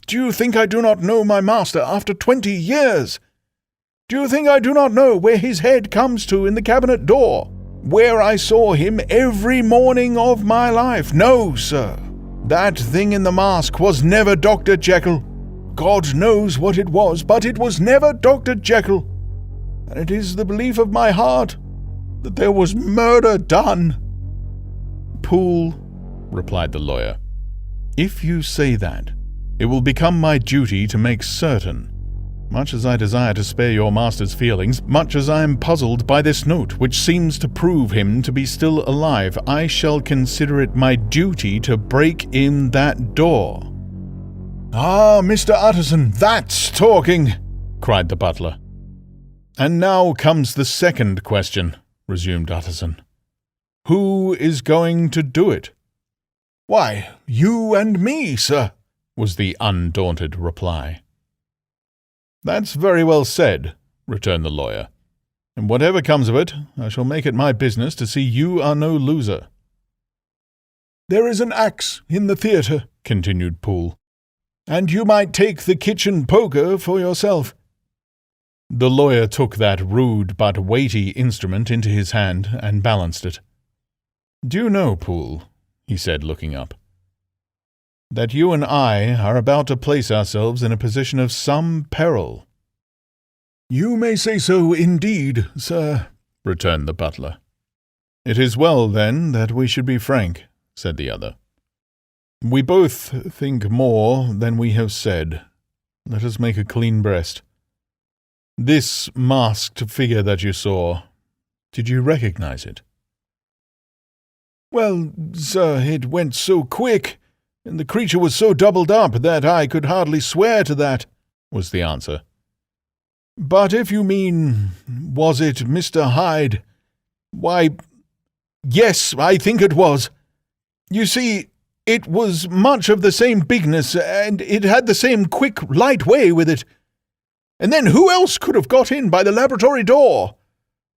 "do you think I do not know my master after 20 years? Do you think I do not know where his head comes to in the cabinet door, where I saw him every morning of my life? No, sir, that thing in the mask was never Dr. Jekyll. God knows what it was, but it was never Dr. Jekyll. And it is the belief of my heart that there was murder done." "Poole," replied the lawyer, "if you say that, it will become my duty to make certain. Much as I desire to spare your master's feelings, much as I am puzzled by this note, which seems to prove him to be still alive, I shall consider it my duty to break in that door." "Ah, Mr. Utterson, that's talking!" cried the butler. "And now comes the second question," resumed Utterson. "Who is going to do it?" "Why, you and me, sir," was the undaunted reply. "That's very well said," returned the lawyer. "And whatever comes of it, I shall make it my business to see you are no loser." "There is an axe in the theatre," continued Poole, "and you might take the kitchen poker for yourself." The lawyer took that rude but weighty instrument into his hand and balanced it. "Do you know, Poole," he said, looking up, "that you and I are about to place ourselves in a position of some peril?" "You may say so indeed, sir," returned the butler. "It is well, then, that we should be frank," said the other. "We both think more than we have said. Let us make a clean breast. This masked figure that you saw, did you recognize it?" "Well, sir, it went so quick, and the creature was so doubled up that I could hardly swear to that," was the answer. But if you mean, was it Mr. Hyde? Why, yes, I think it was. You see, it was much of the same bigness, and it had the same quick, light way with it. And then who else could have got in by the laboratory door?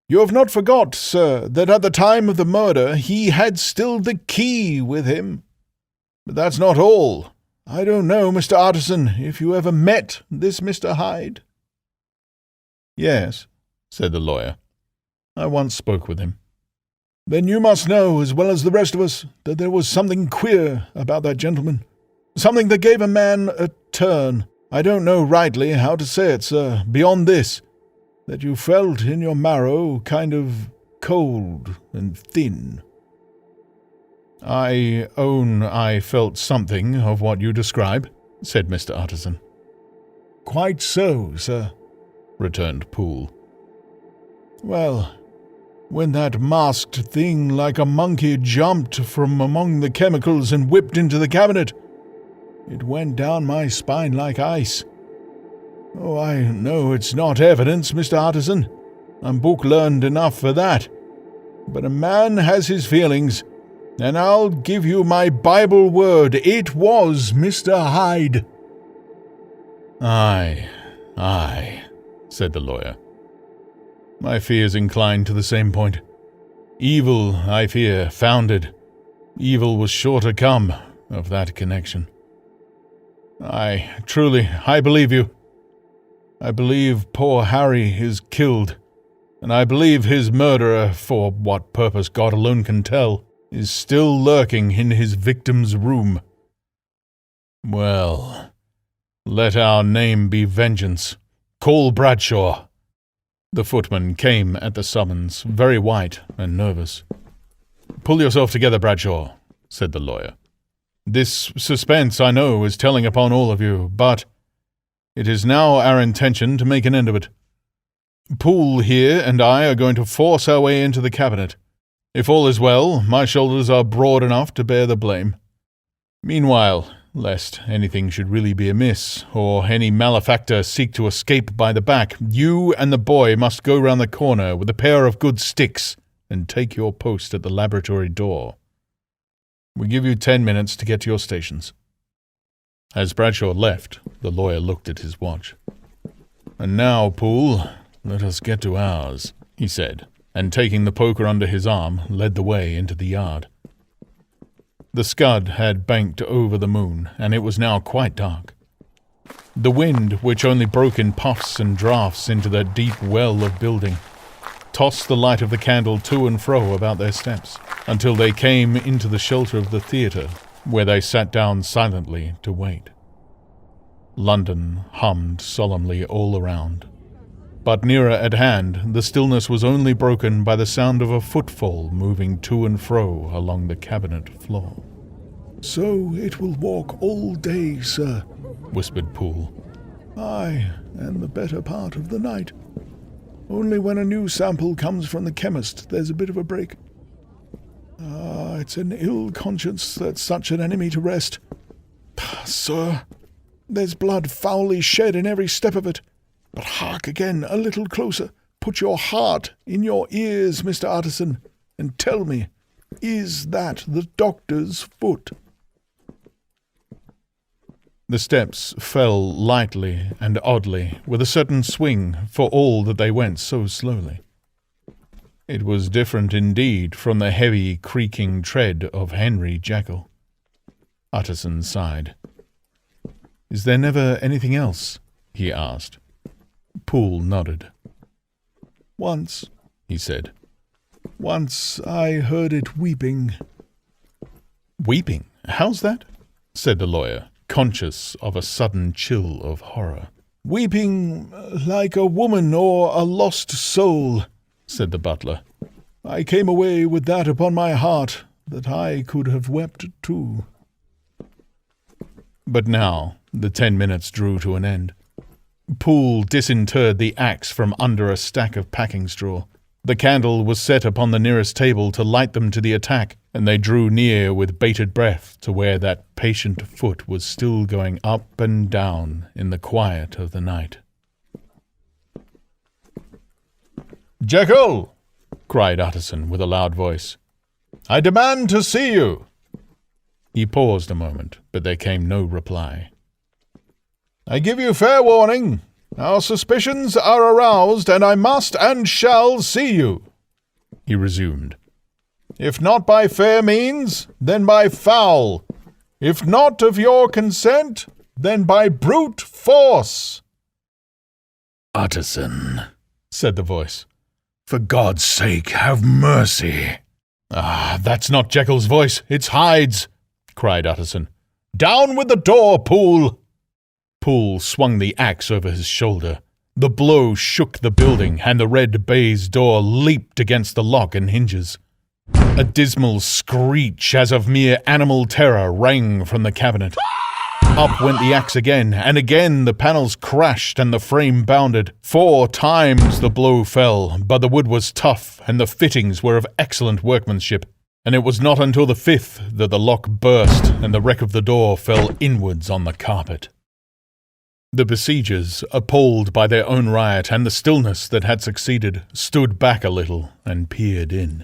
You have not forgot, sir, that at the time of the murder he had still the key with him. But that's not all. I don't know, Mr. Utterson, if you ever met this Mr. Hyde. Yes, said the lawyer. I once spoke with him. Then you must know, as well as the rest of us, that there was something queer about that gentleman. Something that gave a man a turn. I don't know rightly how to say it, sir, beyond this, that you felt in your marrow kind of cold and thin. I own I felt something of what you describe, said Mr. Utterson. Quite so, sir, returned Poole. Well, when that masked thing like a monkey jumped from among the chemicals and whipped into the cabinet, it went down my spine like ice. Oh, I know it's not evidence, Mr. Utterson. I'm book-learned enough for that. But a man has his feelings, and I'll give you my Bible word, it was Mr. Hyde. Aye, said the lawyer. My fears incline to the same point. Evil, I fear, founded. Evil was sure to come of that connection. Truly, I believe you. I believe poor Harry is killed, and I believe his murderer, for what purpose God alone can tell, is still lurking in his victim's room. Well, let our name be vengeance. Call Bradshaw. The footman came at the summons, very white and nervous. Pull yourself together, Bradshaw, said the lawyer. This suspense, I know, is telling upon all of you, but it is now our intention to make an end of it. Poole here and I are going to force our way into the cabinet. If all is well, my shoulders are broad enough to bear the blame. Meanwhile, lest anything should really be amiss, or any malefactor seek to escape by the back, you and the boy must go round the corner with a pair of good sticks and take your post at the laboratory door. We give you 10 minutes to get to your stations. As Bradshaw left, the lawyer looked at his watch. And now, Poole, let us get to ours, he said, and taking the poker under his arm, led the way into the yard. The scud had banked over the moon, and it was now quite dark. The wind, which only broke in puffs and draughts into that deep well of building, tossed the light of the candle to and fro about their steps, until they came into the shelter of the theatre, where they sat down silently to wait. London hummed solemnly all around, but nearer at hand the stillness was only broken by the sound of a footfall moving to and fro along the cabinet floor. So it will walk all day, sir, whispered Poole. Aye, and the better part of the night. Only when a new sample comes from the chemist there's a bit of a break. It's an ill conscience that's such an enemy to rest. Sir, there's blood foully shed in every step of it. But hark again, a little closer. Put your heart in your ears, Mr. Utterson, and tell me, is that the doctor's foot? The steps fell lightly and oddly, with a certain swing, for all that they went so slowly. It was different indeed from the heavy, creaking tread of Henry Jekyll. Utterson sighed. "Is there never anything else?" he asked. Poole nodded. "Once," he said. "Once I heard it weeping." "Weeping? How's that?" said the lawyer, conscious of a sudden chill of horror. "Weeping like a woman or a lost soul," said the butler. "I came away with that upon my heart, that I could have wept too." But now the 10 minutes drew to an end. Poole disinterred the axe from under a stack of packing straw. The candle was set upon the nearest table to light them to the attack, and they drew near with bated breath to where that patient foot was still going up and down in the quiet of the night. "Jekyll!" cried Utterson with a loud voice. "I demand to see you!" He paused a moment, but there came no reply. "I give you fair warning. Our suspicions are aroused, and I must and shall see you," he resumed. "If not by fair means, then by foul. If not of your consent, then by brute force." "Utterson," said the voice, "for God's sake, have mercy." "Ah, that's not Jekyll's voice, it's Hyde's," cried Utterson. "Down with the door, Poole!" Poole swung the axe over his shoulder. The blow shook the building, and the red baize door leaped against the lock and hinges. A dismal screech as of mere animal terror rang from the cabinet. Up went the axe again, and again the panels crashed and the frame bounded. 4 times the blow fell, but the wood was tough and the fittings were of excellent workmanship, and it was not until the 5th that the lock burst and the wreck of the door fell inwards on the carpet. The besiegers, appalled by their own riot and the stillness that had succeeded, stood back a little and peered in.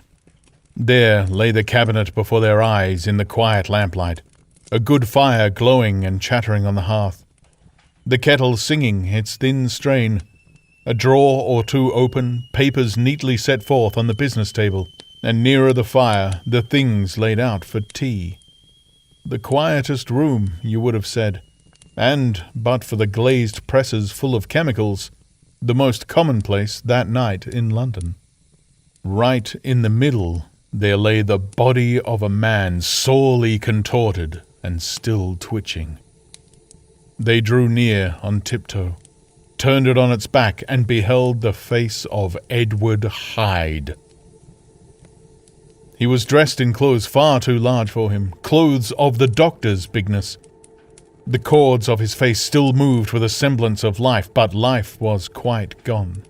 There lay the cabinet before their eyes in the quiet lamplight, a good fire glowing and chattering on the hearth, the kettle singing its thin strain, a drawer or two open, papers neatly set forth on the business table, and nearer the fire the things laid out for tea. The quietest room, you would have said, and, but for the glazed presses full of chemicals, the most commonplace that night in London. Right in the middle there lay the body of a man sorely contorted and still twitching. They drew near on tiptoe, turned it on its back, and beheld the face of Edward Hyde. He was dressed in clothes far too large for him, clothes of the doctor's bigness. The cords of his face still moved with a semblance of life, but life was quite gone.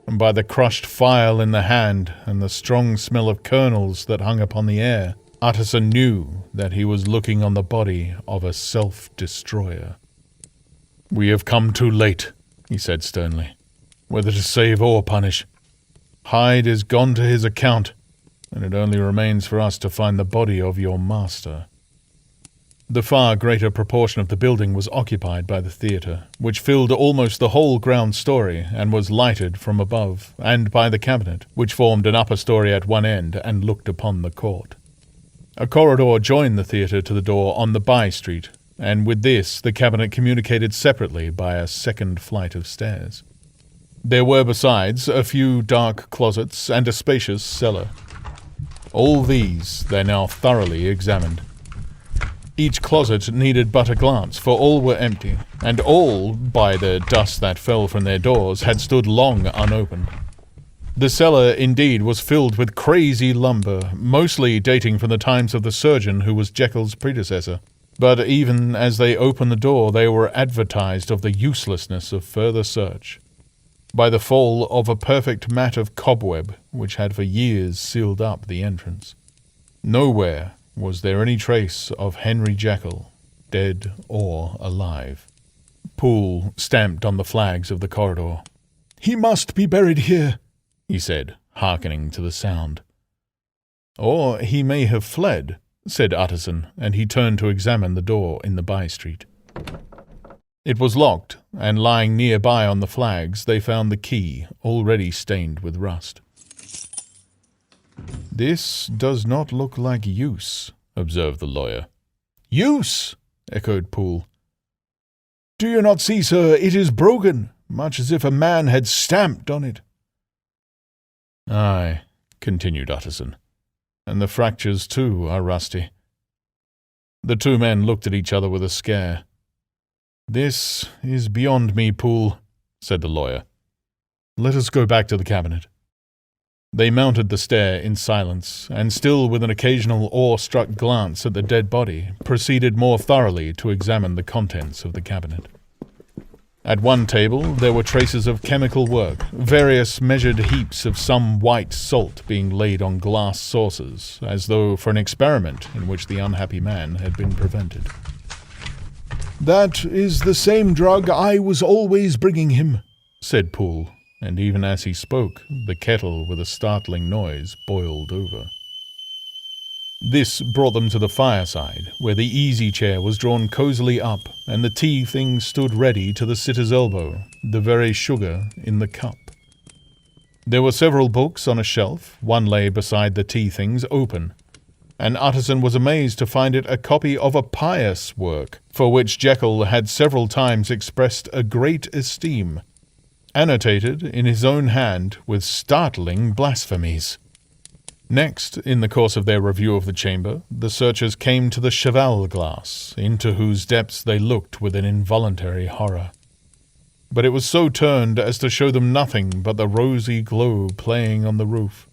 And by the crushed file in the hand and the strong smell of kernels that hung upon the air, Utterson knew that he was looking on the body of a self-destroyer. "We have come too late," he said sternly, "whether to save or punish. Hyde is gone to his account, and it only remains for us to find the body of your master." The far greater proportion of the building was occupied by the theatre, which filled almost the whole ground story and was lighted from above, and by the cabinet, which formed an upper story at one end and looked upon the court. A corridor joined the theatre to the door on the by-street, and with this the cabinet communicated separately by a second flight of stairs. There were besides a few dark closets and a spacious cellar. All these they now thoroughly examined. Each closet needed but a glance, for all were empty, and all, by the dust that fell from their doors, had stood long unopened. The cellar, indeed, was filled with crazy lumber, mostly dating from the times of the surgeon who was Jekyll's predecessor. But even as they opened the door, they were advertised of the uselessness of further search by the fall of a perfect mat of cobweb which had for years sealed up the entrance. Nowhere was there any trace of Henry Jekyll, dead or alive. Poole stamped on the flags of the corridor. "He must be buried here," he said, hearkening to the sound. "Or he may have fled," said Utterson, and he turned to examine the door in the by-street. It was locked, and lying nearby on the flags they found the key, already stained with rust. "This does not look like use," observed the lawyer. "Use!" echoed Poole. "Do you not see, sir, it is broken, much as if a man had stamped on it." "Aye," continued Utterson, "and the fractures, too, are rusty." The two men looked at each other with a scare. "This is beyond me, Poole," said the lawyer. "Let us go back to the cabinet." They mounted the stair in silence, and still with an occasional awe-struck glance at the dead body, proceeded more thoroughly to examine the contents of the cabinet. At one table there were traces of chemical work, various measured heaps of some white salt being laid on glass saucers, as though for an experiment in which the unhappy man had been prevented. "That is the same drug I was always bringing him," said Poole, and even as he spoke, the kettle with a startling noise boiled over. This brought them to the fireside, where the easy chair was drawn cosily up, and the tea things stood ready to the sitter's elbow, the very sugar in the cup. There were several books on a shelf. One lay beside the tea things open, and Utterson was amazed to find it a copy of a pious work, for which Jekyll had several times expressed a great esteem, annotated in his own hand with startling blasphemies. Next, in the course of their review of the chamber, the searchers came to the cheval glass, into whose depths they looked with an involuntary horror. But it was so turned as to show them nothing but the rosy glow playing on the roof,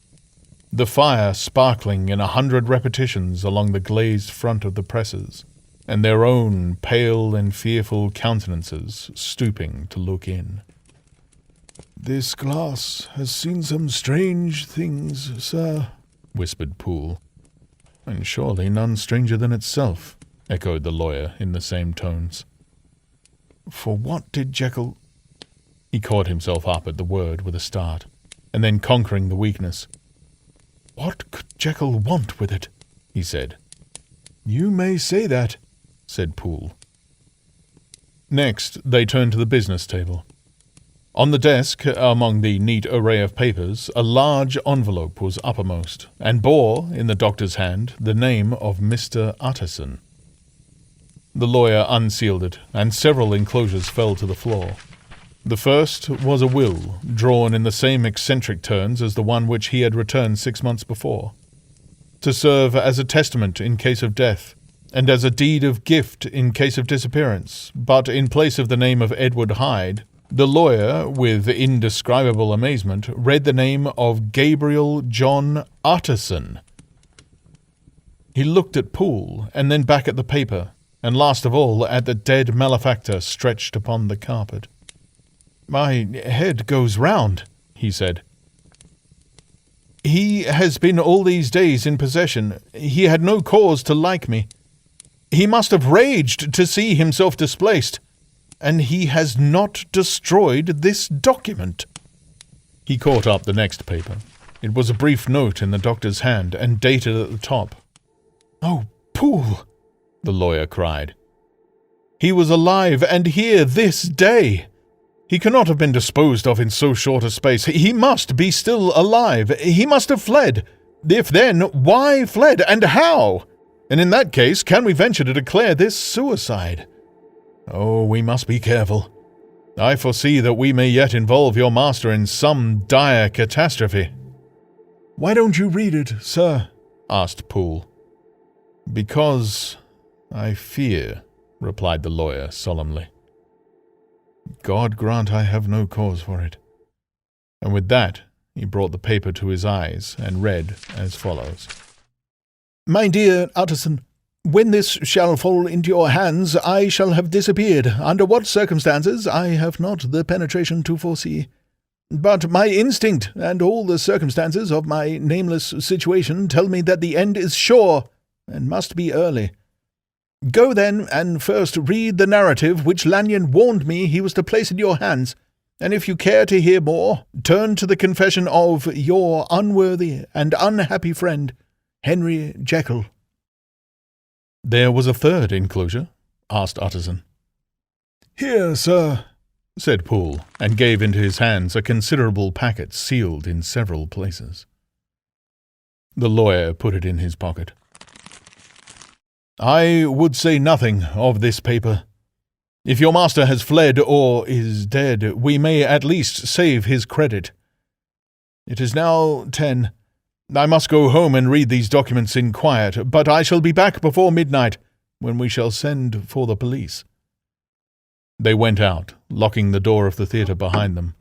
the fire sparkling in 100 repetitions along the glazed front of the presses, and their own pale and fearful countenances stooping to look in. "This glass has seen some strange things, sir," whispered Poole. "And surely none stranger than itself," echoed the lawyer in the same tones. "For what did Jekyll—" He caught himself up at the word with a start, and then conquering the weakness. "What could Jekyll want with it?" he said. "You may say that," said Poole. Next, they turned to the business table. On the desk, among the neat array of papers, a large envelope was uppermost, and bore, in the doctor's hand, the name of Mr. Utterson. The lawyer unsealed it, and several enclosures fell to the floor. The first was a will, drawn in the same eccentric terms as the one which he had returned 6 months before, to serve as a testament in case of death, and as a deed of gift in case of disappearance, but in place of the name of Edward Hyde, the lawyer, with indescribable amazement, read the name of Gabriel John Utterson. He looked at Poole, and then back at the paper, and last of all at the dead malefactor stretched upon the carpet. "My head goes round," he said. "He has been all these days in possession. He had no cause to like me. He must have raged to see himself displaced. And he has not destroyed this document." He caught up the next paper. It was a brief note in the doctor's hand, and dated at the top. "Oh, Poole!" the lawyer cried. "He was alive, and here this day! He cannot have been disposed of in so short a space. He must be still alive. He must have fled. If then, why fled, and how? And in that case, can we venture to declare this suicide? Oh, we must be careful. I foresee that we may yet involve your master in some dire catastrophe." "Why don't you read it, sir?" asked Poole. "Because I fear," replied the lawyer solemnly. "God grant I have no cause for it." And with that he brought the paper to his eyes and read as follows. "My dear Utterson, when this shall fall into your hands, I shall have disappeared. Under what circumstances, I have not the penetration to foresee. But my instinct and all the circumstances of my nameless situation tell me that the end is sure and must be early. Go then, and first read the narrative which Lanyon warned me he was to place in your hands, and if you care to hear more, turn to the confession of your unworthy and unhappy friend, Henry Jekyll." "There was a third enclosure?" asked Utterson. "Here, sir," said Poole, and gave into his hands a considerable packet sealed in several places. The lawyer put it in his pocket. "I would say nothing of this paper. If your master has fled or is dead, we may at least save his credit. It is now 10. I must go home and read these documents in quiet, but I shall be back before midnight, when we shall send for the police." They went out, locking the door of the theatre behind them,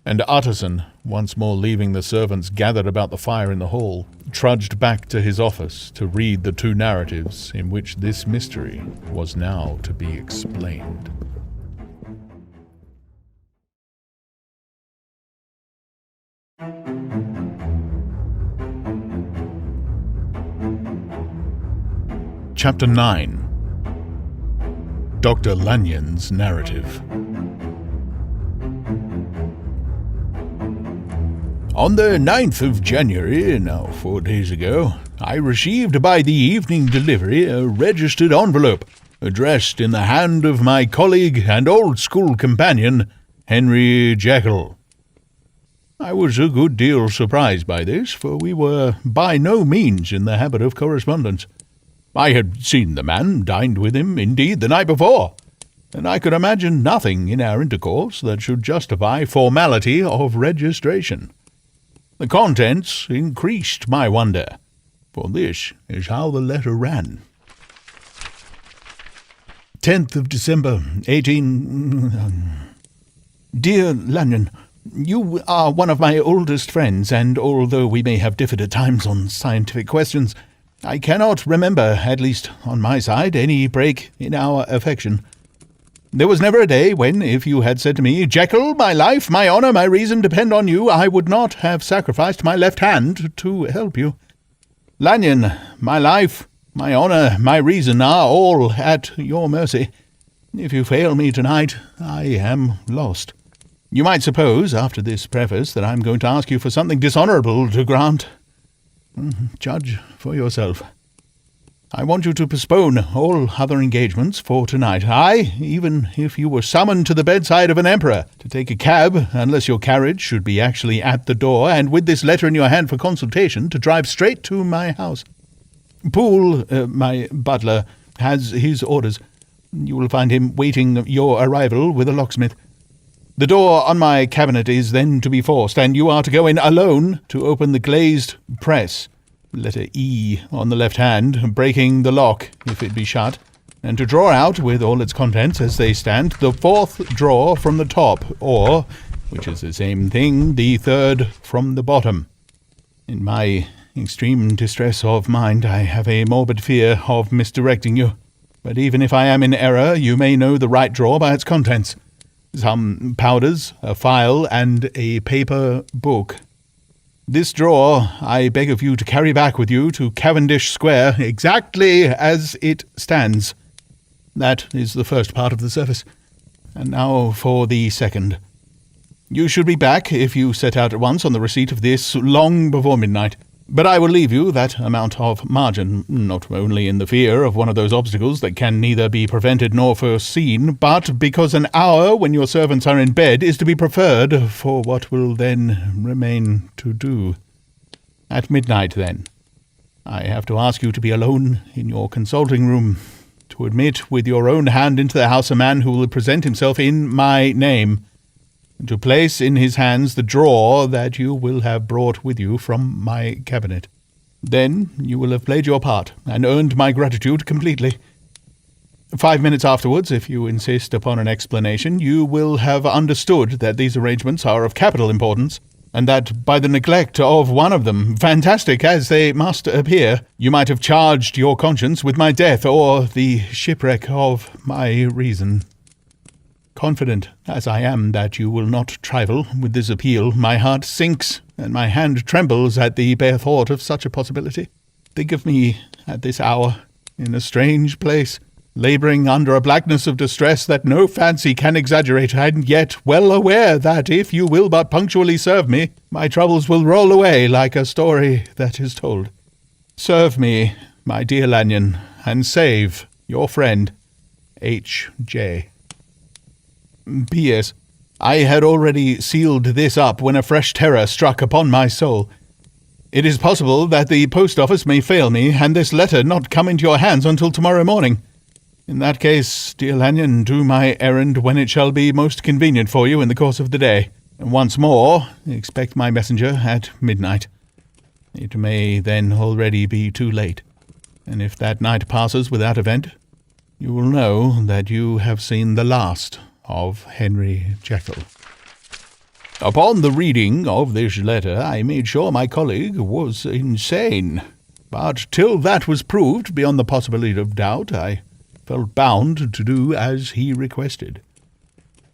and Utterson, once more leaving the servants gathered about the fire in the hall, trudged back to his office to read the 2 narratives in which this mystery was now to be explained. Chapter 9. Dr. Lanyon's Narrative. On the 9th of January, now 4 days ago, I received by the evening delivery a registered envelope, addressed in the hand of my colleague and old school companion, Henry Jekyll. I was a good deal surprised by this, for we were by no means in the habit of correspondence. I had seen the man, dined with him, indeed, the night before, and I could imagine nothing in our intercourse that should justify formality of registration. The contents increased my wonder, for this is how the letter ran. 10th of December, 18... Dear Lanyon, you are one of my oldest friends, and although we may have differed at times on scientific questions, I cannot remember, at least on my side, any break in our affection. There was never a day when, if you had said to me, "Jekyll, my life, my honour, my reason depend on you," I would not have sacrificed my left hand to help you. Lanyon, my life, my honour, my reason are all at your mercy. If you fail me tonight, I am lost. You might suppose, after this preface, that I am going to ask you for something dishonourable to grant. Judge for yourself. I want you to postpone all other engagements for tonight. Aye, even if you were summoned to the bedside of an emperor, to take a cab, unless your carriage should be actually at the door, and with this letter in your hand for consultation, to drive straight to my house. Poole, my butler, has his orders. You will find him waiting your arrival with a locksmith. The door on my cabinet is then to be forced, and you are to go in alone to open the glazed press, letter E on the left hand, breaking the lock if it be shut, and to draw out, with all its contents as they stand, the fourth drawer from the top, or, which is the same thing, the third from the bottom. In my extreme distress of mind, I have a morbid fear of misdirecting you, but even if I am in error, you may know the right drawer by its contents. Some powders, a file, and a paper book. This drawer I beg of you to carry back with you to Cavendish Square, exactly as it stands. That is the first part of the service. And now for the second. You should be back, if you set out at once on the receipt of this, long before midnight. But I will leave you that amount of margin, not only in the fear of one of those obstacles that can neither be prevented nor foreseen, but because an hour when your servants are in bed is to be preferred for what will then remain to do. At midnight, then, I have to ask you to be alone in your consulting room, to admit with your own hand into the house a man who will present himself in my name, and to place in his hands the drawer that you will have brought with you from my cabinet. Then you will have played your part, and earned my gratitude completely. 5 minutes afterwards, if you insist upon an explanation, you will have understood that these arrangements are of capital importance, and that by the neglect of one of them, fantastic as they must appear, you might have charged your conscience with my death or the shipwreck of my reason. Confident as I am that you will not trifle with this appeal, my heart sinks and my hand trembles at the bare thought of such a possibility. Think of me at this hour, in a strange place, labouring under a blackness of distress that no fancy can exaggerate, and yet well aware that if you will but punctually serve me, my troubles will roll away like a story that is told. Serve me, my dear Lanyon, and save your friend, H.J. P.S. I had already sealed this up when a fresh terror struck upon my soul. It is possible that the post office may fail me, and this letter not come into your hands until tomorrow morning. In that case, dear Lanyon, do my errand when it shall be most convenient for you in the course of the day. And once more, expect my messenger at midnight. It may then already be too late, and if that night passes without event, you will know that you have seen the last of Henry Jekyll. Upon the reading of this letter, I made sure my colleague was insane, but till that was proved beyond the possibility of doubt, I felt bound to do as he requested.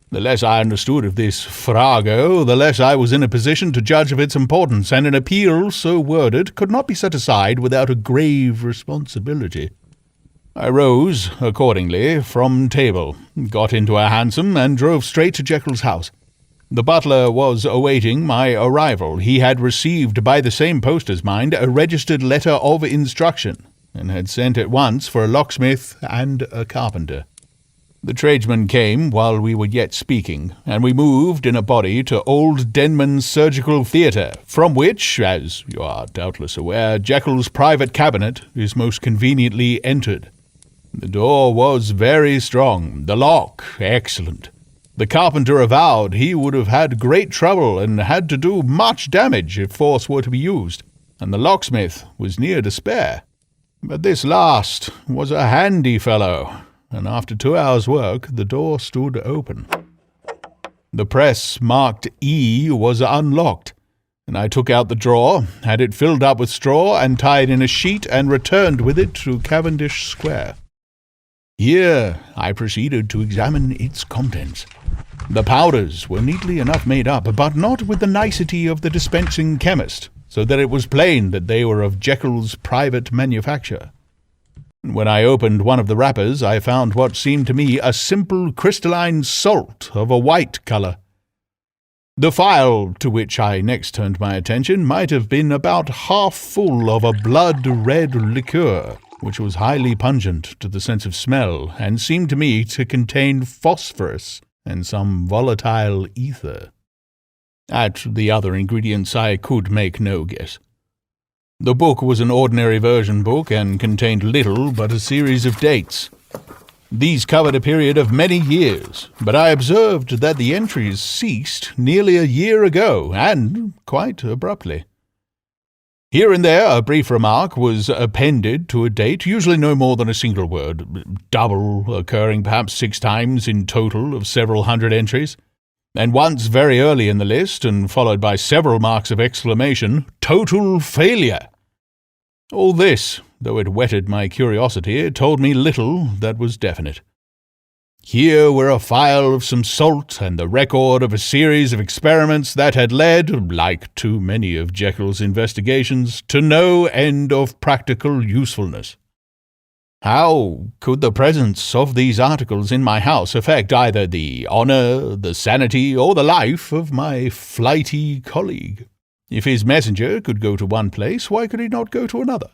The less I understood of this farrago, the less I was in a position to judge of its importance, and an appeal so worded could not be set aside without a grave responsibility. I rose, accordingly, from table, got into a hansom, and drove straight to Jekyll's house. The butler was awaiting my arrival. He had received by the same post as mine a registered letter of instruction, and had sent at once for a locksmith and a carpenter. The tradesman came while we were yet speaking, and we moved in a body to Old Denman's Surgical Theatre, from which, as you are doubtless aware, Jekyll's private cabinet is most conveniently entered. The door was very strong, the lock excellent. The carpenter avowed he would have had great trouble and had to do much damage if force were to be used, and the locksmith was near despair. But this last was a handy fellow, and after 2 hours' work the door stood open. The press marked E was unlocked, and I took out the drawer, had it filled up with straw and tied in a sheet, and returned with it to Cavendish Square. Here I proceeded to examine its contents. The powders were neatly enough made up, but not with the nicety of the dispensing chemist, so that it was plain that they were of Jekyll's private manufacture. When I opened one of the wrappers, I found what seemed to me a simple crystalline salt of a white colour. The phial to which I next turned my attention might have been about half full of a blood-red liqueur, which was highly pungent to the sense of smell, and seemed to me to contain phosphorus and some volatile ether. At the other ingredients I could make no guess. The book was an ordinary version book, and contained little but a series of dates. These covered a period of many years, but I observed that the entries ceased nearly a year ago, and quite abruptly. Here and there a brief remark was appended to a date, usually no more than a single word, double, occurring perhaps 6 times in total of several hundred entries, and once very early in the list, and followed by several marks of exclamation, "Total failure!" All this, though it whetted my curiosity, told me little that was definite. Here were a phial of some salt, and the record of a series of experiments that had led, like too many of Jekyll's investigations, to no end of practical usefulness. How could the presence of these articles in my house affect either the honour, the sanity, or the life of my flighty colleague? If his messenger could go to one place, why could he not go to another?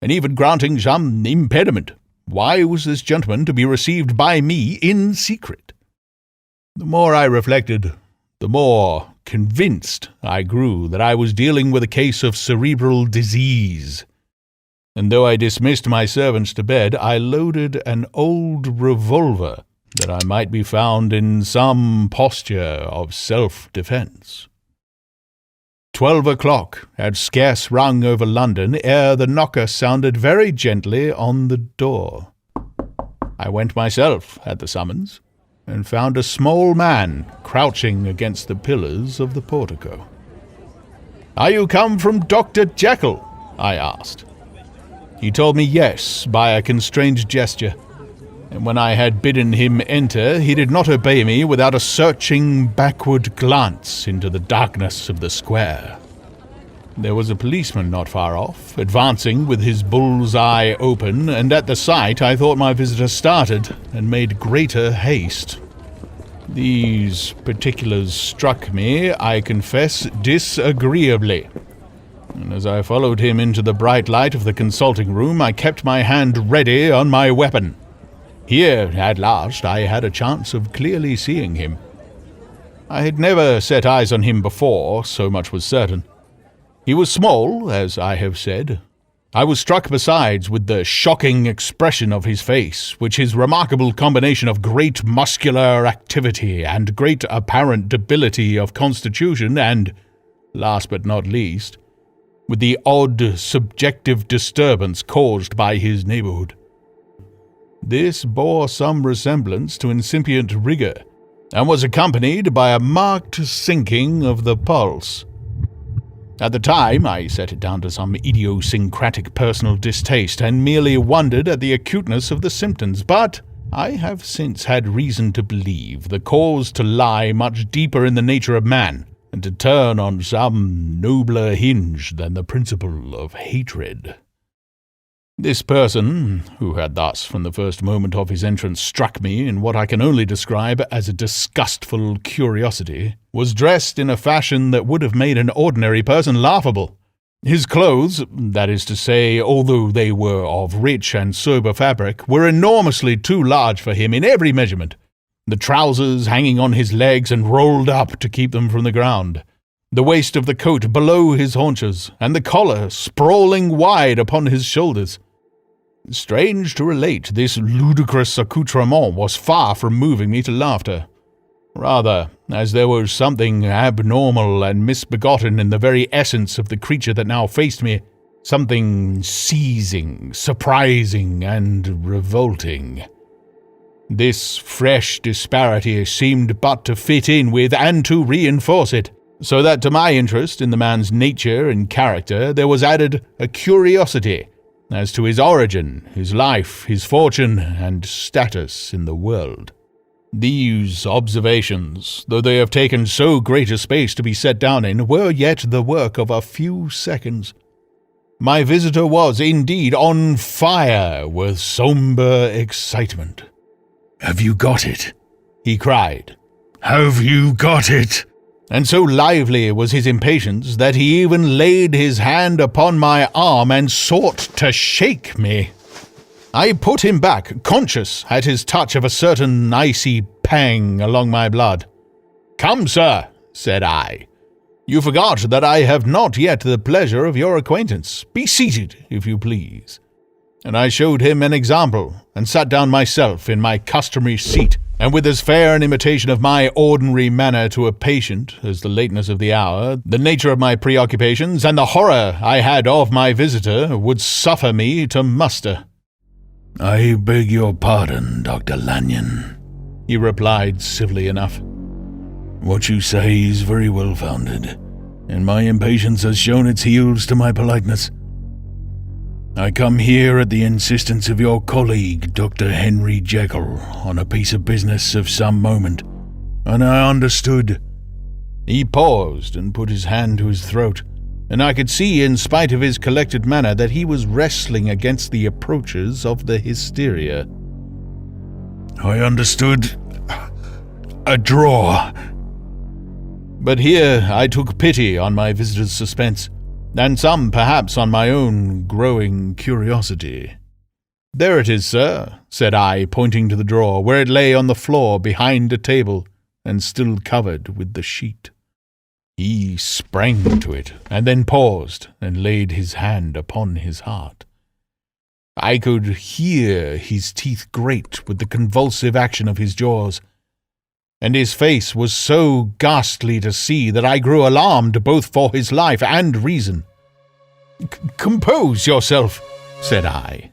And even granting some impediment, why was this gentleman to be received by me in secret? The more I reflected, the more convinced I grew that I was dealing with a case of cerebral disease. And though I dismissed my servants to bed, I loaded an old revolver that I might be found in some posture of self-defence. 12 o'clock had scarce rung over London ere the knocker sounded very gently on the door. I went myself at the summons, and found a small man crouching against the pillars of the portico. "Are you come from Dr. Jekyll?" I asked. He told me yes by a constrained gesture, and when I had bidden him enter, he did not obey me without a searching backward glance into the darkness of the square. There was a policeman not far off, advancing with his bull's eye open, and at the sight I thought my visitor started, and made greater haste. These particulars struck me, I confess, disagreeably, and as I followed him into the bright light of the consulting room, I kept my hand ready on my weapon. Here, at last, I had a chance of clearly seeing him. I had never set eyes on him before, so much was certain. He was small, as I have said. I was struck besides with the shocking expression of his face, which his remarkable combination of great muscular activity and great apparent debility of constitution, and, last but not least, with the odd subjective disturbance caused by his neighbourhood. This bore some resemblance to incipient rigour, and was accompanied by a marked sinking of the pulse. At the time, I set it down to some idiosyncratic personal distaste, and merely wondered at the acuteness of the symptoms, but I have since had reason to believe the cause to lie much deeper in the nature of man, and to turn on some nobler hinge than the principle of hatred. This person, who had thus from the first moment of his entrance struck me in what I can only describe as a disgustful curiosity, was dressed in a fashion that would have made an ordinary person laughable. His clothes, that is to say, although they were of rich and sober fabric, were enormously too large for him in every measurement, the trousers hanging on his legs and rolled up to keep them from the ground, the waist of the coat below his haunches, and the collar sprawling wide upon his shoulders. Strange to relate, this ludicrous accoutrement was far from moving me to laughter. Rather, as there was something abnormal and misbegotten in the very essence of the creature that now faced me, something seizing, surprising, and revolting. This fresh disparity seemed but to fit in with and to reinforce it, so that to my interest in the man's nature and character there was added a curiosity as to his origin, his life, his fortune, and status in the world. These observations, though they have taken so great a space to be set down in, were yet the work of a few seconds. My visitor was indeed on fire with sombre excitement. "Have you got it?" he cried. "Have you got it?" And so lively was his impatience that he even laid his hand upon my arm and sought to shake me. I put him back, conscious at his touch of a certain icy pang along my blood. "Come, sir," said I. "You forgot that I have not yet the pleasure of your acquaintance. Be seated, if you please." And I showed him an example, and sat down myself in my customary seat, and with as fair an imitation of my ordinary manner to a patient as the lateness of the hour, the nature of my preoccupations, and the horror I had of my visitor would suffer me to muster. "I beg your pardon, Dr. Lanyon," he replied civilly enough. "What you say is very well founded, and my impatience has shown its heels to my politeness. I come here at the insistence of your colleague, Dr. Henry Jekyll, on a piece of business of some moment, and I understood." He paused and put his hand to his throat, and I could see, in spite of his collected manner, that he was wrestling against the approaches of the hysteria. "I understood a draw." But here I took pity on my visitor's suspense, and some perhaps on my own growing curiosity. "There it is, sir," said I, pointing to the drawer, where it lay on the floor behind a table, and still covered with the sheet. He sprang to it, and then paused, and laid his hand upon his heart. I could hear his teeth grate with the convulsive action of his jaws, and his face was so ghastly to see that I grew alarmed both for his life and reason. "Compose yourself," said I.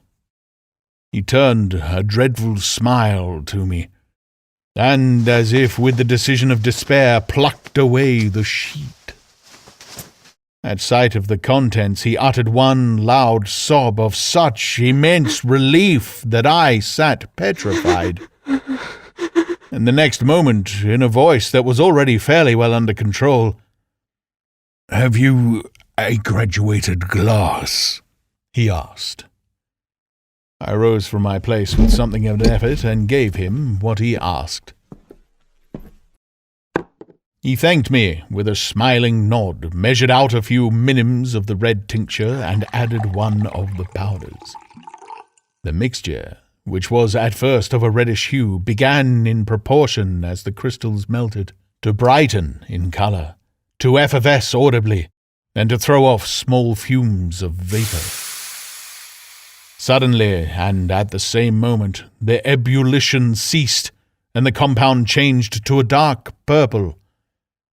He turned a dreadful smile to me, and, as if with the decision of despair, plucked away the sheet. At sight of the contents, he uttered one loud sob of such immense relief that I sat petrified. And the next moment, in a voice that was already fairly well under control, "Have you a graduated glass?" he asked. I rose from my place with something of an effort and gave him what he asked. He thanked me with a smiling nod, measured out a few minims of the red tincture, and added one of the powders. The mixture, which was at first of a reddish hue, began in proportion as the crystals melted to brighten in colour, to effervesce audibly, and to throw off small fumes of vapour. Suddenly, and at the same moment, the ebullition ceased, and the compound changed to a dark purple,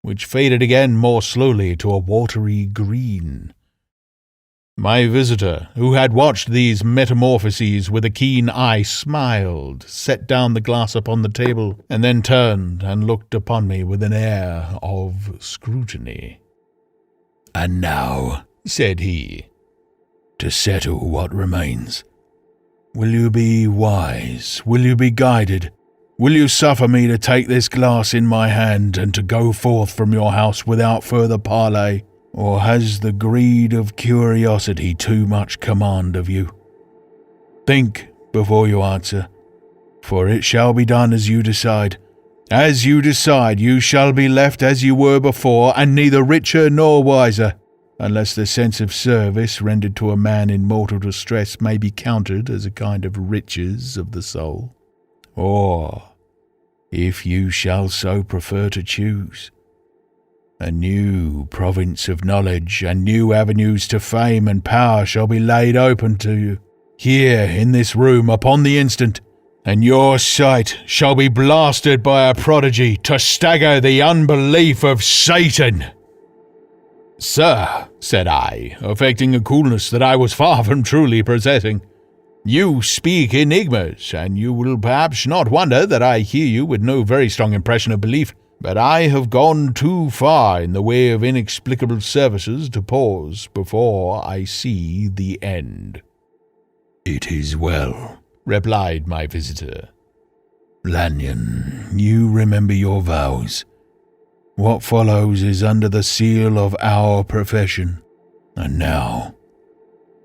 which faded again more slowly to a watery green. My visitor, who had watched these metamorphoses with a keen eye, smiled, set down the glass upon the table, and then turned and looked upon me with an air of scrutiny. "And now," said he, "to settle what remains. Will you be wise? Will you be guided? Will you suffer me to take this glass in my hand and to go forth from your house without further parley? Or has the greed of curiosity too much command of you? Think before you answer, for it shall be done as you decide. As you decide, you shall be left as you were before, and neither richer nor wiser, unless the sense of service rendered to a man in mortal distress may be counted as a kind of riches of the soul. Or, if you shall so prefer to choose, a new province of knowledge and new avenues to fame and power shall be laid open to you, here in this room upon the instant, and your sight shall be blasted by a prodigy to stagger the unbelief of Satan." "Sir," said I, affecting a coolness that I was far from truly possessing, "you speak enigmas, and you will perhaps not wonder that I hear you with no very strong impression of belief, but I have gone too far in the way of inexplicable services to pause before I see the end." "It is well," replied my visitor. "Lanyon, you remember your vows. What follows is under the seal of our profession. And now,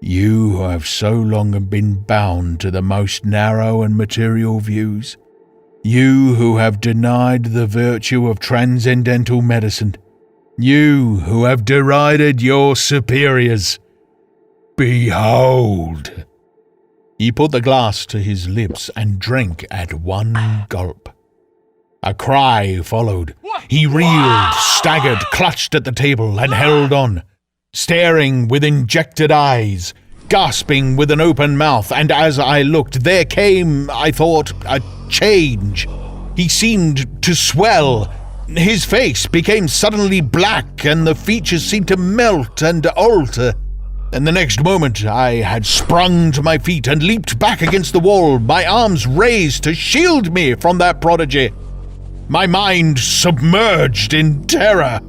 you who have so long been bound to the most narrow and material views, you who have denied the virtue of transcendental medicine, you who have derided your superiors, behold!" He put the glass to his lips and drank at one gulp. A cry followed. He reeled, staggered, clutched at the table, and held on, staring with injected eyes, gasping with an open mouth, and as I looked, there came, I thought, a change. He seemed to swell. His face became suddenly black, and the features seemed to melt and alter. And the next moment I had sprung to my feet and leaped back against the wall, my arms raised to shield me from that prodigy, my mind submerged in terror.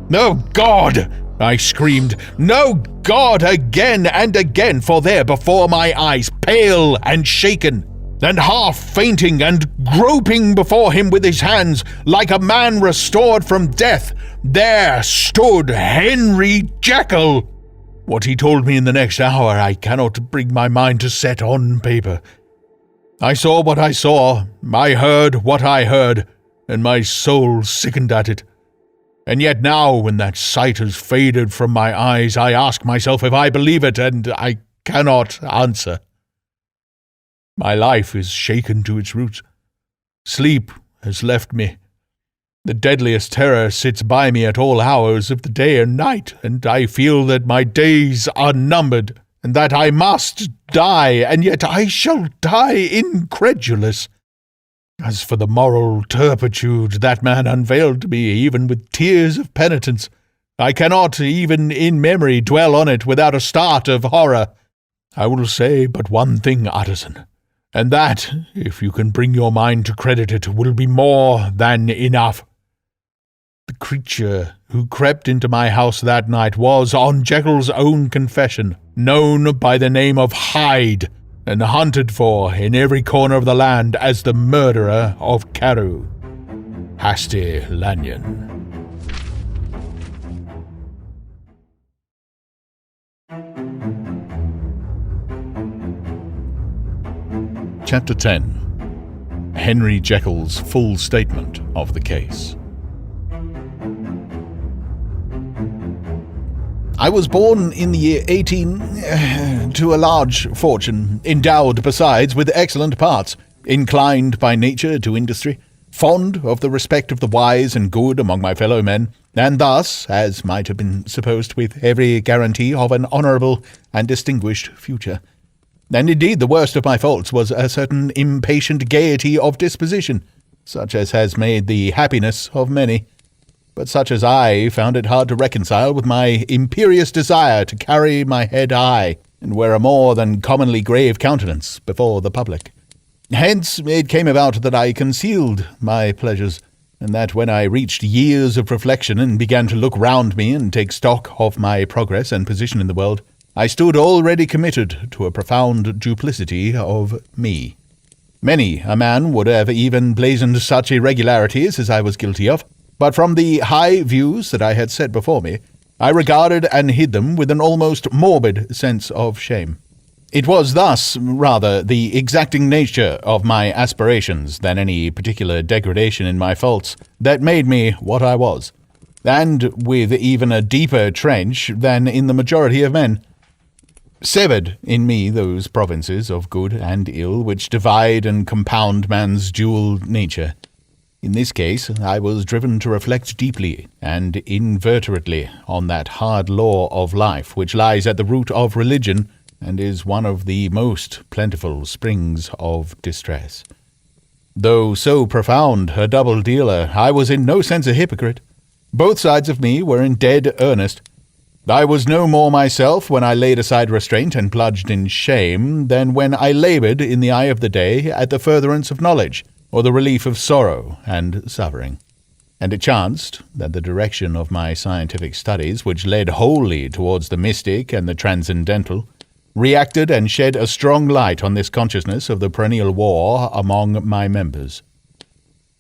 "No God!" I screamed. "No God!" again and again, for there before my eyes, pale and shaken, and half fainting and groping before him with his hands, like a man restored from death, there stood Henry Jekyll. What he told me in the next hour I cannot bring my mind to set on paper. I saw what I saw, I heard what I heard, and my soul sickened at it. And yet now, when that sight has faded from my eyes, I ask myself if I believe it, and I cannot answer. My life is shaken to its roots. Sleep has left me. The deadliest terror sits by me at all hours of the day and night, and I feel that my days are numbered, and that I must die, and yet I shall die incredulous. As for the moral turpitude that man unveiled to me, even with tears of penitence, I cannot, even in memory, dwell on it without a start of horror. I will say but one thing, Utterson, and that, if you can bring your mind to credit it, will be more than enough. The creature who crept into my house that night was, on Jekyll's own confession, known by the name of Hyde, and hunted for in every corner of the land as the murderer of Carew. Hasty Lanyon. Chapter 10. Henry Jekyll's full statement of the case. I was born in the year 18 to a large fortune, endowed besides with excellent parts, inclined by nature to industry, fond of the respect of the wise and good among my fellow men, and thus, as might have been supposed, with every guarantee of an honourable and distinguished future. And indeed the worst of my faults was a certain impatient gaiety of disposition, such as has made the happiness of many, but such as I found it hard to reconcile with my imperious desire to carry my head high, and wear a more than commonly grave countenance before the public. Hence it came about that I concealed my pleasures, and that when I reached years of reflection and began to look round me and take stock of my progress and position in the world, I stood already committed to a profound duplicity of me. Many a man would have even blazoned such irregularities as I was guilty of, but from the high views that I had set before me, I regarded and hid them with an almost morbid sense of shame. It was thus, rather, the exacting nature of my aspirations than any particular degradation in my faults that made me what I was, and with even a deeper trench than in the majority of men. Severed in me those provinces of good and ill which divide and compound man's dual nature. In this case, I was driven to reflect deeply and inveterately on that hard law of life which lies at the root of religion and is one of the most plentiful springs of distress. Though so profound a double-dealer, I was in no sense a hypocrite. Both sides of me were in dead earnest. I was no more myself when I laid aside restraint and plunged in shame than when I laboured in the eye of the day at the furtherance of knowledge, or the relief of sorrow and suffering. And it chanced that the direction of my scientific studies, which led wholly towards the mystic and the transcendental, reacted and shed a strong light on this consciousness of the perennial war among my members.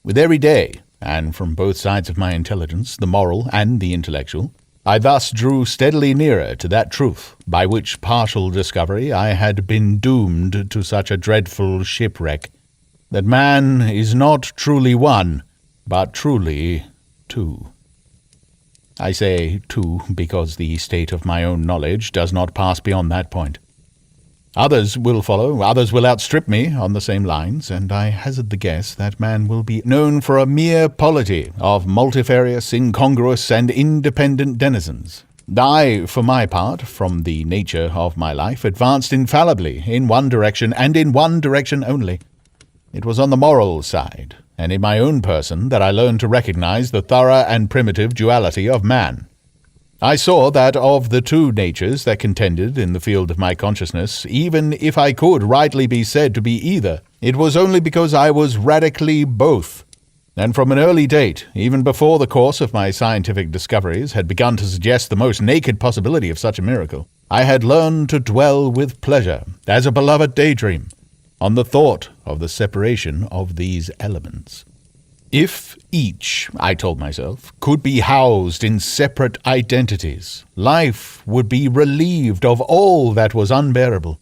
With every day, and from both sides of my intelligence, the moral and the intellectual, I thus drew steadily nearer to that truth by which partial discovery I had been doomed to such a dreadful shipwreck, that man is not truly one, but truly two. I say two because the state of my own knowledge does not pass beyond that point. Others will follow, others will outstrip me on the same lines, and I hazard the guess that man will be known for a mere polity of multifarious, incongruous, and independent denizens. I, for my part, from the nature of my life, advanced infallibly in one direction, and in one direction only. It was on the moral side, and in my own person, that I learned to recognize the thorough and primitive duality of man. I saw that of the two natures that contended in the field of my consciousness, even if I could rightly be said to be either, it was only because I was radically both. And from an early date, even before the course of my scientific discoveries had begun to suggest the most naked possibility of such a miracle, I had learned to dwell with pleasure, as a beloved daydream, on the thought of the separation of these elements. If each, I told myself, could be housed in separate identities, life would be relieved of all that was unbearable.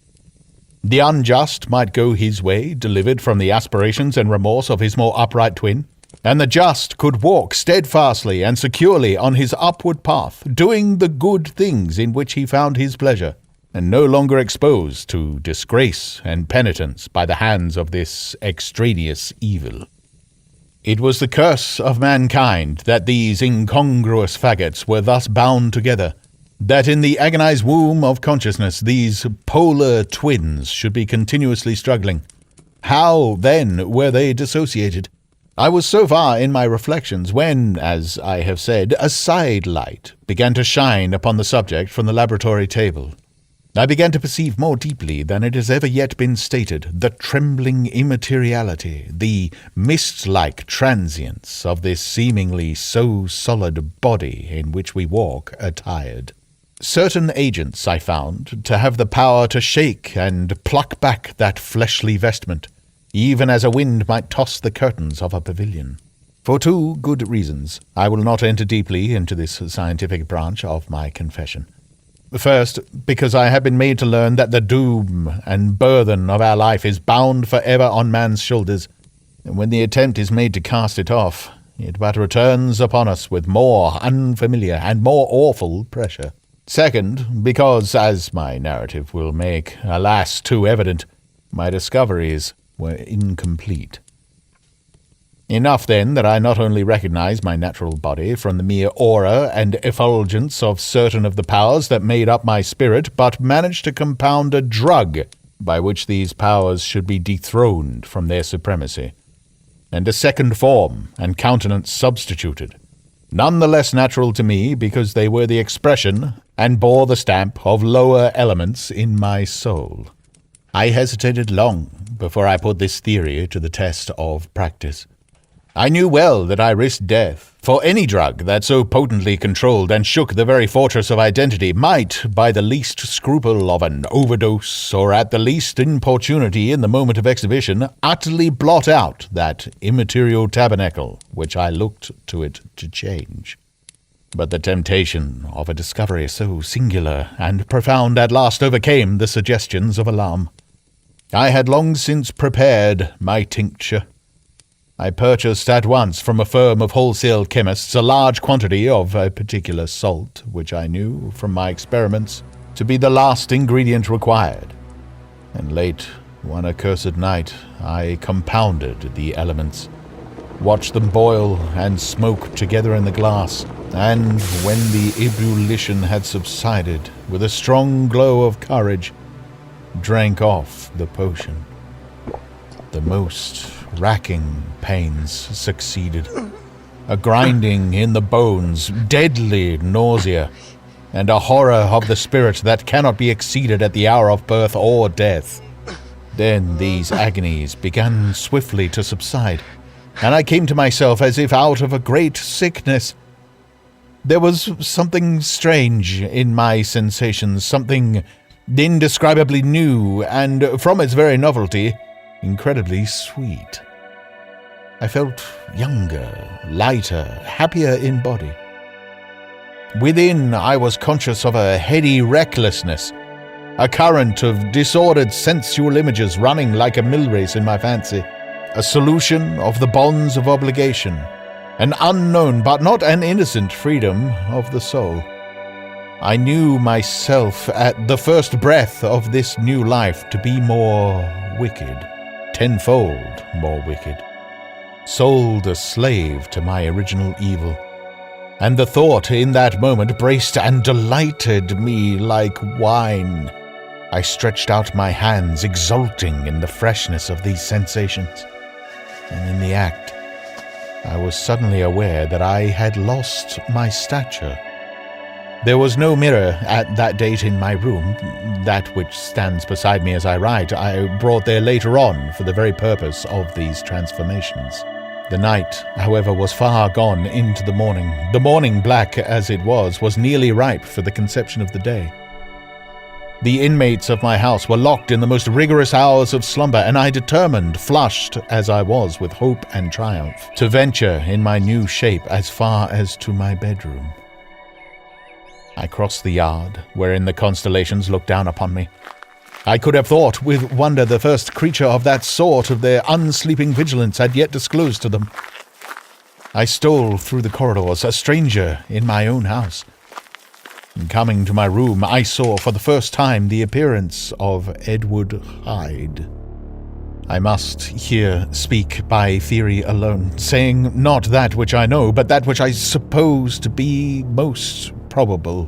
The unjust might go his way, delivered from the aspirations and remorse of his more upright twin, and the just could walk steadfastly and securely on his upward path, doing the good things in which he found his pleasure, and no longer exposed to disgrace and penitence by the hands of this extraneous evil. It was the curse of mankind that these incongruous faggots were thus bound together, that in the agonized womb of consciousness these polar twins should be continuously struggling. How, then, were they dissociated? I was so far in my reflections when, as I have said, a side light began to shine upon the subject from the laboratory table. I began to perceive more deeply than it has ever yet been stated the trembling immateriality, the mist-like transience of this seemingly so solid body in which we walk attired. Certain agents I found to have the power to shake and pluck back that fleshly vestment, even as a wind might toss the curtains of a pavilion. For two good reasons, I will not enter deeply into this scientific branch of my confession. First, because I have been made to learn that the doom and burthen of our life is bound forever on man's shoulders, and when the attempt is made to cast it off, it but returns upon us with more unfamiliar and more awful pressure. Second, because, as my narrative will make, alas, too evident, my discoveries were incomplete. Enough, then, that I not only recognize my natural body from the mere aura and effulgence of certain of the powers that made up my spirit, but managed to compound a drug by which these powers should be dethroned from their supremacy, and a second form and countenance substituted, none the less natural to me because they were the expression and bore the stamp of lower elements in my soul. I hesitated long before I put this theory to the test of practice. I knew well that I risked death, for any drug that so potently controlled and shook the very fortress of identity might, by the least scruple of an overdose, or at the least importunity in the moment of exhibition, utterly blot out that immaterial tabernacle which I looked to it to change. But the temptation of a discovery so singular and profound at last overcame the suggestions of alarm. I had long since prepared my tincture. I purchased at once from a firm of wholesale chemists a large quantity of a particular salt, which I knew, from my experiments, to be the last ingredient required. And late one accursed night I compounded the elements, watched them boil and smoke together in the glass, and when the ebullition had subsided, with a strong glow of courage, drank off the potion. The most racking pains succeeded, a grinding in the bones, deadly nausea, and a horror of the spirit that cannot be exceeded at the hour of birth or death. Then these agonies began swiftly to subside, and I came to myself as if out of a great sickness. There was something strange in my sensations, something indescribably new, and, from its very novelty, incredibly sweet. I felt younger, lighter, happier in body. Within, I was conscious of a heady recklessness, a current of disordered sensual images running like a mill race in my fancy, a solution of the bonds of obligation, an unknown but not an innocent freedom of the soul. I knew myself at the first breath of this new life to be more wicked, tenfold more wicked, sold a slave to my original evil, and the thought in that moment braced and delighted me like wine. I stretched out my hands, exulting in the freshness of these sensations, and in the act, I was suddenly aware that I had lost my stature. There was no mirror at that date in my room. That which stands beside me as I write, I brought there later on for the very purpose of these transformations. The night, however, was far gone into the morning. The morning, black as it was nearly ripe for the conception of the day. The inmates of my house were locked in the most rigorous hours of slumber, and I determined, flushed as I was with hope and triumph, to venture in my new shape as far as to my bedroom. I crossed the yard, wherein the constellations looked down upon me. I could have thought with wonder the first creature of that sort of their unsleeping vigilance had yet disclosed to them. I stole through the corridors, a stranger in my own house. In coming to my room, I saw for the first time the appearance of Edward Hyde. I must here speak by theory alone, saying not that which I know, but that which I suppose to be most probable.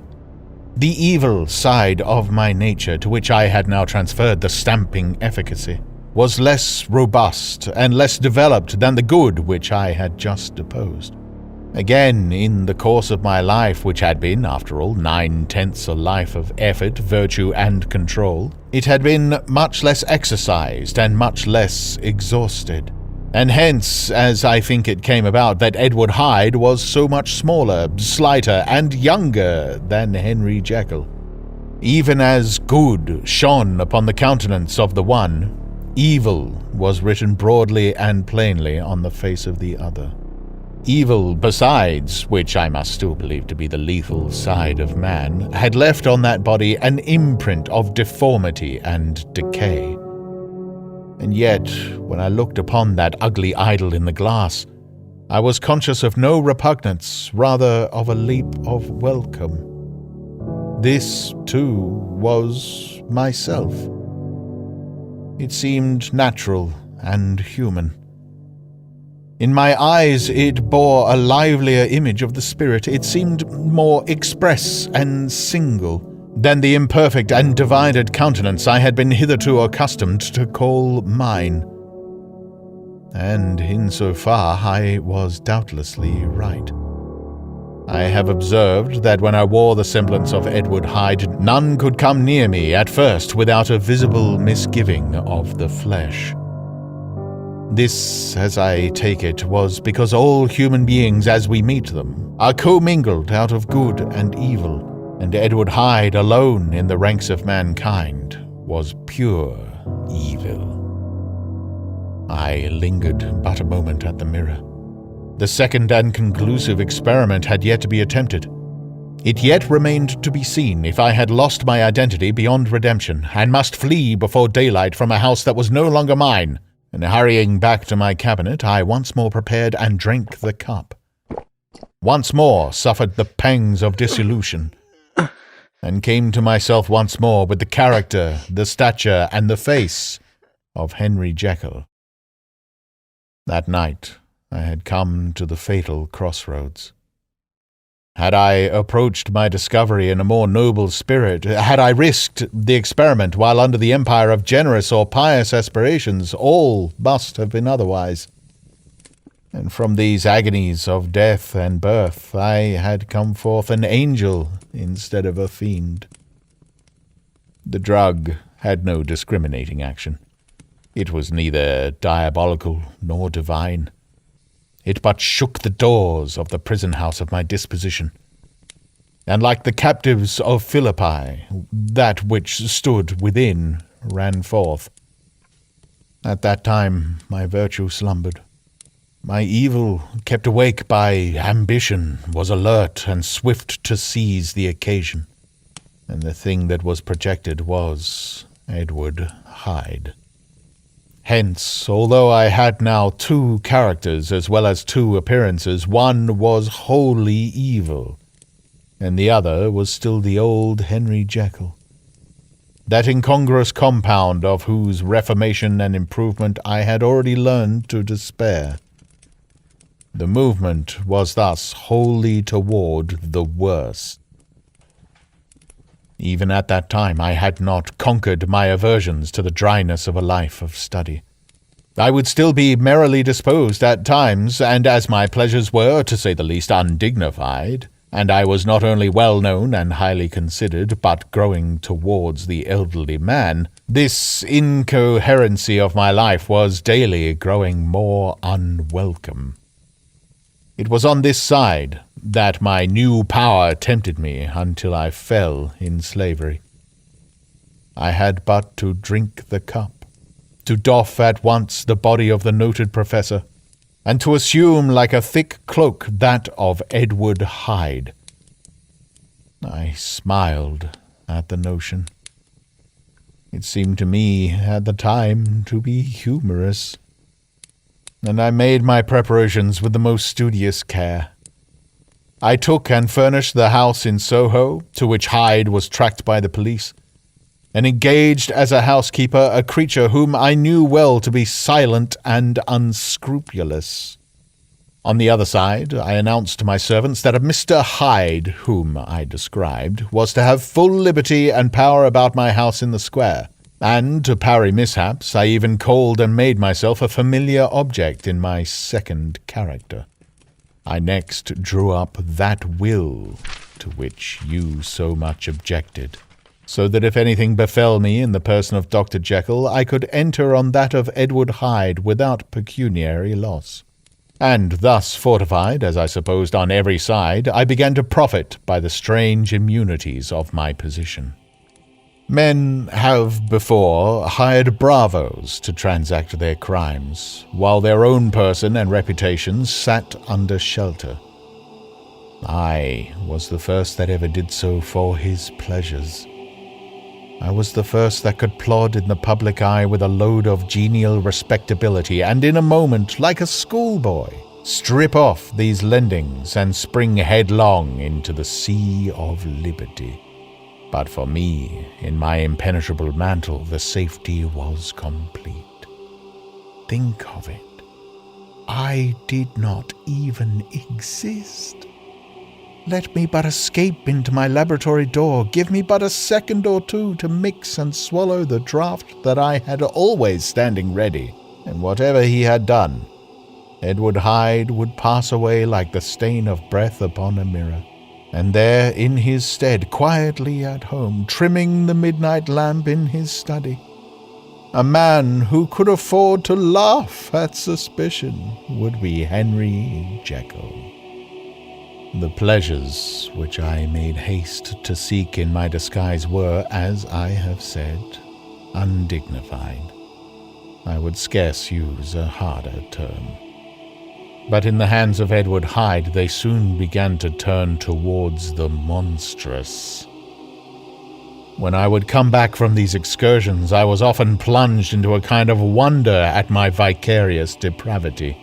The evil side of my nature, to which I had now transferred the stamping efficacy, was less robust and less developed than the good which I had just deposed. Again, in the course of my life, which had been, after all, 9/10 a life of effort, virtue, and control, it had been much less exercised and much less exhausted. And hence, as I think it came about, that Edward Hyde was so much smaller, slighter, and younger than Henry Jekyll. Even as good shone upon the countenance of the one, evil was written broadly and plainly on the face of the other. Evil, besides, which I must still believe to be the lethal side of man, had left on that body an imprint of deformity and decay. And yet, when I looked upon that ugly idol in the glass, I was conscious of no repugnance, rather of a leap of welcome. This, too, was myself. It seemed natural and human. In my eyes it bore a livelier image of the spirit. It seemed more express and single than the imperfect and divided countenance I had been hitherto accustomed to call mine. And insofar I was doubtlessly right. I have observed that when I wore the semblance of Edward Hyde, none could come near me at first without a visible misgiving of the flesh. This, as I take it, was because all human beings as we meet them are commingled out of good and evil, and Edward Hyde alone in the ranks of mankind was pure evil. I lingered but a moment at the mirror. The second and conclusive experiment had yet to be attempted. It yet remained to be seen if I had lost my identity beyond redemption, and must flee before daylight from a house that was no longer mine. And hurrying back to my cabinet, I once more prepared and drank the cup. Once more suffered the pangs of dissolution, and came to myself once more with the character, the stature, and the face of Henry Jekyll. That night I had come to the fatal crossroads. Had I approached my discovery in a more noble spirit, had I risked the experiment while under the empire of generous or pious aspirations, all must have been otherwise. And from these agonies of death and birth I had come forth an angel instead of a fiend. The drug had no discriminating action. It was neither diabolical nor divine. It but shook the doors of the prison house of my disposition, and like the captives of Philippi, that which stood within ran forth. At that time my virtue slumbered. My evil, kept awake by ambition, was alert and swift to seize the occasion, and the thing that was projected was Edward Hyde. Hence, although I had now two characters as well as two appearances, one was wholly evil, and the other was still the old Henry Jekyll, that incongruous compound of whose reformation and improvement I had already learned to despair. The movement was thus wholly toward the worst. Even at that time I had not conquered my aversions to the dryness of a life of study. I would still be merrily disposed at times, and as my pleasures were, to say the least, undignified, and I was not only well known and highly considered, but growing towards the elderly man, this incoherency of my life was daily growing more unwelcome. It was on this side that my new power tempted me until I fell in slavery. I had but to drink the cup, to doff at once the body of the noted professor, and to assume like a thick cloak that of Edward Hyde. I smiled at the notion. It seemed to me at the time to be humorous, and I made my preparations with the most studious care. I took and furnished the house in Soho, to which Hyde was tracked by the police, and engaged as a housekeeper a creature whom I knew well to be silent and unscrupulous. On the other side, I announced to my servants that a Mr. Hyde, whom I described, was to have full liberty and power about my house in the square, and, to parry mishaps, I even called and made myself a familiar object in my second character. I next drew up that will to which you so much objected, so that if anything befell me in the person of Dr. Jekyll, I could enter on that of Edward Hyde without pecuniary loss. And thus fortified, as I supposed on every side, I began to profit by the strange immunities of my position. Men have before hired bravos to transact their crimes, while their own person and reputations sat under shelter. I was the first that ever did so for his pleasures. I was the first that could plod in the public eye with a load of genial respectability, and in a moment, like a schoolboy, strip off these lendings and spring headlong into the sea of liberty. But for me, in my impenetrable mantle, the safety was complete. Think of it. I did not even exist. Let me but escape into my laboratory door, give me but a second or two to mix and swallow the draught that I had always standing ready, and whatever he had done, Edward Hyde would pass away like the stain of breath upon a mirror. And there in his stead, quietly at home, trimming the midnight lamp in his study, a man who could afford to laugh at suspicion would be Henry Jekyll. The pleasures which I made haste to seek in my disguise were, as I have said, undignified. I would scarce use a harder term. but in the hands of Edward Hyde they soon began to turn towards the monstrous. When I would come back from these excursions, I was often plunged into a kind of wonder at my vicarious depravity.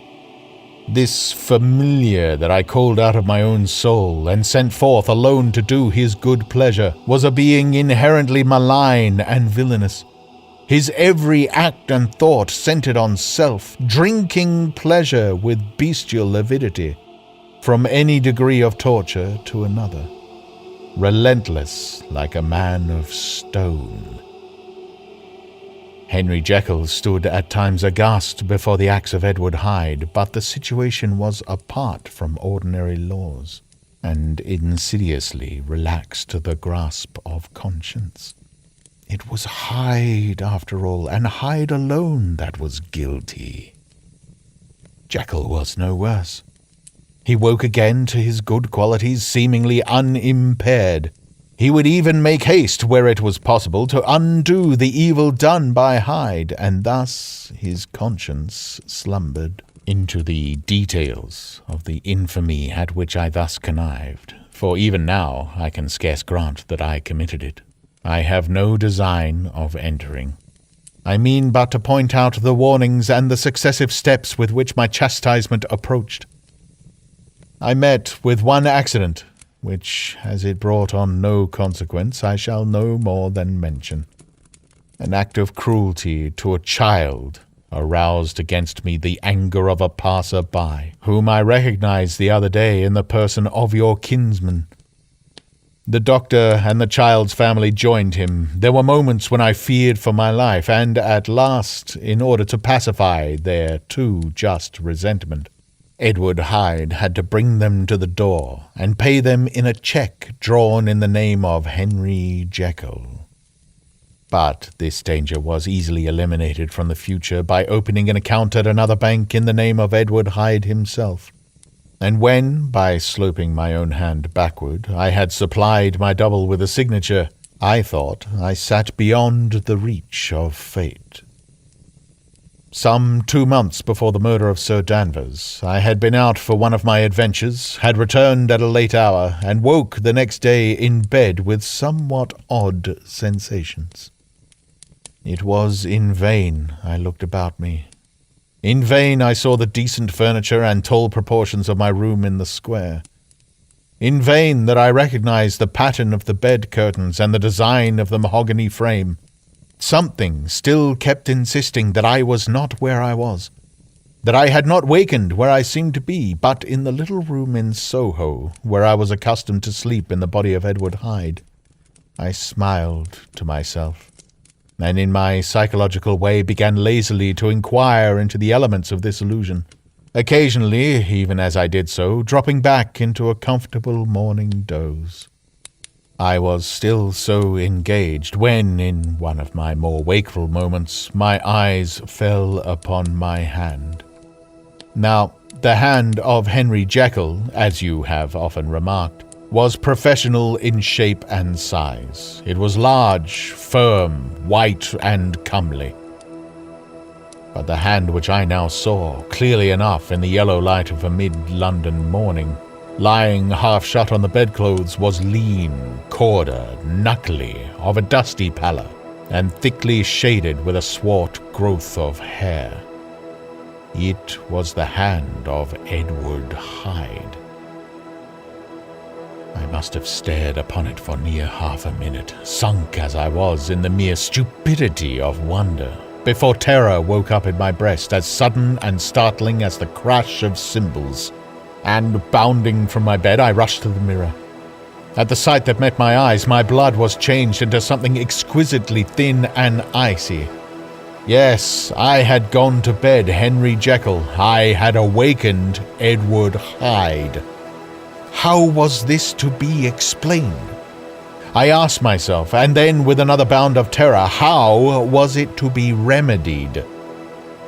This familiar that I called out of my own soul and sent forth alone to do his good pleasure was a being inherently malign and villainous. His every act and thought centered on self, drinking pleasure with bestial avidity, from any degree of torture to another, relentless like a man of stone. Henry Jekyll stood at times aghast before the acts of Edward Hyde, but the situation was apart from ordinary laws, and insidiously relaxed the grasp of conscience. It was Hyde, after all, and Hyde alone, that was guilty. Jekyll was no worse. He woke again to his good qualities, seemingly unimpaired. He would even make haste, where it was possible, to undo the evil done by Hyde, and thus his conscience slumbered into the details of the infamy at which I thus connived, for even now I can scarce grant that I committed it. I have no design of entering. I mean but to point out the warnings and the successive steps with which my chastisement approached. I met with one accident, which, as it brought on no consequence, I shall no more than mention. An act of cruelty to a child aroused against me the anger of a passer-by, whom I recognized the other day in the person of your kinsman. The doctor and the child's family joined him. There were moments when I feared for my life, and at last, in order to pacify their too just resentment, Edward Hyde had to bring them to the door and pay them in a cheque drawn in the name of Henry Jekyll. But this danger was easily eliminated from the future by opening an account at another bank in the name of Edward Hyde himself. And when, by sloping my own hand backward, I had supplied my double with a signature, I thought I sat beyond the reach of fate. Some 2 months before the murder of Sir Danvers, I had been out for one of my adventures, had returned at a late hour, and woke the next day in bed with somewhat odd sensations. It was in vain I looked about me. In vain I saw the decent furniture and tall proportions of my room in the square. In vain that I recognized the pattern of the bed curtains and the design of the mahogany frame. Something still kept insisting that I was not where I was, that I had not wakened where I seemed to be, but in the little room in Soho, where I was accustomed to sleep in the body of Edward Hyde. I smiled to myself, and in my psychological way began lazily to inquire into the elements of this illusion, occasionally, even as I did so, dropping back into a comfortable morning doze. I was still so engaged when, in one of my more wakeful moments, my eyes fell upon my hand. Now, the hand of Henry Jekyll, as you have often remarked, was professional in shape and size. It was large, firm, white, and comely. But the hand which I now saw, clearly enough in the yellow light of a mid-London morning, lying half shut on the bedclothes, was lean, cordured, knuckly, of a dusty pallor, and thickly shaded with a swart growth of hair. It was the hand of Edward Hyde. I must have stared upon it for near half a minute, sunk as I was in the mere stupidity of wonder, before terror woke up in my breast, as sudden and startling as the crash of cymbals, and, bounding from my bed, I rushed to the mirror. At the sight that met my eyes, my blood was changed into something exquisitely thin and icy. Yes, I had gone to bed Henry Jekyll. I had awakened Edward Hyde. How was this to be explained? I asked myself, and then with another bound of terror, how was it to be remedied?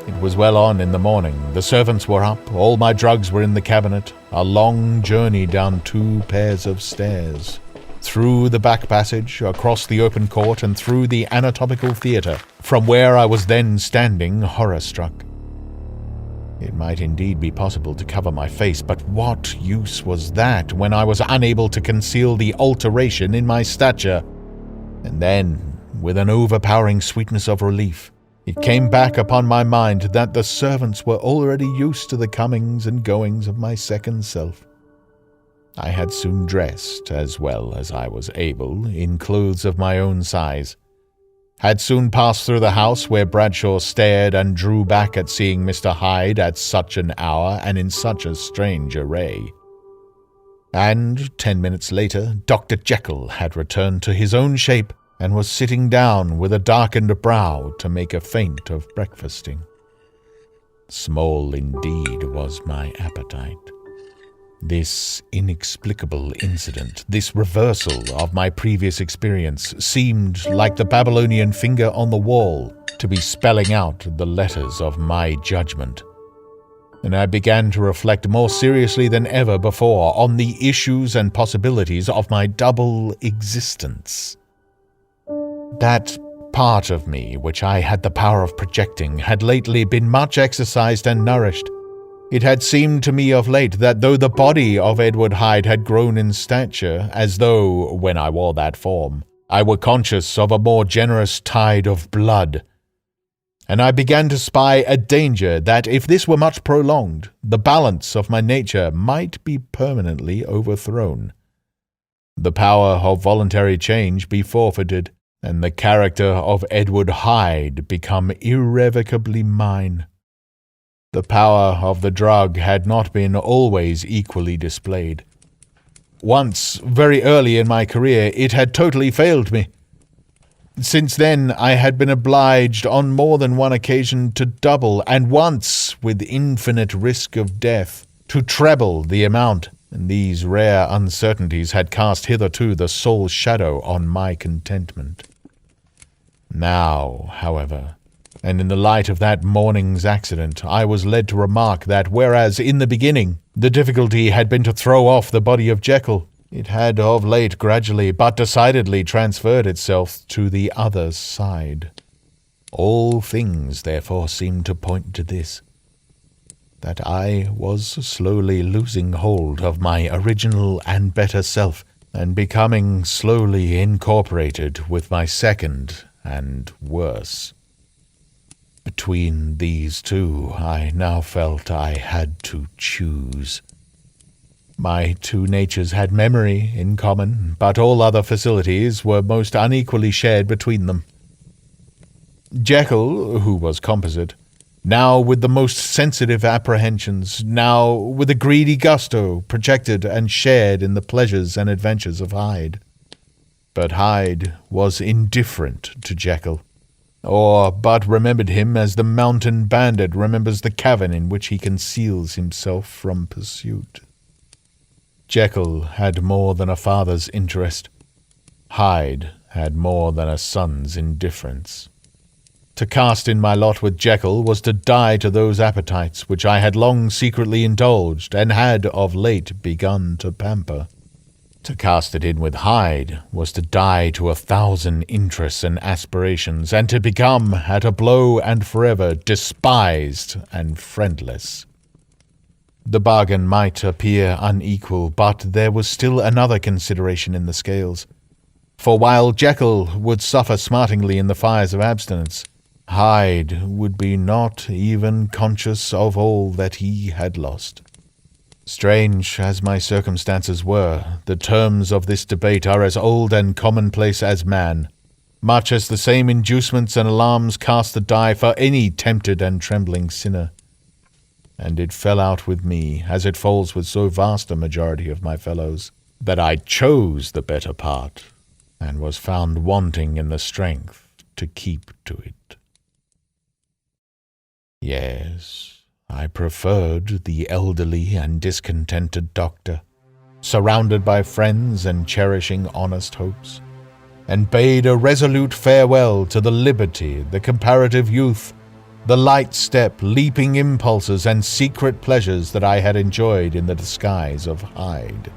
It was well on in the morning. The servants were up, all my drugs were in the cabinet, a long journey down 2 pairs of stairs, through the back passage, across the open court, and through the anatomical theatre, from where I was then standing horror-struck. It might indeed be possible to cover my face, but what use was that when I was unable to conceal the alteration in my stature? And then, with an overpowering sweetness of relief, it came back upon my mind that the servants were already used to the comings and goings of my second self. I had soon dressed, as well as I was able, in clothes of my own size, had soon passed through the house where Bradshaw stared and drew back at seeing Mr. Hyde at such an hour and in such a strange array. And 10 minutes later, Dr. Jekyll had returned to his own shape and was sitting down with a darkened brow to make a feint of breakfasting. Small indeed was my appetite. This inexplicable incident, this reversal of my previous experience, seemed like the Babylonian finger on the wall to be spelling out the letters of my judgment. And I began to reflect more seriously than ever before on the issues and possibilities of my double existence. That part of me which I had the power of projecting had lately been much exercised and nourished. It had seemed to me of late that though the body of Edward Hyde had grown in stature, as though, when I wore that form, I were conscious of a more generous tide of blood, and I began to spy a danger that, if this were much prolonged, the balance of my nature might be permanently overthrown, the power of voluntary change be forfeited, and the character of Edward Hyde become irrevocably mine. The power of the drug had not been always equally displayed. Once, very early in my career, it had totally failed me. Since then, I had been obliged on more than one occasion to double, and once, with infinite risk of death, to treble the amount, and these rare uncertainties had cast hitherto the sole shadow on my contentment. Now, however, and in the light of that morning's accident, I was led to remark that whereas in the beginning the difficulty had been to throw off the body of Jekyll, it had of late gradually but decidedly transferred itself to the other side. All things therefore seemed to point to this, that I was slowly losing hold of my original and better self, and becoming slowly incorporated with my second and worse. Between these two, I now felt I had to choose. My two natures had memory in common, but all other facilities were most unequally shared between them. Jekyll, who was composite, now with the most sensitive apprehensions, now with a greedy gusto, projected and shared in the pleasures and adventures of Hyde. But Hyde was indifferent to Jekyll, or but remembered him as the mountain bandit remembers the cavern in which he conceals himself from pursuit. Jekyll had more than a father's interest. Hyde had more than a son's indifference. To cast in my lot with Jekyll was to die to those appetites which I had long secretly indulged and had of late begun to pamper. To cast it in with Hyde was to die to 1,000 interests and aspirations, and to become, at a blow and forever, despised and friendless. The bargain might appear unequal, but there was still another consideration in the scales. For while Jekyll would suffer smartingly in the fires of abstinence, Hyde would be not even conscious of all that he had lost. Strange as my circumstances were, the terms of this debate are as old and commonplace as man, much as the same inducements and alarms cast the die for any tempted and trembling sinner. And it fell out with me, as it falls with so vast a majority of my fellows, that I chose the better part, and was found wanting in the strength to keep to it. Yes, I preferred the elderly and discontented doctor, surrounded by friends and cherishing honest hopes, and bade a resolute farewell to the liberty, the comparative youth, the light step, leaping impulses, and secret pleasures that I had enjoyed in the disguise of Hyde.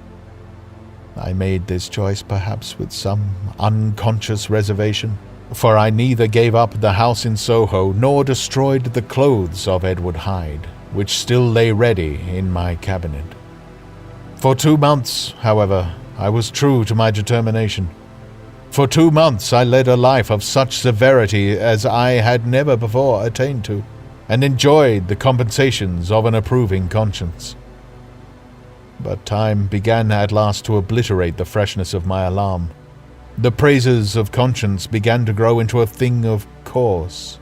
I made this choice perhaps with some unconscious reservation, for I neither gave up the house in Soho nor destroyed the clothes of Edward Hyde, which still lay ready in my cabinet. For 2 months, however, I was true to my determination. For 2 months I led a life of such severity as I had never before attained to, and enjoyed the compensations of an approving conscience. But time began at last to obliterate the freshness of my alarm. The praises of conscience began to grow into a thing of course.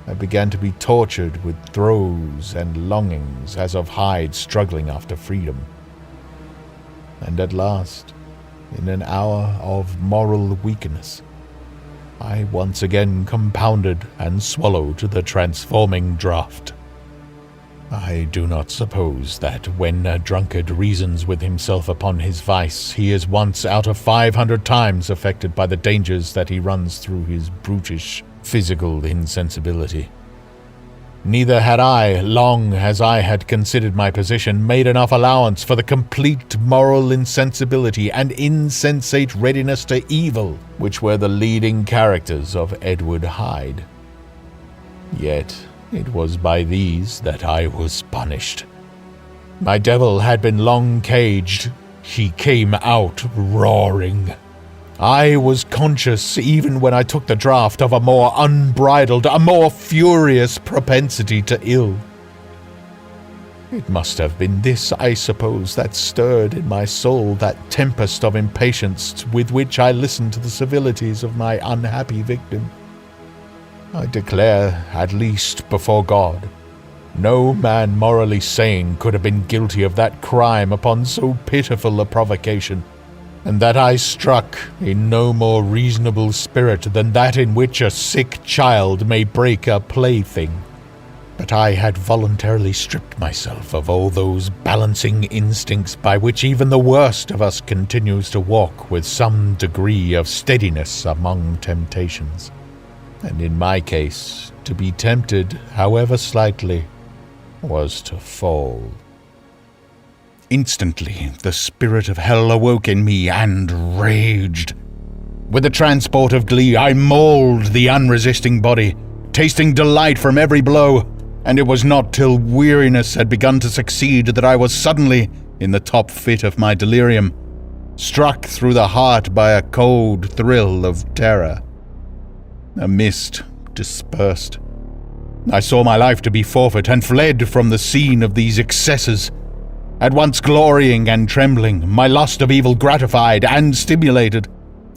I began to be tortured with throes and longings as of Hyde struggling after freedom. And at last, in an hour of moral weakness, I once again compounded and swallowed the transforming draught. I do not suppose that when a drunkard reasons with himself upon his vice, he is once out of 500 times affected by the dangers that he runs through his brutish physical insensibility. Neither had I, long as I had considered my position, made enough allowance for the complete moral insensibility and insensate readiness to evil which were the leading characters of Edward Hyde. Yet it was by these that I was punished. My devil had been long caged. He came out roaring. I was conscious, even when I took the draught, of a more unbridled, a more furious propensity to ill. It must have been this, I suppose, that stirred in my soul that tempest of impatience with which I listened to the civilities of my unhappy victim. I declare, at least before God, no man morally sane could have been guilty of that crime upon so pitiful a provocation, and that I struck in no more reasonable spirit than that in which a sick child may break a plaything. But I had voluntarily stripped myself of all those balancing instincts by which even the worst of us continues to walk with some degree of steadiness among temptations. And in my case, to be tempted, however slightly, was to fall. Instantly, the spirit of hell awoke in me and raged. With a transport of glee, I mauled the unresisting body, tasting delight from every blow, and it was not till weariness had begun to succeed that I was suddenly, in the top fit of my delirium, struck through the heart by a cold thrill of terror. A mist dispersed. I saw my life to be forfeit and fled from the scene of these excesses. At once glorying and trembling, my lust of evil gratified and stimulated,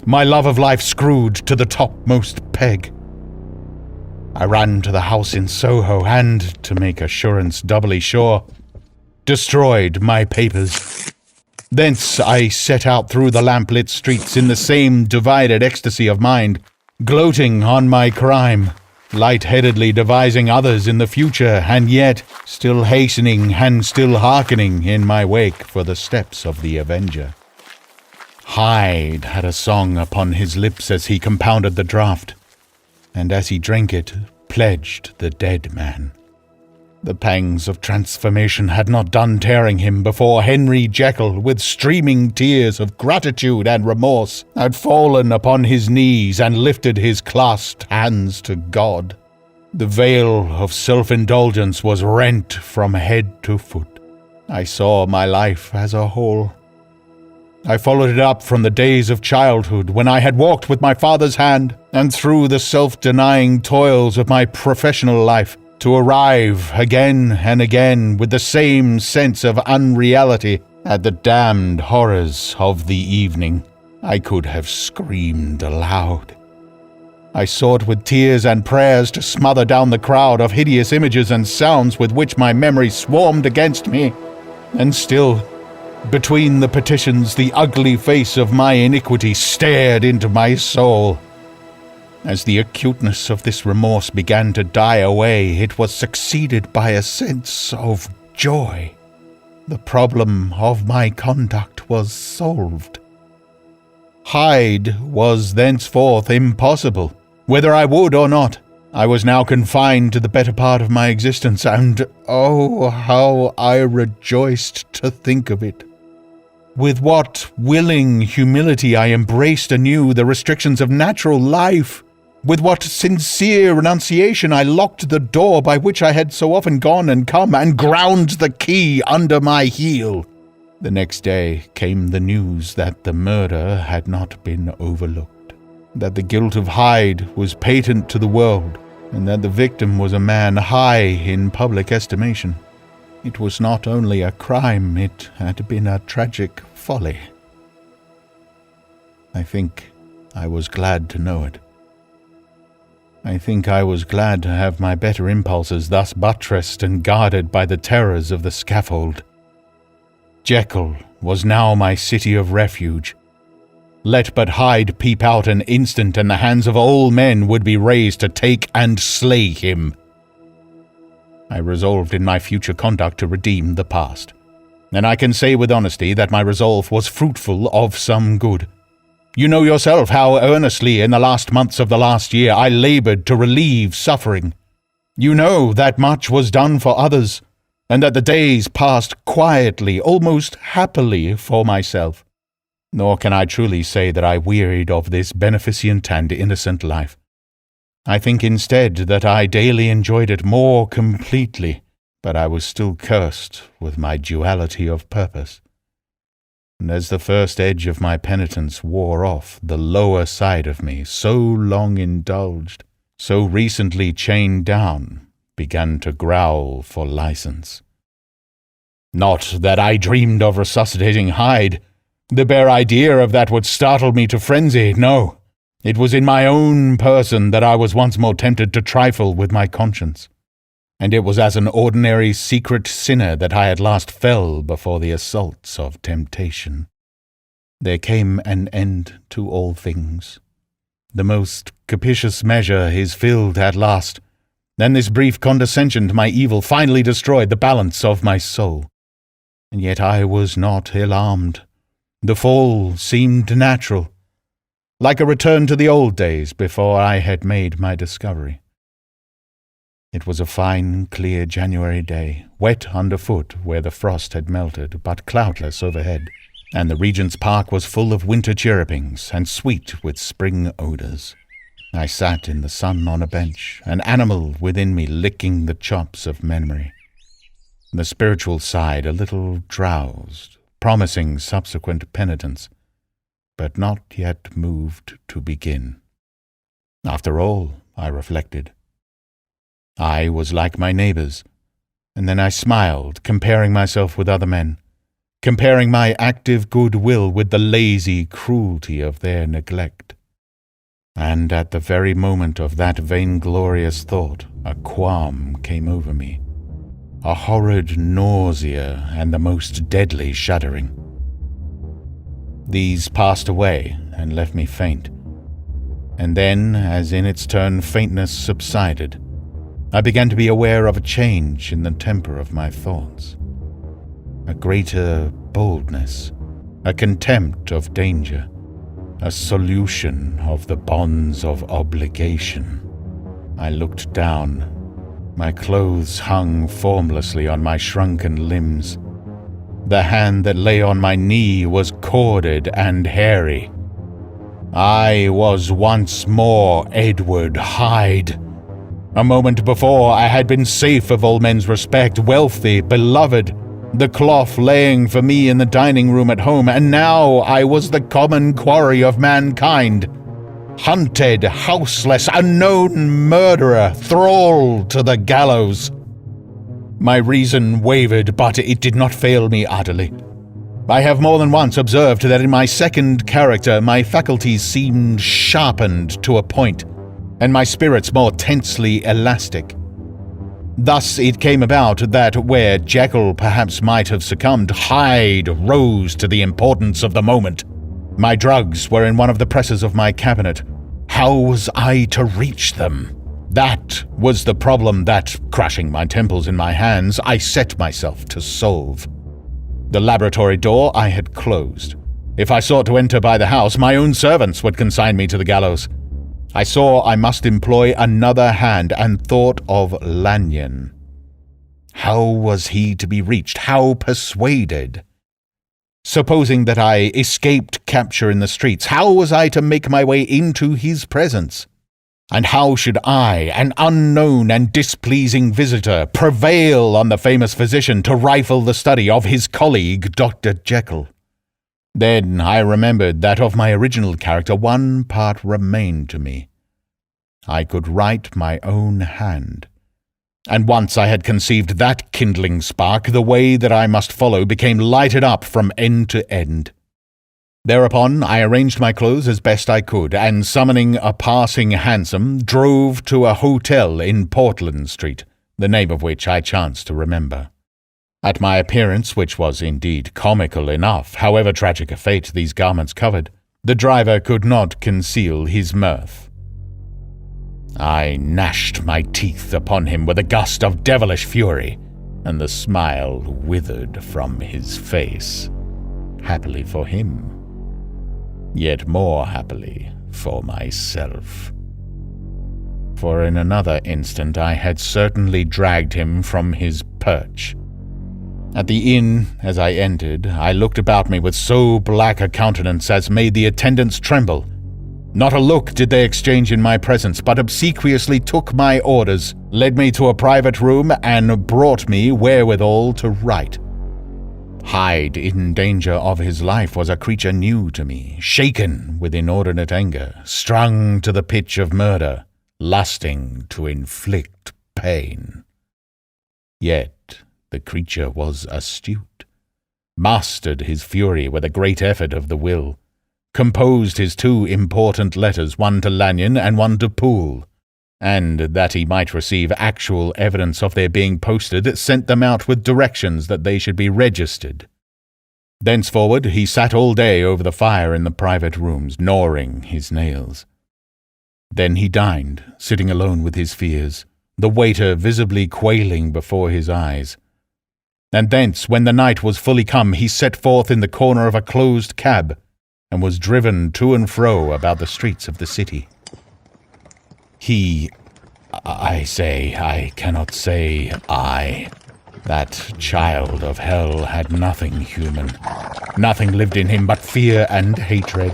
my love of life screwed to the topmost peg. I ran to the house in Soho and, to make assurance doubly sure, destroyed my papers. Thence I set out through the lamp-lit streets in the same divided ecstasy of mind, gloating on my crime, light-headedly devising others in the future, and yet still hastening and still hearkening in my wake for the steps of the avenger. Hyde had a song upon his lips as he compounded the draught, and as he drank it, pledged the dead man. The pangs of transformation had not done tearing him before Henry Jekyll, with streaming tears of gratitude and remorse, had fallen upon his knees and lifted his clasped hands to God. The veil of self-indulgence was rent from head to foot. I saw my life as a whole. I followed it up from the days of childhood, when I had walked with my father's hand, and through the self-denying toils of my professional life, to arrive again and again with the same sense of unreality at the damned horrors of the evening. I could have screamed aloud. I sought with tears and prayers to smother down the crowd of hideous images and sounds with which my memory swarmed against me, and still, between the petitions, the ugly face of my iniquity stared into my soul. As the acuteness of this remorse began to die away, it was succeeded by a sense of joy. The problem of my conduct was solved. Hyde was thenceforth impossible, whether I would or not. I was now confined to the better part of my existence, and oh, how I rejoiced to think of it. With what willing humility I embraced anew the restrictions of natural life. With what sincere renunciation I locked the door by which I had so often gone and come, and ground the key under my heel. The next day came the news that the murder had not been overlooked, that the guilt of Hyde was patent to the world, and that the victim was a man high in public estimation. It was not only a crime, it had been a tragic folly. I think I was glad to know it. I think I was glad to have my better impulses thus buttressed and guarded by the terrors of the scaffold. Jekyll was now my city of refuge. Let but Hyde peep out an instant, and the hands of all men would be raised to take and slay him. I resolved in my future conduct to redeem the past, and I can say with honesty that my resolve was fruitful of some good. You know yourself how earnestly in the last months of the last year I labored to relieve suffering. You know that much was done for others, and that the days passed quietly, almost happily for myself. Nor can I truly say that I wearied of this beneficent and innocent life. I think instead that I daily enjoyed it more completely, but I was still cursed with my duality of purpose. And as the first edge of my penitence wore off, the lower side of me, so long indulged, so recently chained down, began to growl for license. Not that I dreamed of resuscitating Hyde. The bare idea of that would startle me to frenzy. No, it was in my own person that I was once more tempted to trifle with my conscience. And it was as an ordinary secret sinner that I at last fell before the assaults of temptation. There came an end to all things. The most capricious measure is filled at last. Then this brief condescension to my evil finally destroyed the balance of my soul. And yet I was not alarmed. The fall seemed natural, like a return to the old days before I had made my discovery. It was a fine, clear January day, wet underfoot where the frost had melted, but cloudless overhead, and the Regent's Park was full of winter chirrupings and sweet with spring odours. I sat in the sun on a bench, an animal within me licking the chops of memory. The spiritual side a little drowsed, promising subsequent penitence, but not yet moved to begin. After all, I reflected, I was like my neighbours, and then I smiled, comparing myself with other men, comparing my active goodwill with the lazy cruelty of their neglect. And at the very moment of that vainglorious thought, a qualm came over me, a horrid nausea and the most deadly shuddering. These passed away and left me faint, and then, as in its turn faintness subsided, I began to be aware of a change in the temper of my thoughts, a greater boldness, a contempt of danger, a solution of the bonds of obligation. I looked down. My clothes hung formlessly on my shrunken limbs. The hand that lay on my knee was corded and hairy. I was once more Edward Hyde. A moment before I had been safe of all men's respect, wealthy, beloved, the cloth laying for me in the dining room at home, and now I was the common quarry of mankind, hunted, houseless, a known murderer, thrall to the gallows. My reason wavered, but it did not fail me utterly. I have more than once observed that in my second character my faculties seemed sharpened to a point, and my spirits more tensely elastic. Thus it came about that where Jekyll perhaps might have succumbed, Hyde rose to the importance of the moment. My drugs were in one of the presses of my cabinet. How was I to reach them? That was the problem that, crushing my temples in my hands, I set myself to solve. The laboratory door I had closed. If I sought to enter by the house, my own servants would consign me to the gallows. I saw I must employ another hand, and thought of Lanyon. How was he to be reached? How persuaded? Supposing that I escaped capture in the streets, how was I to make my way into his presence? And how should I, an unknown and displeasing visitor, prevail on the famous physician to rifle the study of his colleague, Dr. Jekyll? Then I remembered that of my original character one part remained to me. I could write my own hand. And once I had conceived that kindling spark, the way that I must follow became lighted up from end to end. Thereupon I arranged my clothes as best I could, and summoning a passing hansom, drove to a hotel in Portland Street, the name of which I chanced to remember. At my appearance, which was indeed comical enough, however tragic a fate these garments covered, the driver could not conceal his mirth. I gnashed my teeth upon him with a gust of devilish fury, and the smile withered from his face. Happily for him, yet more happily for myself. For in another instant I had certainly dragged him from his perch. At the inn, as I entered, I looked about me with so black a countenance as made the attendants tremble. Not a look did they exchange in my presence, but obsequiously took my orders, led me to a private room, and brought me wherewithal to write. Hyde, in danger of his life, was a creature new to me, shaken with inordinate anger, strung to the pitch of murder, lusting to inflict pain. Yet the creature was astute, mastered his fury with a great effort of the will, composed his 2 important letters, one to Lanyon and one to Poole, and, that he might receive actual evidence of their being posted, sent them out with directions that they should be registered. Thenceforward he sat all day over the fire in the private rooms, gnawing his nails. Then he dined, sitting alone with his fears, the waiter visibly quailing before his eyes. And thence, when the night was fully come, he set forth in the corner of a closed cab, and was driven to and fro about the streets of the city. I cannot say I. That child of hell had nothing human. Nothing lived in him but fear and hatred.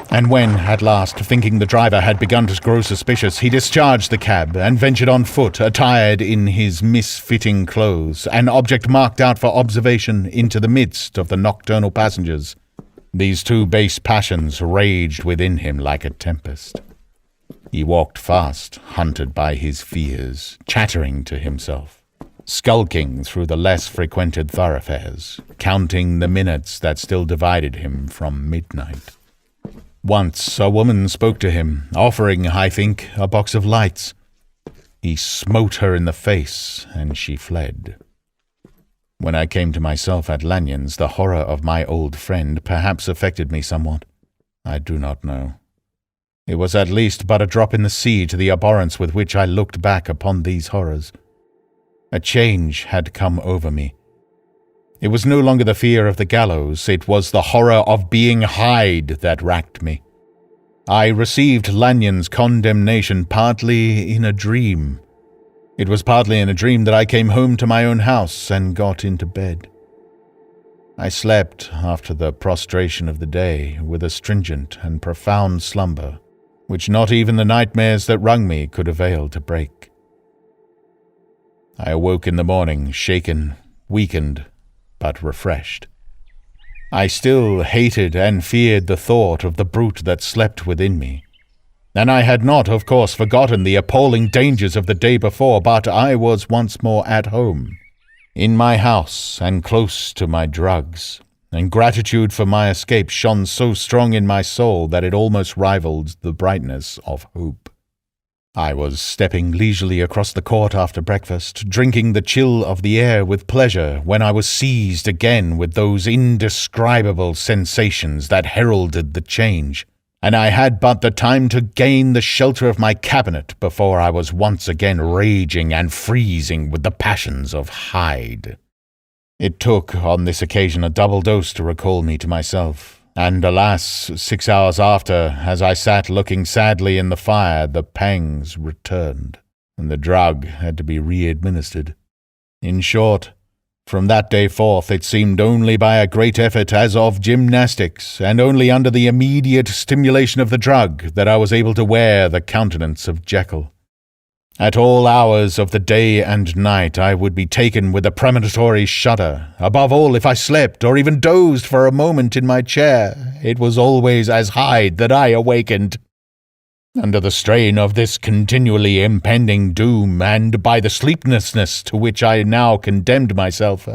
And when, at last, thinking the driver had begun to grow suspicious, he discharged the cab and ventured on foot, attired in his misfitting clothes, an object marked out for observation, into the midst of the nocturnal passengers, these 2 base passions raged within him like a tempest. He walked fast, hunted by his fears, chattering to himself, skulking through the less frequented thoroughfares, counting the minutes that still divided him from midnight. Once a woman spoke to him, offering, I think, a box of lights. He smote her in the face, and she fled. When I came to myself at Lanyon's, the horror of my old friend perhaps affected me somewhat. I do not know. It was at least but a drop in the sea to the abhorrence with which I looked back upon these horrors. A change had come over me. It was no longer the fear of the gallows, it was the horror of being Hyde that racked me. I received Lanyon's condemnation partly in a dream. It was partly in a dream that I came home to my own house and got into bed. I slept after the prostration of the day with a stringent and profound slumber, which not even the nightmares that wrung me could avail to break. I awoke in the morning, shaken, weakened, but refreshed. I still hated and feared the thought of the brute that slept within me. And I had not, of course, forgotten the appalling dangers of the day before, but I was once more at home, in my house and close to my drugs, and gratitude for my escape shone so strong in my soul that it almost rivaled the brightness of hope. I was stepping leisurely across the court after breakfast, drinking the chill of the air with pleasure, when I was seized again with those indescribable sensations that heralded the change, and I had but the time to gain the shelter of my cabinet before I was once again raging and freezing with the passions of Hyde. It took, on this occasion, a double dose to recall me to myself, and alas, 6 hours after, as I sat looking sadly in the fire, the pangs returned, and the drug had to be re-administered. In short, From that day forth it seemed only by a great effort as of gymnastics, and only under the immediate stimulation of the drug, that I was able to wear the countenance of Jekyll. At all hours of the day and night I would be taken with a premonitory shudder. Above all, if I slept, or even dozed for a moment in my chair, it was always as Hyde that I awakened. Under the strain of this continually impending doom, and by the sleeplessness to which I now condemned myself,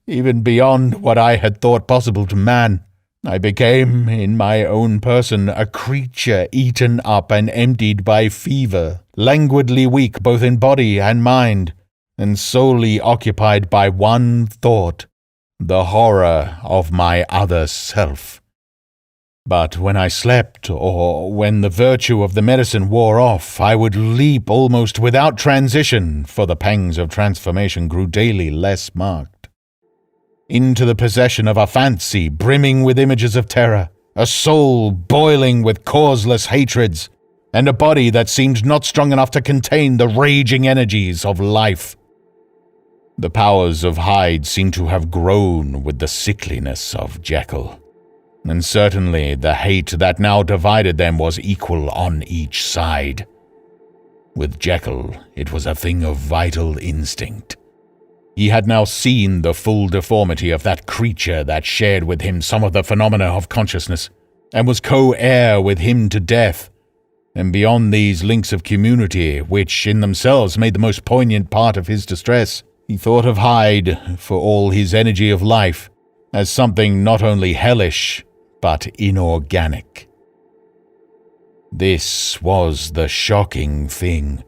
even beyond what I had thought possible to man, I became, in my own person, a creature eaten up and emptied by fever, languidly weak both in body and mind, and solely occupied by one thought, the horror of my other self. But when I slept, or when the virtue of the medicine wore off, I would leap almost without transition, for the pangs of transformation grew daily less marked, into the possession of a fancy brimming with images of terror, a soul boiling with causeless hatreds, and a body that seemed not strong enough to contain the raging energies of life. The powers of Hyde seemed to have grown with the sickliness of Jekyll, and certainly the hate that now divided them was equal on each side. With Jekyll, it was a thing of vital instinct. He had now seen the full deformity of that creature that shared with him some of the phenomena of consciousness, and was co-heir with him to death. And beyond these links of community, which in themselves made the most poignant part of his distress, he thought of Hyde, for all his energy of life, as something not only hellish, but inorganic. This was the shocking thing,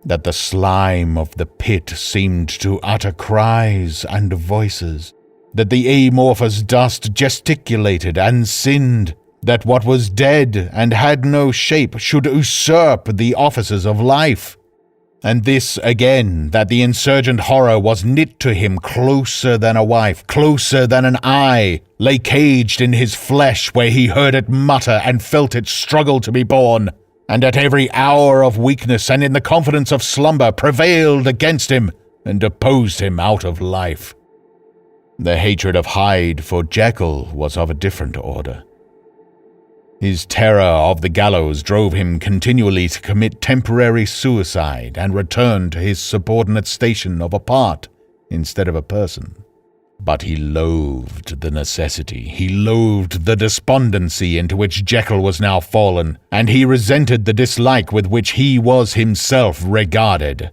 that the slime of the pit seemed to utter cries and voices, that the amorphous dust gesticulated and sinned, that what was dead and had no shape should usurp the offices of life. And this again, that the insurgent horror was knit to him closer than a wife, closer than an eye, lay caged in his flesh where he heard it mutter and felt it struggle to be born, and at every hour of weakness and in the confidence of slumber prevailed against him and opposed him out of life. The hatred of Hyde for Jekyll was of a different order. His terror of the gallows drove him continually to commit temporary suicide and return to his subordinate station of a part instead of a person. But he loathed the necessity, he loathed the despondency into which Jekyll was now fallen, and he resented the dislike with which he was himself regarded.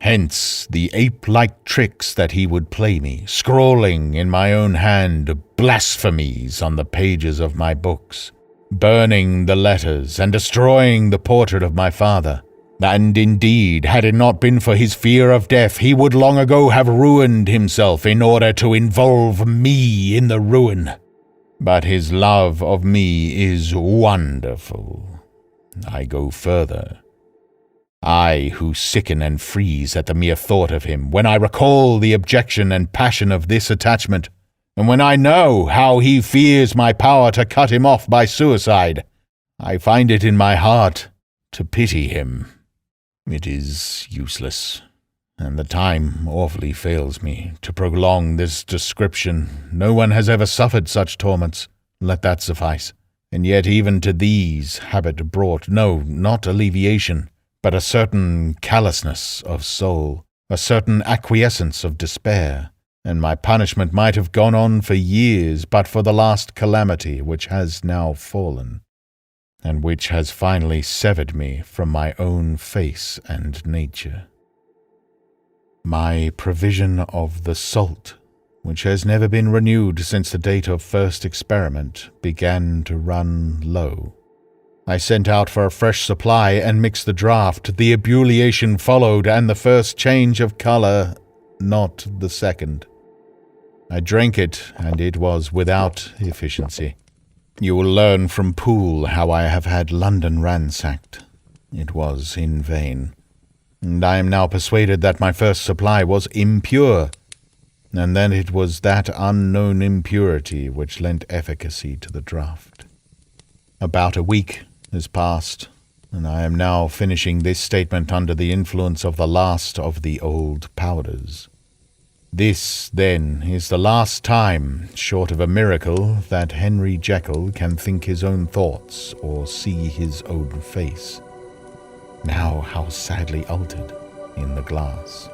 Hence the ape-like tricks that he would play me, scrawling in my own hand blasphemies on the pages of my books, burning the letters and destroying the portrait of my father. And indeed, had it not been for his fear of death, he would long ago have ruined himself in order to involve me in the ruin. But his love of me is wonderful. I go further. I, who sicken and freeze at the mere thought of him, when I recall the objection and passion of this attachment, and when I know how he fears my power to cut him off by suicide, I find it in my heart to pity him. It is useless, and the time awfully fails me to prolong this description. No one has ever suffered such torments, let that suffice. And yet even to these habit brought, no, not alleviation, but a certain callousness of soul, a certain acquiescence of despair, and my punishment might have gone on for years but for the last calamity which has now fallen, and which has finally severed me from my own face and nature. My provision of the salt, which has never been renewed since the date of first experiment, began to run low. I sent out for a fresh supply and mixed the draught. The ebullition followed, and the first change of colour, not the second. I drank it, and it was without efficiency. You will learn from Poole how I have had London ransacked. It was in vain, and I am now persuaded that my first supply was impure, and that it was that unknown impurity which lent efficacy to the draught. About a week has passed, and I am now finishing this statement under the influence of the last of the old powders. This, then, is the last time, short of a miracle, that Henry Jekyll can think his own thoughts or see his own face. Now how sadly altered in the glass.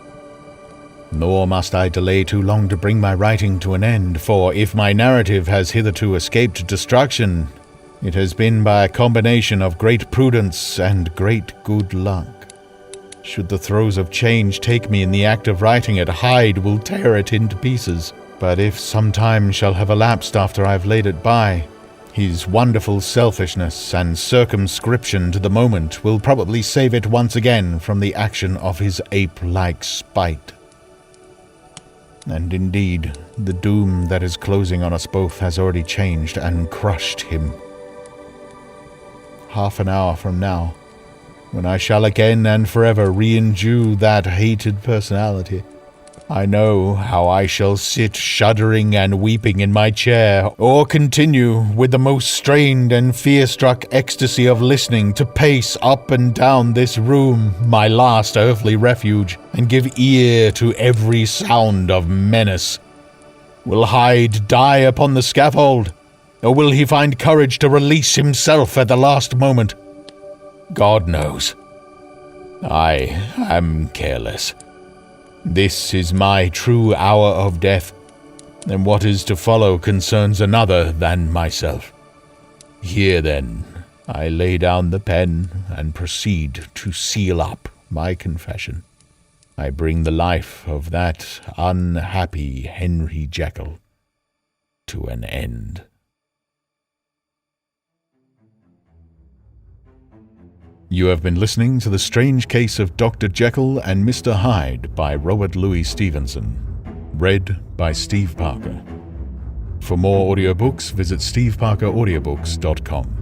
Nor must I delay too long to bring my writing to an end, for if my narrative has hitherto escaped destruction, it has been by a combination of great prudence and great good luck. Should the throes of change take me in the act of writing it, Hyde will tear it into pieces. But if some time shall have elapsed after I've laid it by, his wonderful selfishness and circumscription to the moment will probably save it once again from the action of his ape-like spite. And indeed, the doom that is closing on us both has already changed and crushed him. Half an hour from now, when I shall again and forever re-endue that hated personality, I know how I shall sit shuddering and weeping in my chair, or continue, with the most strained and fear-struck ecstasy of listening, to pace up and down this room, my last earthly refuge, and give ear to every sound of menace. Will Hyde die upon the scaffold, or will he find courage to release himself at the last moment? God knows. I am careless. This is my true hour of death, and what is to follow concerns another than myself. Here, then, I lay down the pen and proceed to seal up my confession. I bring the life of that unhappy Henry Jekyll to an end. You have been listening to The Strange Case of Dr. Jekyll and Mr. Hyde by Robert Louis Stevenson, read by Steve Parker. For more audiobooks, visit steveparkeraudiobooks.com.